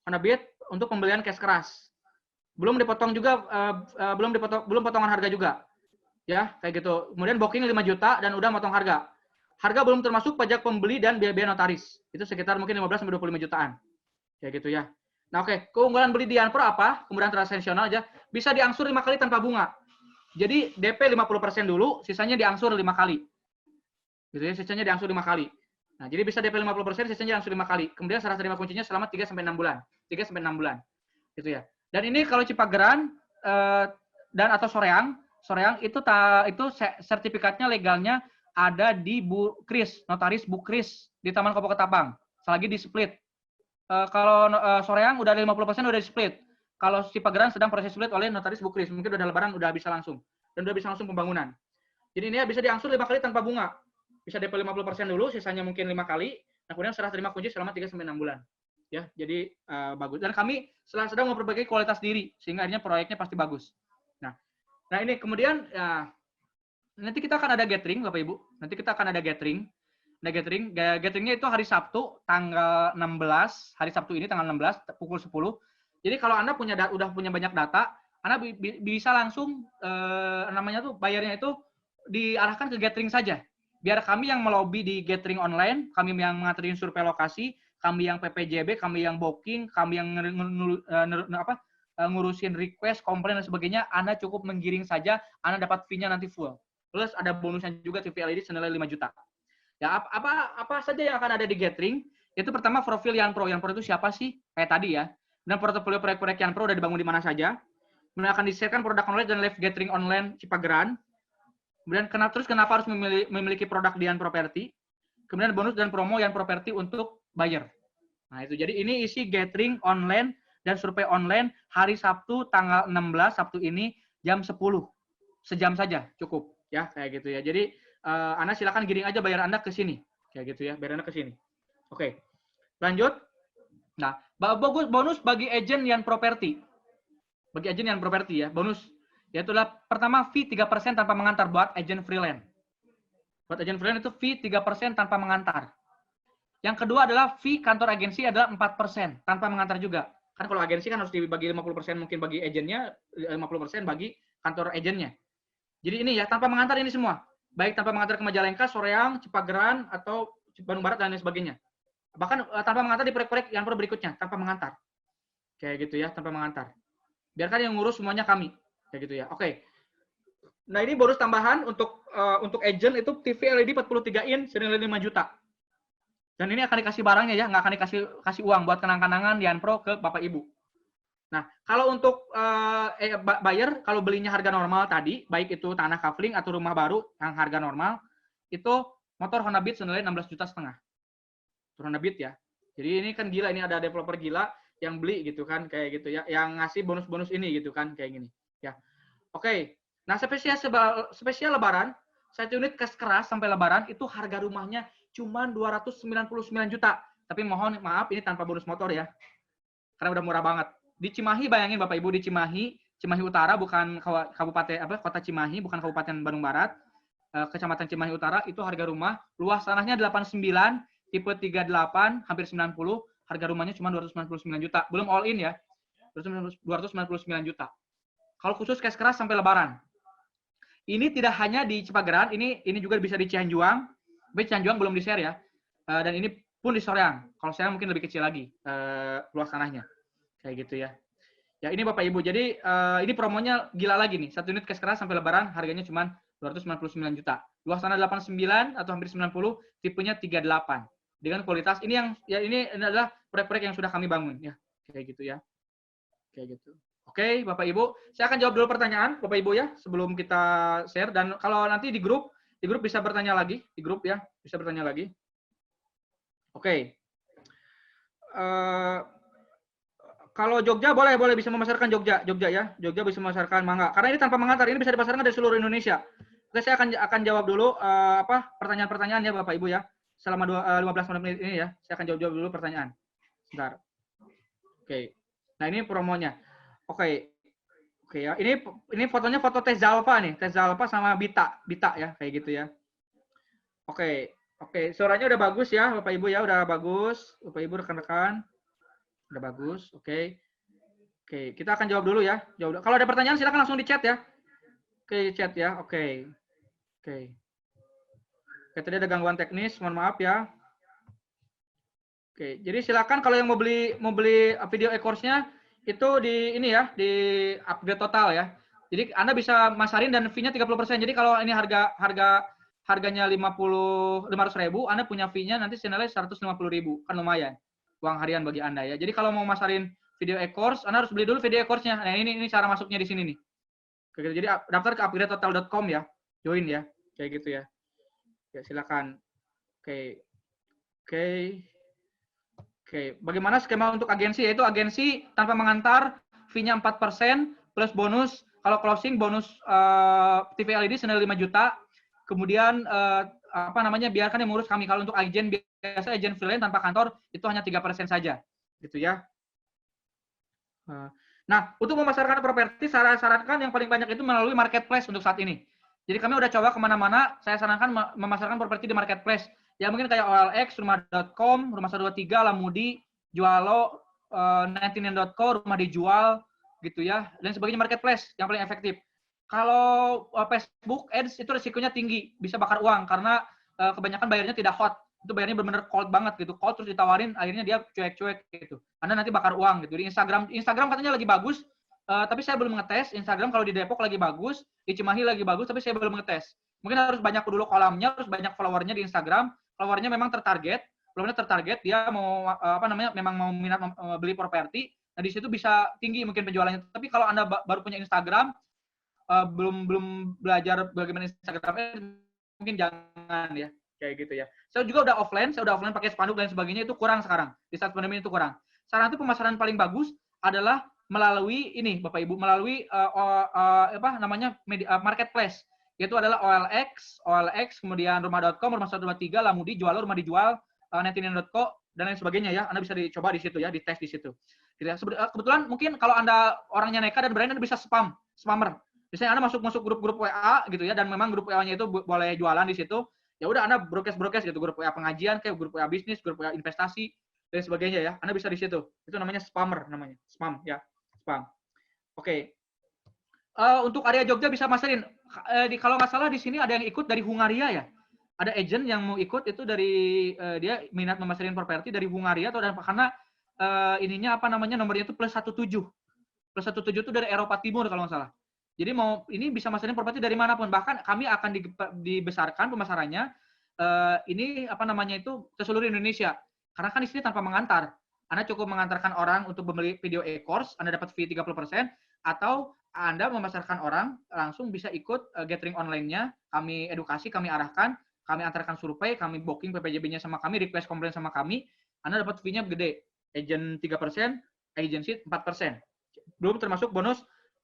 Honda Beat untuk pembelian cash keras. Belum dipotong juga belum potongan harga juga. Ya, kayak gitu. Kemudian booking 5 juta dan udah motong harga. Harga belum termasuk pajak pembeli dan biaya notaris. Itu sekitar mungkin 15 sampai 25 jutaan. Kayak gitu ya. Nah, oke. Keunggulan beli di Anpro apa? Kemudian transaksional aja. Bisa diangsur 5 kali tanpa bunga. Jadi DP 50% dulu, sisanya diangsur 5 kali. Gitu ya, sisanya diangsur 5 kali. Nah, jadi bisa DP 50%, sisanya diangsur 5 kali. Kemudian serah terima kuncinya selama 3 sampai 6 bulan. 3 sampai 6 bulan. Gitu ya. Dan ini kalau Cipageran dan atau Soreang itu sertifikatnya legalnya ada di Bu Kris, notaris Bu Kris di Taman Kopo Ketapang. Selagi di split. Kalau Soreang udah 50% udah di split. Kalau Cipageran sedang proses split oleh notaris Bu Kris, mungkin udah lebaran udah bisa langsung. Dan udah bisa langsung pembangunan. Jadi ini bisa diangsur 5 kali tanpa bunga. Bisa DP 50% dulu, sisanya mungkin 5 kali. Nah, kemudian serah terima kunci selama 3 sampai 6 bulan. Ya, jadi bagus. Dan kami sedang memperbaiki kualitas diri sehingga akhirnya proyeknya pasti bagus. Nah ini kemudian ya, nanti kita akan ada gathering Bapak Ibu. Nanti kita akan ada gathering. Nah, gatheringnya itu hari Sabtu tanggal 16, hari Sabtu ini tanggal 16 pukul 10. Jadi kalau Anda udah punya banyak data, Anda bisa langsung namanya tuh bayarnya itu diarahkan ke gathering saja. Biar kami yang melobi di gathering online, kami yang mengantarin survei lokasi, kami yang PPJB, kami yang booking, kami yang ngurusin request, komplain dan sebagainya, Anda cukup menggiring saja, Anda dapat fee-nya nanti full. Plus ada bonusnya juga TV LED senilai 5 juta. Ya, apa saja yang akan ada di gathering? Itu pertama profil Yanpro. Yanpro itu siapa sih? Kayak tadi ya. Dan portofolio proyek-proyek Yanpro udah dibangun di mana saja. Kemudian akan di-share-kan produk online dan live gathering online Cipageran. Kemudian kenapa harus memiliki produk di Yan Property? Kemudian bonus dan promo Yan Property untuk buyer. Nah, itu. Jadi ini isi gathering online dan survei online hari Sabtu tanggal 16 Sabtu ini jam 10. Sejam saja cukup ya, kayak gitu ya. Jadi Anda silakan giring aja bayar Anda ke sini. Kayak gitu ya, bayar Anda ke sini. Oke. Lanjut. Nah, bonus bagi agent Yan Property. Bagi agent Yan Property ya, bonus yaitu adalah pertama fee 3% tanpa mengantar buat agent freelance. Buat agent freelance itu fee 3% tanpa mengantar. Yang kedua adalah fee kantor agensi adalah 4% tanpa mengantar juga. Kan kalau agensi kan harus dibagi 50% mungkin bagi agentnya, 50% bagi kantor agentnya. Jadi ini ya, tanpa mengantar ini semua. Baik tanpa mengantar ke Majalengka, Soreang, Cipageran, atau Bandung Barat, dan lain sebagainya. Bahkan tanpa mengantar di proyek-proyek yang berikutnya, tanpa mengantar. Kayak gitu ya, tanpa mengantar. Biarkan yang ngurus semuanya kami. Kayak gitu ya. Oke. Nah, ini bonus tambahan untuk agent itu TV LED 43 in senilai 5 juta. Dan ini akan dikasih barangnya ya, nggak akan dikasih uang buat kenang-kenangan di Yanpro ke Bapak Ibu. Nah, kalau untuk buyer, kalau belinya harga normal tadi, baik itu tanah kafling atau rumah baru yang harga normal, itu motor Honda Beat senilai 16,5 juta. Honda Beat ya. Jadi ini kan gila, ini ada developer gila yang beli gitu kan, kayak gitu ya, yang ngasih bonus-bonus ini gitu kan, kayak gini. Ya, oke. Nah, spesial Lebaran, 1 unit cash keras sampai Lebaran itu harga rumahnya cuma 299 juta. Tapi maaf ini tanpa bonus motor ya, karena udah murah banget. Di Cimahi, bayangin Bapak Ibu, di Cimahi Utara, bukan kabupaten kota Cimahi, bukan kabupaten Bandung Barat, kecamatan Cimahi Utara, itu harga rumah luas tanahnya 89, tipe 38, hampir 90, harga rumahnya cuma 299 juta, belum all in ya, 299 juta. Kalau khusus cash keras sampai Lebaran. Ini tidak hanya di Cipageran, ini juga bisa di Cianjuang. Tapi Cianjuang belum di-share ya. Dan ini pun di Soreang. Kalau Soreang mungkin lebih kecil lagi luas tanahnya. Kayak gitu ya. Ya, ini Bapak Ibu. Jadi ini promonya gila lagi nih. 1 unit cash keras sampai Lebaran harganya cuma 299 juta. Luas tanah 89 atau hampir 90, tipenya 38. Dengan kualitas ini ini adalah proyek-proyek yang sudah kami bangun ya. Kayak gitu ya. Kayak gitu. Oke, Bapak Ibu, saya akan jawab dulu pertanyaan Bapak Ibu ya sebelum kita share, dan kalau nanti di grup bisa bertanya lagi, di grup ya, bisa bertanya lagi. Oke. Kalau Jogja boleh bisa memasarkan Jogja ya. Jogja bisa memasarkan mangga. Karena ini tanpa mengantar, ini bisa dipasarkan dari seluruh Indonesia. Oke, saya akan jawab dulu pertanyaan-pertanyaan ya Bapak Ibu ya. Selama 15 menit ini ya, saya akan jawab dulu pertanyaan. Sebentar. Oke. Nah, ini promonya. Oke ya. Ini fotonya foto Teh Zalfa nih, Teh Zalfa sama Bita ya, kayak gitu ya. Oke. Suaranya udah bagus ya, Bapak Ibu ya, udah bagus. Bapak Ibu rekan-rekan. Udah bagus. Oke, kita akan jawab dulu ya. Kalau ada pertanyaan silakan langsung di chat ya. Oke, chat ya. Oke, tadi ada gangguan teknis, mohon maaf ya. Oke, jadi silakan kalau yang mau beli video e-course-nya itu di ini ya, di upgrade total ya. Jadi Anda bisa masarin dan fee-nya 30%. Jadi kalau ini harga harganya 500.000, Anda punya fee-nya nanti senilai 150.000. Kan lumayan uang harian bagi Anda ya. Jadi kalau mau masarin video e-course, Anda harus beli dulu video e-course-nya. Nah, ini cara masuknya di sini nih. Jadi daftar ke upgradetotal.com ya. Join ya. Kayak gitu ya. Ya, silakan. Oke. Bagaimana skema untuk agensi? Yaitu agensi tanpa mengantar, fee-nya 4%, plus bonus. Kalau closing, bonus TV LED senilai 5 juta. Kemudian, biarkan yang mengurus kami. Kalau untuk agen biasa, agen freelance tanpa kantor, itu hanya 3% saja. Gitu ya. Nah, untuk memasarkan properti, saya sarankan yang paling banyak itu melalui marketplace untuk saat ini. Jadi kami udah coba kemana-mana, saya sarankan memasarkan properti di marketplace. Ya mungkin kayak OLX, rumah.com, rumah 123, Lamudi, Jualo, 99.co, rumah dijual, gitu ya. Dan sebagainya marketplace yang paling efektif. Kalau Facebook Ads itu risikonya tinggi, bisa bakar uang karena kebanyakan bayarnya tidak hot. Itu bayarnya benar-benar cold banget gitu. Cold terus ditawarin, akhirnya dia cuek-cuek gitu. Anda nanti bakar uang gitu. Di Instagram katanya lagi bagus, tapi saya belum ngetes. Instagram kalau di Depok lagi bagus, di Cimahi lagi bagus, tapi saya belum ngetes. Mungkin harus banyak dulu kolamnya, harus banyak followernya di Instagram. Followernya memang tertarget, dia mau memang mau minat beli properti. Nah di situ bisa tinggi mungkin penjualannya. Tapi kalau Anda baru punya Instagram, belum belajar bagaimana Instagram, mungkin jangan ya, kayak gitu ya. Saya udah offline pakai spanduk dan sebagainya, itu kurang sekarang. Di saat pandemi itu kurang. Saran itu pemasaran paling bagus adalah melalui ini, Bapak Ibu, melalui marketplace. Yaitu adalah OLX, kemudian rumah.com, rumah 123, Lamudi, Jualo, rumah dijual, 99.co, dan lain sebagainya ya. Anda bisa dicoba di situ ya, dites di situ. Kebetulan mungkin kalau Anda orangnya nekat dan berani, Anda bisa spammer. Misalnya Anda masuk grup-grup WA gitu ya, dan memang grup WA-nya itu boleh jualan di situ. Ya udah Anda broadcast gitu, grup WA pengajian, kayak grup WA bisnis, grup WA investasi, dan sebagainya ya. Anda bisa di situ. Itu namanya spammer namanya. Spam ya, spam. Oke. Untuk area Jogja bisa masarin. Kalau nggak salah di sini ada yang ikut dari Hungaria ya. Ada agent yang mau ikut itu dari dia minat memasarin properti dari Hungaria atau karena nomornya itu +17. +17 itu dari Eropa Timur kalau nggak salah. Jadi ini bisa masarin properti dari manapun. Bahkan kami akan dibesarkan pemasarannya ke seluruh Indonesia. Karena kan di sini tanpa mengantar. Anda cukup mengantarkan orang untuk membeli video e-course, Anda dapat fee 30%, atau Anda memasarkan orang langsung bisa ikut gathering online-nya, kami edukasi, kami arahkan, kami antarkan survei, kami booking PPJB-nya sama kami, request komplain sama kami, Anda dapat fee-nya gede. Agent 3%, agency 4%. Belum termasuk bonus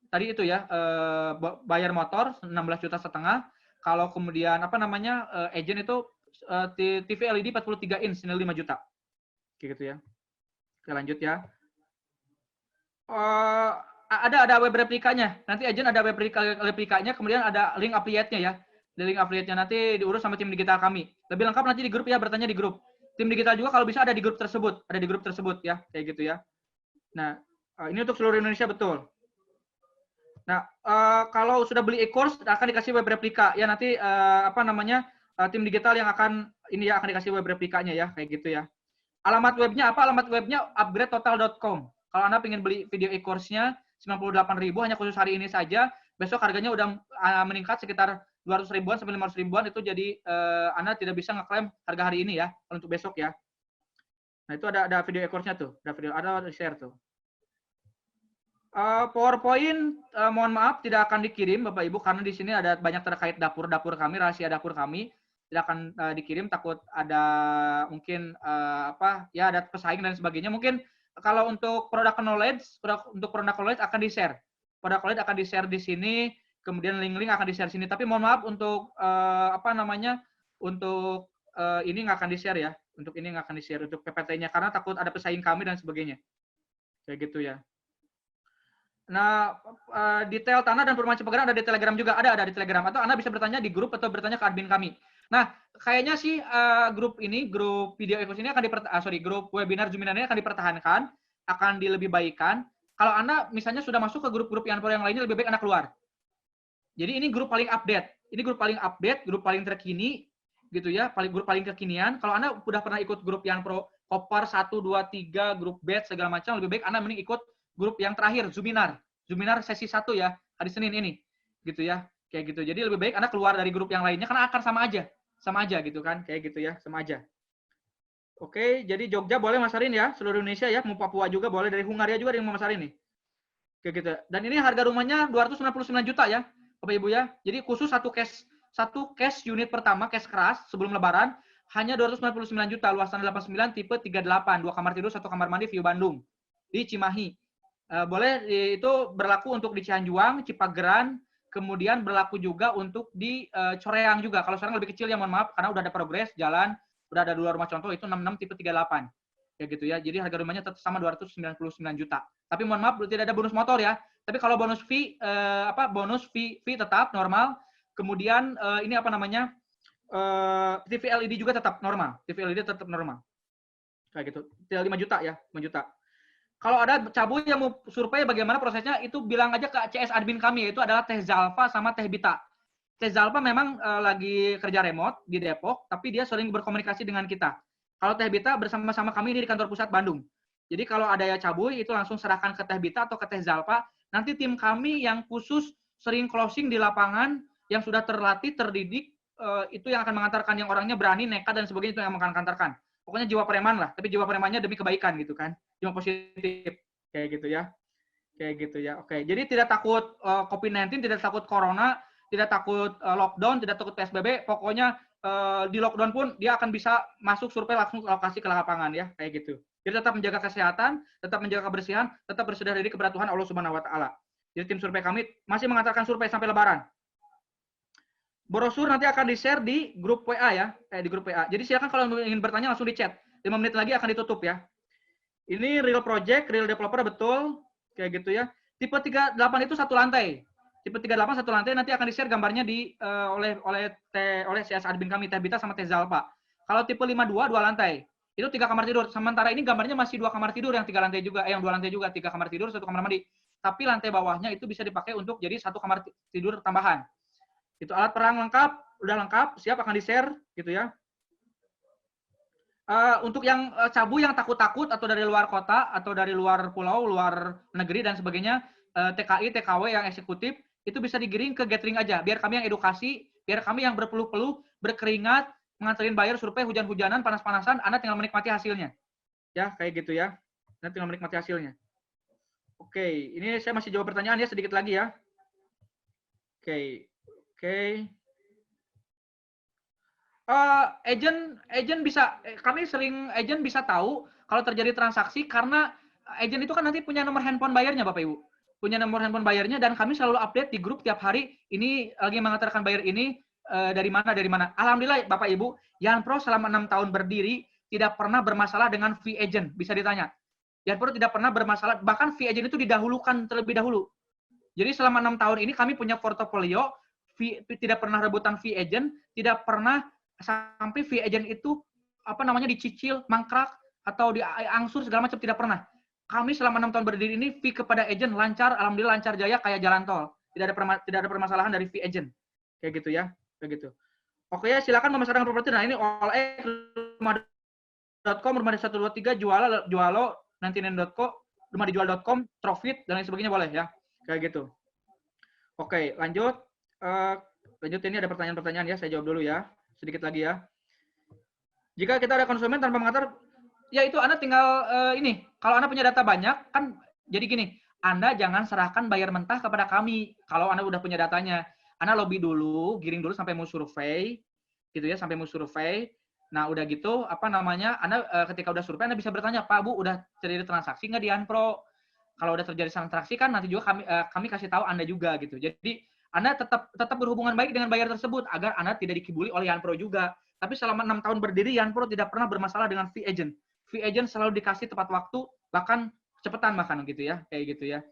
tadi itu ya, bayar motor 16,5 juta. Kalau kemudian agent itu TV LED 43 inch senilai 5 juta. Kayak gitu ya. Oke, lanjut ya. Ada web replikanya. Nanti agent ada web replikanya, kemudian ada link affiliate-nya ya. Di link affiliate-nya nanti diurus sama tim digital kami. Lebih lengkap nanti di grup ya, bertanya di grup. Tim digital juga kalau bisa ada di grup tersebut ya, kayak gitu ya. Nah, ini untuk seluruh Indonesia betul. Nah, kalau sudah beli e-course akan dikasih web replika ya, nanti tim digital yang akan dikasih web replikanya ya, kayak gitu ya. Alamat webnya apa? Alamat webnya upgradetotal.com. Kalau Anda ingin beli video e-course-nya 98.000 hanya khusus hari ini saja, besok harganya udah meningkat sekitar 200 ribuan sampai 500 ribuan, itu jadi Anda tidak bisa ngeklaim harga hari ini ya, untuk besok ya. Nah, itu ada video e-course-nya tuh, ada share tuh. PowerPoint mohon maaf tidak akan dikirim Bapak Ibu karena di sini ada banyak terkait dapur kami, rahasia dapur kami. Tidak akan dikirim, takut ada mungkin ada pesaing dan sebagainya. Mungkin kalau untuk product knowledge akan di-share. Product knowledge akan di-share di sini, kemudian link-link akan di-share sini. Tapi mohon maaf untuk ini nggak akan di-share ya. Untuk ini nggak akan di-share untuk PPT-nya karena takut ada pesaing kami dan sebagainya. Kayak gitu ya. Nah, detail tanah dan perumahan Cipageran ada di Telegram juga, ada di Telegram, atau Anda bisa bertanya di grup atau bertanya ke admin kami. Nah, kayaknya sih grup video e-course ini grup webinar Zoom ini akan dipertahankan, akan dilebih baikkan. Kalau Anda misalnya sudah masuk ke grup-grup yang lainnya, lebih baik Anda keluar. Jadi ini grup paling update, grup paling terkini, gitu ya, grup paling kekinian. Kalau Anda sudah pernah ikut grup yang Kopar 1, 2, 3, grup batch segala macam, lebih baik Anda mending ikut grup yang terakhir, Zoominar sesi 1 ya, hari Senin ini, gitu ya, kayak gitu. Jadi lebih baik Anda keluar dari grup yang lainnya karena akan sama aja. sama aja gitu kan, kayak gitu ya, sama aja. Oke, jadi Jogja boleh masarin ya, seluruh Indonesia ya, mau Papua juga boleh, dari Hungaria juga ada yang mau masarin nih. Kayak gitu. Dan ini harga rumahnya 299 juta ya, Bapak Ibu ya. Jadi khusus satu cash unit pertama, cash keras sebelum lebaran hanya 299 juta, luasan 89, tipe 38, 2 kamar tidur, 1 kamar mandi, view Bandung di Cimahi. Boleh itu berlaku untuk di Cianjuang, Cipageran, kemudian berlaku juga untuk di Coreang juga. Kalau sekarang lebih kecil ya, mohon maaf karena udah ada progres jalan, udah ada 2 rumah contoh, itu 66 tipe 38. Kayak gitu ya. Jadi harga rumahnya tetap sama 299 juta. Tapi mohon maaf tidak ada bonus motor ya. Tapi kalau bonus fee bonus fee tetap normal. Kemudian ini apa namanya? TV LED juga tetap normal. TV LED tetap normal. Kayak gitu. Tinggal 5 juta ya, 5 juta. Kalau ada cabul yang mau survei bagaimana prosesnya, itu bilang aja ke CS admin kami, yaitu adalah Teh Zalfa sama Teh Bita. Teh Zalfa memang lagi kerja remote di Depok, tapi dia sering berkomunikasi dengan kita. Kalau Teh Bita bersama-sama kami ini di kantor pusat Bandung. Jadi kalau ada ya cabuy, itu langsung serahkan ke Teh Bita atau ke Teh Zalfa. Nanti tim kami yang khusus sering closing di lapangan, yang sudah terlatih, terdidik, itu yang akan mengantarkan, yang orangnya berani, nekat, dan sebagainya, itu yang akan mengantarkan. Pokoknya jiwa preman lah, tapi jiwa premannya demi kebaikan gitu kan. Jiwa positif. Kayak gitu ya. Kayak gitu ya. Oke, jadi tidak takut COVID-19, tidak takut corona, tidak takut lockdown, tidak takut PSBB, pokoknya di lockdown pun dia akan bisa masuk survei langsung lokasi ke lapangan ya, kayak gitu. Jadi tetap menjaga kesehatan, tetap menjaga kebersihan, tetap berserah diri kepada Tuhan Allah Subhanahu wa taala. Jadi tim survei kami masih mengantarkan survei sampai lebaran. Brosur nanti akan di-share di grup WA ya, di grup WA. Jadi silakan kalau ingin bertanya langsung di chat. 5 menit lagi akan ditutup ya. Ini real project, real developer betul, kayak gitu ya. Tipe 38 itu satu lantai. Tipe 38 satu lantai, nanti akan di-share gambarnya oleh CS admin kami, Teh Bita sama Teh Zalpa. Kalau tipe 52 dua lantai. Itu 3 kamar tidur. Sementara ini gambarnya masih 2 kamar tidur yang 3 lantai juga, yang 2 lantai juga, 3 kamar tidur, 1 kamar mandi. Tapi lantai bawahnya itu bisa dipakai untuk jadi 1 kamar tidur tambahan. Itu alat perang lengkap, udah lengkap, siap akan di-share gitu ya. Untuk yang cabu yang takut-takut atau dari luar kota atau dari luar pulau, luar negeri dan sebagainya, TKI, TKW yang eksekutif itu bisa digiring ke gathering aja. Biar kami yang edukasi, biar kami yang berpeluh-peluh, berkeringat, nganterin bayar survei hujan-hujanan, panas-panasan, Anda tinggal menikmati hasilnya. Ya, kayak gitu ya. Anda tinggal menikmati hasilnya. Oke, ini saya masih jawab pertanyaan ya sedikit lagi ya. Oke. Agent bisa, kami sering agent bisa tahu kalau terjadi transaksi karena agent itu kan nanti punya nomor handphone bayarnya Bapak Ibu. Punya nomor handphone bayarnya dan kami selalu update di grup tiap hari, ini lagi mengantarkan bayar ini dari mana. Alhamdulillah Bapak Ibu, Yanpro selama 6 tahun berdiri tidak pernah bermasalah dengan fee agent, bisa ditanya. Yanpro tidak pernah bermasalah, bahkan fee agent itu didahulukan terlebih dahulu. Jadi selama 6 tahun ini kami punya portofolio, tidak pernah rebutan fee agent, tidak pernah sampai fee agent itu dicicil, mangkrak atau diangsur segala macam, tidak pernah. Kami selama 6 tahun berdiri ini fee kepada agent lancar, alhamdulillah lancar jaya kayak jalan tol. Tidak ada permasalahan dari fee agent. Kayak gitu ya, kayak gitu. Oke ya, silakan memasarkan properti. Nah, ini rumah.com, rumah 123, jualo 99.co, rumahdijual.com, Trofit dan lain sebagainya boleh ya. Kayak gitu. Oke, lanjut. Lanjut, ini ada pertanyaan-pertanyaan ya, saya jawab dulu ya. Sedikit lagi ya. Jika kita ada konsumen tanpa mengantar, ya itu Anda tinggal ini. Kalau Anda punya data banyak, kan jadi gini, Anda jangan serahkan bayar mentah kepada kami. Kalau Anda udah punya datanya, Anda lobby dulu, giring dulu sampai mau survei, gitu ya, sampai mau survei. Nah, udah gitu, Anda ketika udah survei, Anda bisa bertanya, Pak, Bu, udah terjadi transaksi nggak di Yanpro? Kalau udah terjadi transaksi kan nanti juga kami kasih tahu Anda juga gitu. Jadi Anda tetap berhubungan baik dengan buyer tersebut agar Anda tidak dikibuli oleh Yanpro juga. Tapi selama 6 tahun berdiri, Yanpro tidak pernah bermasalah dengan fee agent. Fee agent selalu dikasih tepat waktu, bahkan cepetan bahkan gitu ya, kayak gitu ya.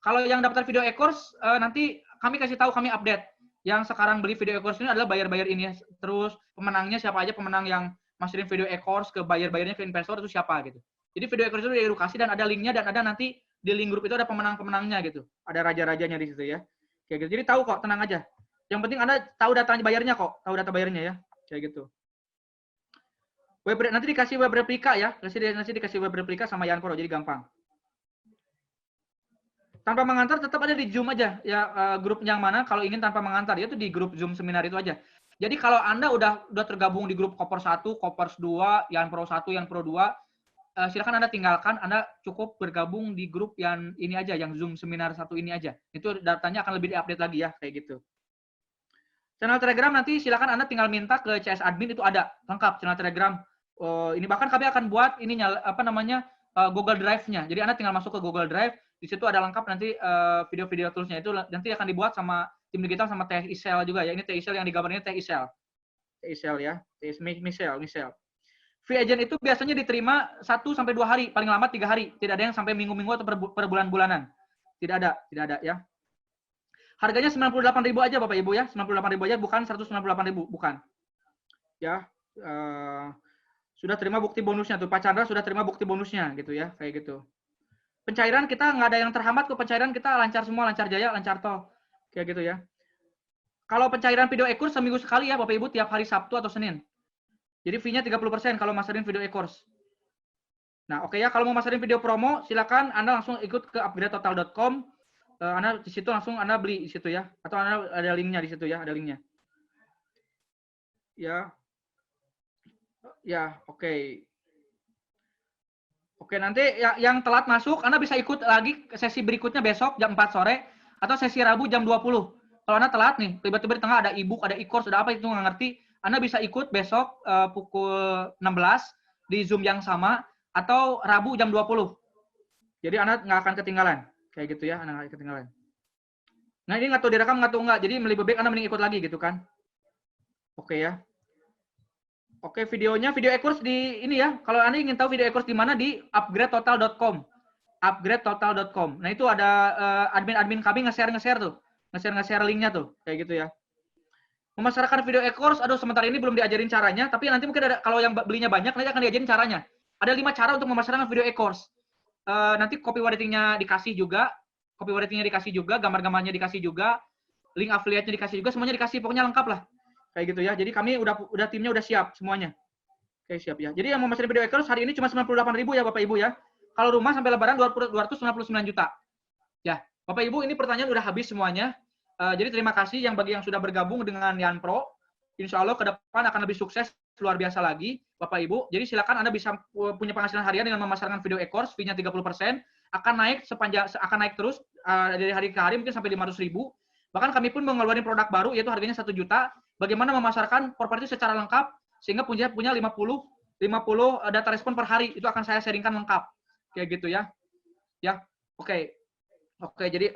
Kalau yang daftar video e-course, nanti kami kasih tahu, kami update. Yang sekarang beli video e-course ini adalah buyer-buyer ini. Terus pemenangnya siapa aja, pemenang yang masukin video e-course ke buyer-buyernya, ke investor itu siapa gitu. Jadi video e-course itu diedukasi dan ada linknya dan ada nanti di link grup itu ada pemenang-pemenangnya gitu. Ada raja-rajanya di situ ya. Kayak gitu. Jadi tahu kok, tenang aja. Yang penting Anda tahu data bayarnya kok, tahu data bayarnya ya. Kayak gitu. Nanti dikasih web replika ya. Nanti dikasih web replika sama Yanpro, jadi gampang. Tanpa mengantar tetap ada di Zoom aja. Ya grup yang mana kalau ingin tanpa mengantar, itu di grup Zoom seminar itu aja. Jadi kalau Anda udah tergabung di grup Kopers 1, Kopers 2, Yan Pro 1, Yan Pro 2, silakan Anda tinggalkan, Anda cukup bergabung di grup yang ini aja, yang Zoom seminar 1 ini aja. Itu datanya akan lebih diupdate lagi ya, kayak gitu. Channel Telegram nanti silakan Anda tinggal minta ke CS Admin, itu ada lengkap channel Telegram. Ini bahkan kami akan buat ininya apa namanya Google Drive-nya. Jadi Anda tinggal masuk ke Google Drive, di situ ada lengkap nanti video-video toolsnya itu nanti akan dibuat sama tim digital sama Teh Isel juga ya. Ini Teh Isel yang digambar ini Teh Isel. Teh Isel ya. Teh Michelle. Free agent itu biasanya diterima 1 sampai 2 hari, paling lama 3 hari. Tidak ada yang sampai minggu-minggu atau per bulan-bulanan. Tidak ada ya. Harganya 98.000 aja Bapak Ibu ya. 98.000 aja, bukan 198.000, bukan. Ya. Sudah terima bukti bonusnya tuh. Pak Chandra sudah terima bukti bonusnya gitu ya, kayak gitu. Pencairan kita nggak ada yang terhambat kok, pencairan kita lancar semua, lancar jaya, lancar toh. Kayak gitu ya. Kalau pencairan video e-course seminggu sekali ya Bapak Ibu, tiap hari Sabtu atau Senin. Jadi fee-nya 30% kalau masarin video e-course. Nah, oke ya, kalau mau masarin video promo, silakan Anda langsung ikut ke upgradetotal.com. Anda di situ langsung Anda beli di situ ya. Atau Anda ada linknya di situ ya, ada linknya. Ya. Ya, oke. Oke, nanti yang telat masuk, Anda bisa ikut lagi ke sesi berikutnya besok jam 4 sore atau sesi Rabu jam 20. Kalau Anda telat nih, tiba-tiba di tengah ada e-book, ada e-course, ada apa itu nggak ngerti, Anda bisa ikut besok pukul 16 di Zoom yang sama atau Rabu jam 20. Jadi Anda nggak akan ketinggalan. Kayak gitu ya, Anda nggak ketinggalan. Nah, ini nggak tahu direkam, nggak tahu nggak. Jadi lebih baik Anda mending ikut lagi gitu kan. Oke ya. Oke, videonya video e-course di ini ya. Kalau Anda ingin tahu video e-course di mana, di upgradetotal.com. Upgradetotal.com. Nah, itu ada admin-admin kami nge-share tuh. Nge-share linknya tuh. Kayak gitu ya. Memasarkan video e-course, aduh sementara ini belum diajarin caranya, tapi nanti mungkin ada, kalau yang belinya banyak, nanti akan diajarin caranya. Ada 5 cara untuk memasarkan video e-course. Nanti copywriting-nya dikasih juga, gambar-gambarnya dikasih juga, link affiliate-nya dikasih juga, semuanya dikasih, pokoknya lengkap lah. Kayak gitu ya. Jadi kami udah timnya udah siap semuanya. Oke, siap ya. Jadi yang mau memesan video e-course hari ini cuma 98.000 ya Bapak Ibu ya. Kalau rumah sampai lebaran 299 juta. Ya, Bapak Ibu ini pertanyaan udah habis semuanya. Jadi terima kasih bagi yang sudah bergabung dengan Yan Pro. Insya Allah ke depan akan lebih sukses luar biasa lagi Bapak Ibu. Jadi silakan Anda bisa punya penghasilan harian dengan memasarkan video e-course, fee-nya 30%, akan naik terus dari hari ke hari mungkin sampai 500.000. Bahkan kami pun mengeluarkan produk baru yaitu harganya 1 juta. Bagaimana memasarkan properti secara lengkap sehingga punya 50 data respon per hari, itu akan saya sharingkan lengkap. Kayak gitu ya. Ya. Oke, jadi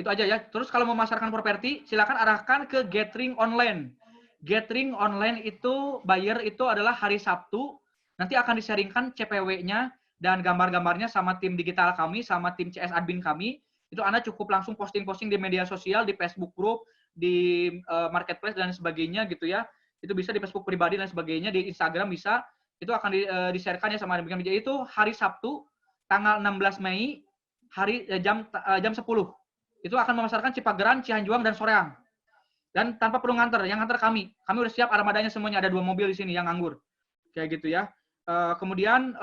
itu aja ya. Terus kalau memasarkan properti, silakan arahkan ke gathering online. Gathering online itu buyer itu adalah hari Sabtu. Nanti akan di-sharingkan CPW-nya dan gambar-gambarnya sama tim digital kami, sama tim CS admin kami. Itu Anda cukup langsung posting-posting di media sosial, di Facebook group, di marketplace dan sebagainya gitu ya. Itu bisa di Facebook pribadi dan sebagainya, di Instagram bisa. Itu akan di-sharekan ya sama admin kami. Jadi itu hari Sabtu tanggal 16 Mei jam 10. Itu akan memasarkan Cipageran, Cianjuang dan Soreang. Dan tanpa perlu nganter, yang nganter kami. Kami udah siap armadanya semuanya, ada 2 mobil di sini yang nganggur. Kayak gitu ya. Kemudian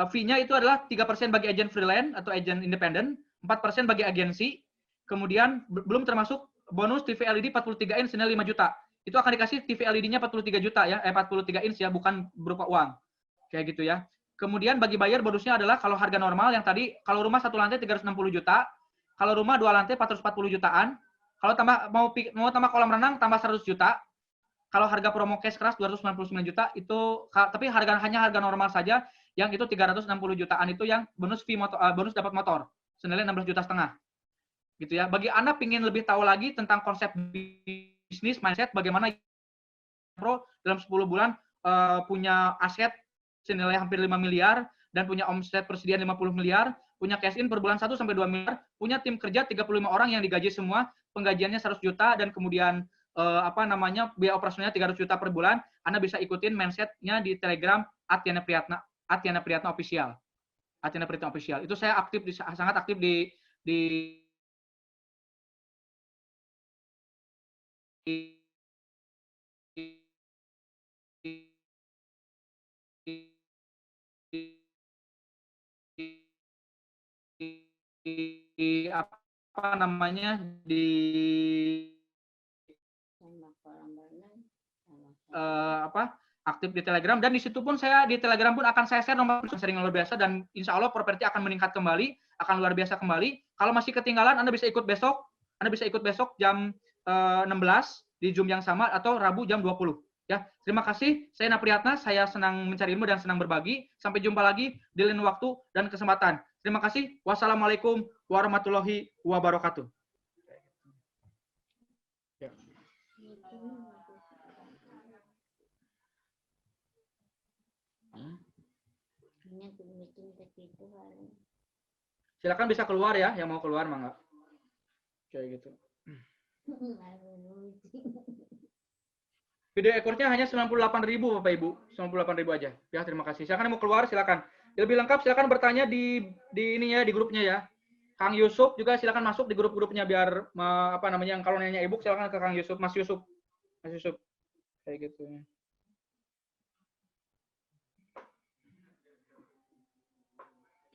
fee-nya itu adalah 3% bagi agen freelance atau agen independen, 4% bagi agensi. Kemudian belum termasuk bonus TV LED 43 inch senilai 5 juta. Itu akan dikasih TV LED-nya 43 juta ya, 43 inch ya, bukan berupa uang. Kayak gitu ya. Kemudian bagi buyer bonusnya adalah kalau harga normal yang tadi, kalau rumah 1 lantai 360 juta, kalau rumah 2 lantai 440 jutaan, kalau mau tambah kolam renang tambah 100 juta, kalau harga promo cash keras 299 juta itu, tapi hanya harga normal saja, yang itu 360 jutaan itu yang bonus bonus dapat motor senilai 16,5 juta. Gitu ya. Bagi Anda ingin lebih tahu lagi tentang konsep bisnis mindset, bagaimana Pro dalam 10 bulan punya aset senilai hampir 5 miliar dan punya omset persediaan 50 miliar, punya cash in per bulan 1 sampai 2 miliar, punya tim kerja 35 orang yang digaji semua, penggajiannya 100 juta dan kemudian biaya operasionalnya 300 juta per bulan. Anda bisa ikutin mindset-nya di Telegram @Yana Priyatna Official. Yana Priyatna Official. Itu saya sangat aktif di di aktif di Telegram, dan di situ pun saya di Telegram pun akan saya share nomor sering luar biasa, dan insya Allah properti akan meningkat kembali, akan luar biasa kembali. Kalau masih ketinggalan, Anda bisa ikut besok. Anda bisa ikut besok jam 16 di Zoom yang sama, atau Rabu jam 20. Ya, terima kasih. Saya Napriyatna, saya senang mencari ilmu dan senang berbagi. Sampai jumpa lagi di lain waktu dan kesempatan. Terima kasih. Wassalamualaikum warahmatullahi wabarakatuh. Silakan bisa keluar ya, yang mau keluar mangga. Kayak gitu. Video ekornya hanya 98.000 Bapak Ibu, 98.000 aja. Ya, terima kasih. Silakan yang mau keluar, silakan. Lebih lengkap silakan bertanya di ini ya, di grupnya ya. Kang Yusuf juga silakan masuk di grup-grupnya biar kalau nanya e-book silakan ke Kang Yusuf, Mas Yusuf. Mas Yusuf. Kayak gitu.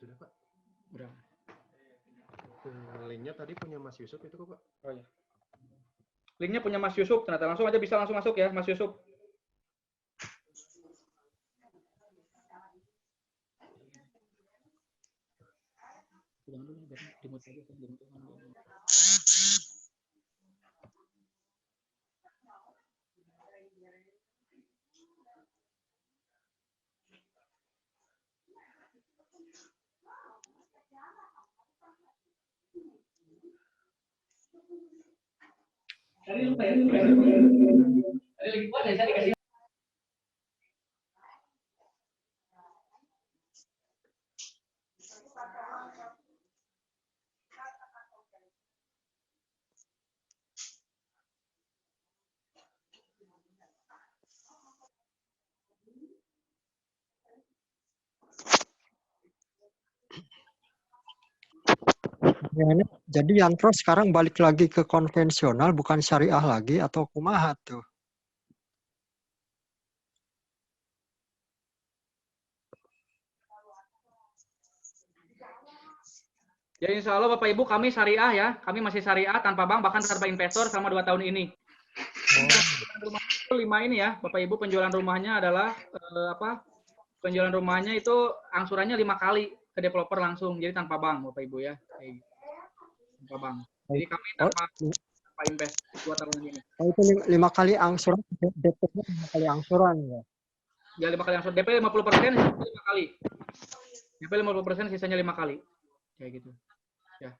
Sudah, Pak. Udah. Linknya tadi punya Mas Yusuf itu kok, Pak? Oh ya. Linknya punya Mas Yusuf, ternyata langsung aja bisa langsung masuk ya, Mas Yusuf. Jadi Yantro sekarang balik lagi ke konvensional, bukan syariah lagi, atau kumaha tuh? Ya insya Allah Bapak Ibu kami syariah ya, kami masih syariah tanpa bank bahkan tanpa investor selama 2 tahun ini. Rumah itu 5 ini ya, Bapak Ibu penjualan rumahnya adalah penjualan rumahnya itu angsurannya 5 kali ke developer langsung, jadi tanpa bank Bapak Ibu ya. Tanpa bank. Jadi kami tanpa invest 2 tahun ini. Oh, itu 5 kali angsuran, DP-nya 5 kali angsuran ya? Ya 5 kali angsuran, DP 50%, sisanya 5 kali. DP 50%, sisanya 5 kali. Kayak gitu. Ya.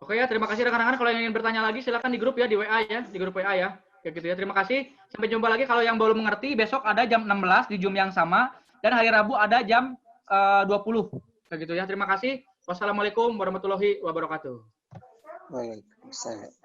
Oke ya, terima kasih rekan-rekan. Kalau yang ingin bertanya lagi silakan di grup ya, di WA ya, di grup WA ya. Kayak gitu ya. Terima kasih. Sampai jumpa lagi. Kalau yang belum mengerti, besok ada jam 16 di Zoom yang sama, dan hari Rabu ada jam 20. Kayak gitu ya. Terima kasih. Wassalamualaikum warahmatullahi wabarakatuh. Waalaikumsalam.